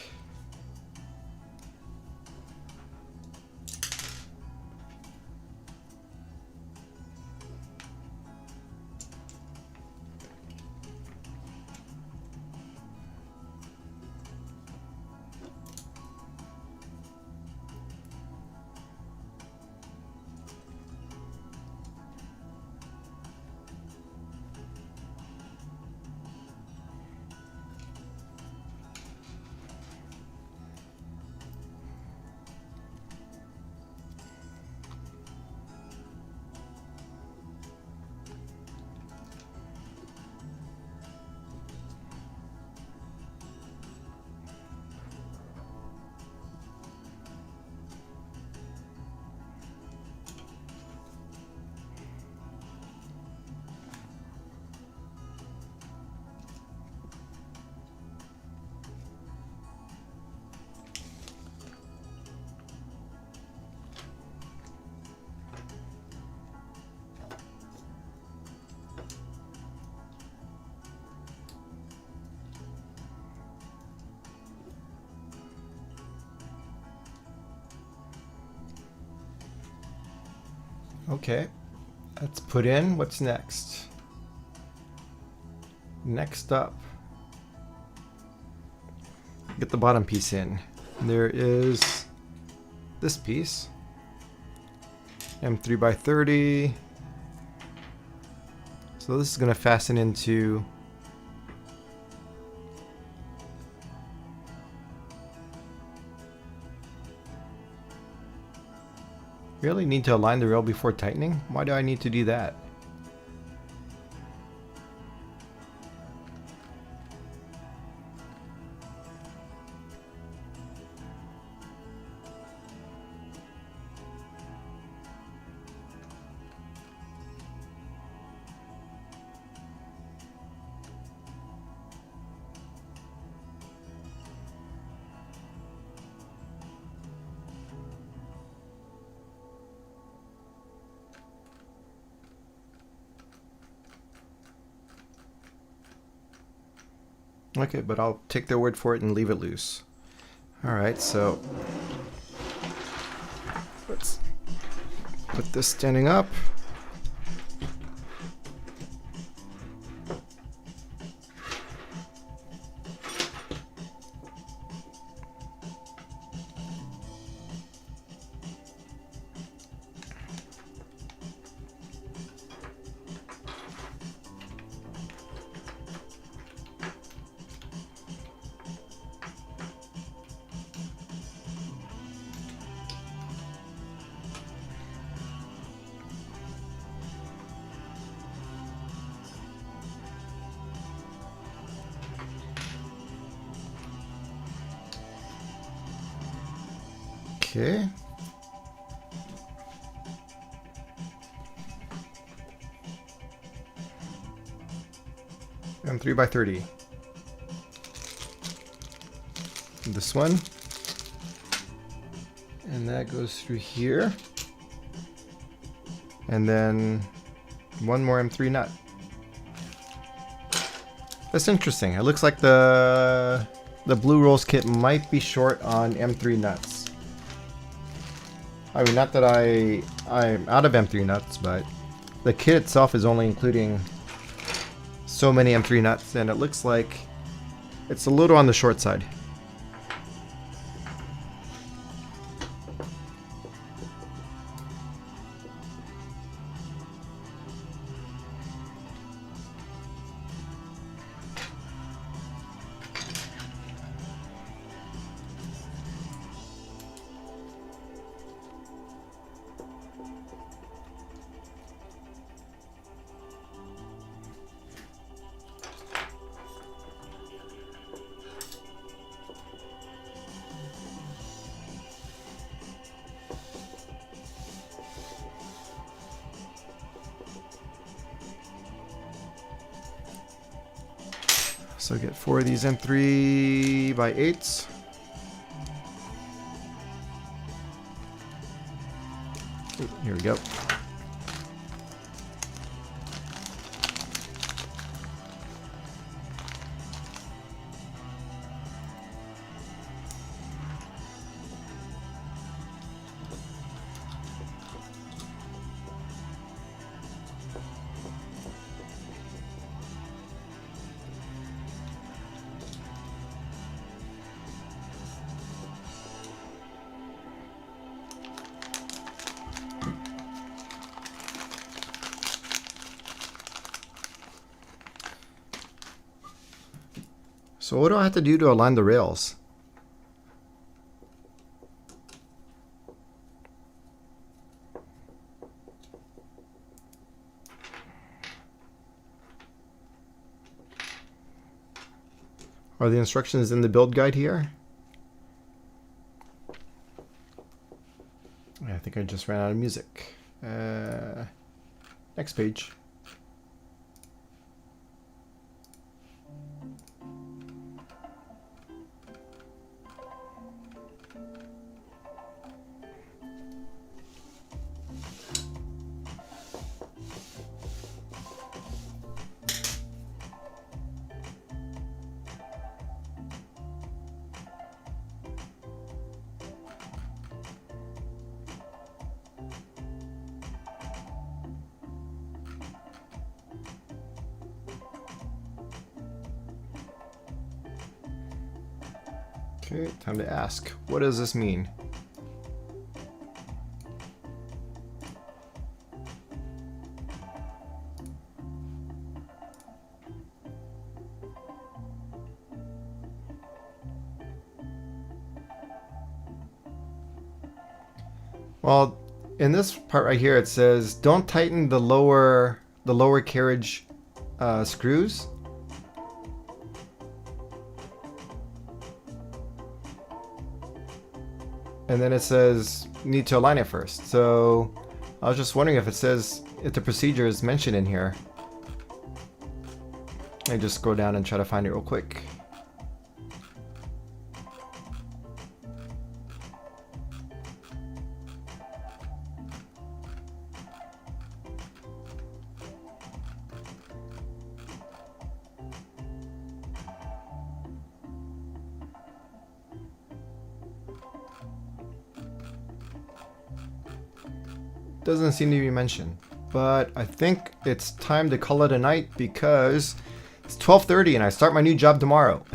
Okay, that's put in. What's next? Next up, get the bottom piece in. There is this piece, M3x30. So this is going to fasten into really need to align the rail before tightening? Why do I need to do that? Okay, but I'll take their word for it and leave it loose. Alright, so let's put this standing up. Okay. And 3x30. This one. And that goes through here. And then one more M3 nut. That's interesting. It looks like the Blue Rolls kit might be short on M3 nuts. I mean, not that I'm out of M3 nuts, but the kit itself is only including so many M3 nuts, and it looks like it's a little on the short side. So get 4 of these M3x8s. Ooh, here we go. So what do I have to do to align the rails? Are the instructions in the build guide here? I think I just ran out of music. Next page. Okay, time to ask. What does this mean? Well, in this part right here, it says don't tighten the lower carriage screws. And then it says need to align it first. So I was just wondering if it says if the procedure is mentioned in here. Let me just scroll down and try to find it real quick. Doesn't seem to be mentioned, but I think it's time to call it a night because it's 12:30 and I start my new job tomorrow.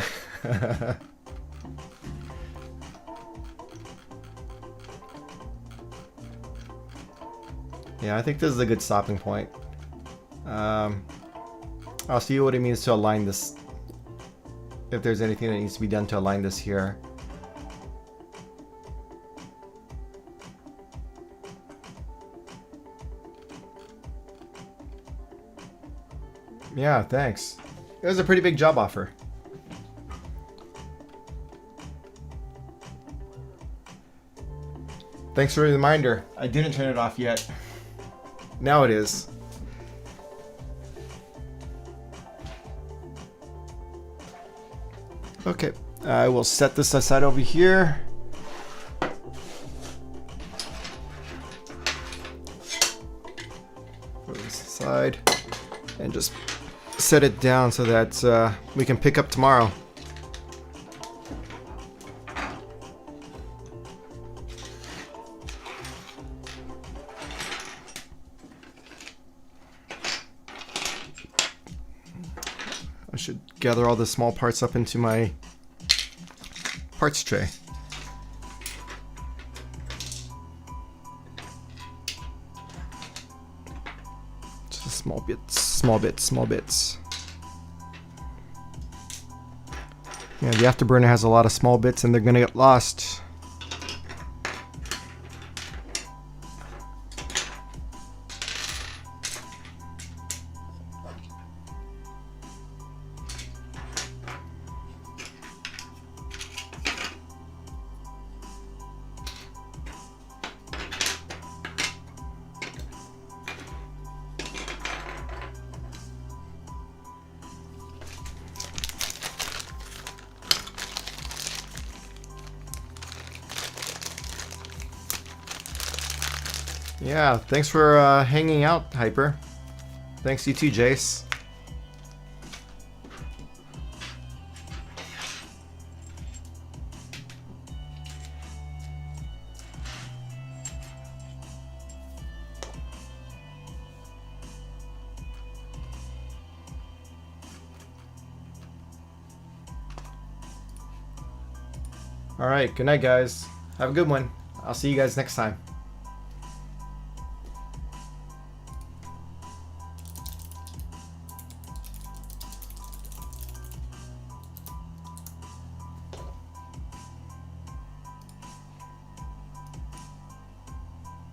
Yeah, I think this is a good stopping point. I'll see what it means to align this, if there's anything that needs to be done to align this here. Yeah, thanks. It was a pretty big job offer. Thanks for the reminder. I didn't turn it off yet. Now it is. Okay, I will set this aside over here. Put this aside and just set it down so that we can pick up tomorrow. I should gather all the small parts up into my parts tray. Just small bits, small bits, small bits. Yeah, the afterburner has a lot of small bits and they're gonna get lost. Yeah, thanks for hanging out, Hyper. Thanks, you too, Jace. Alright, good night, guys. Have a good one. I'll see you guys next time.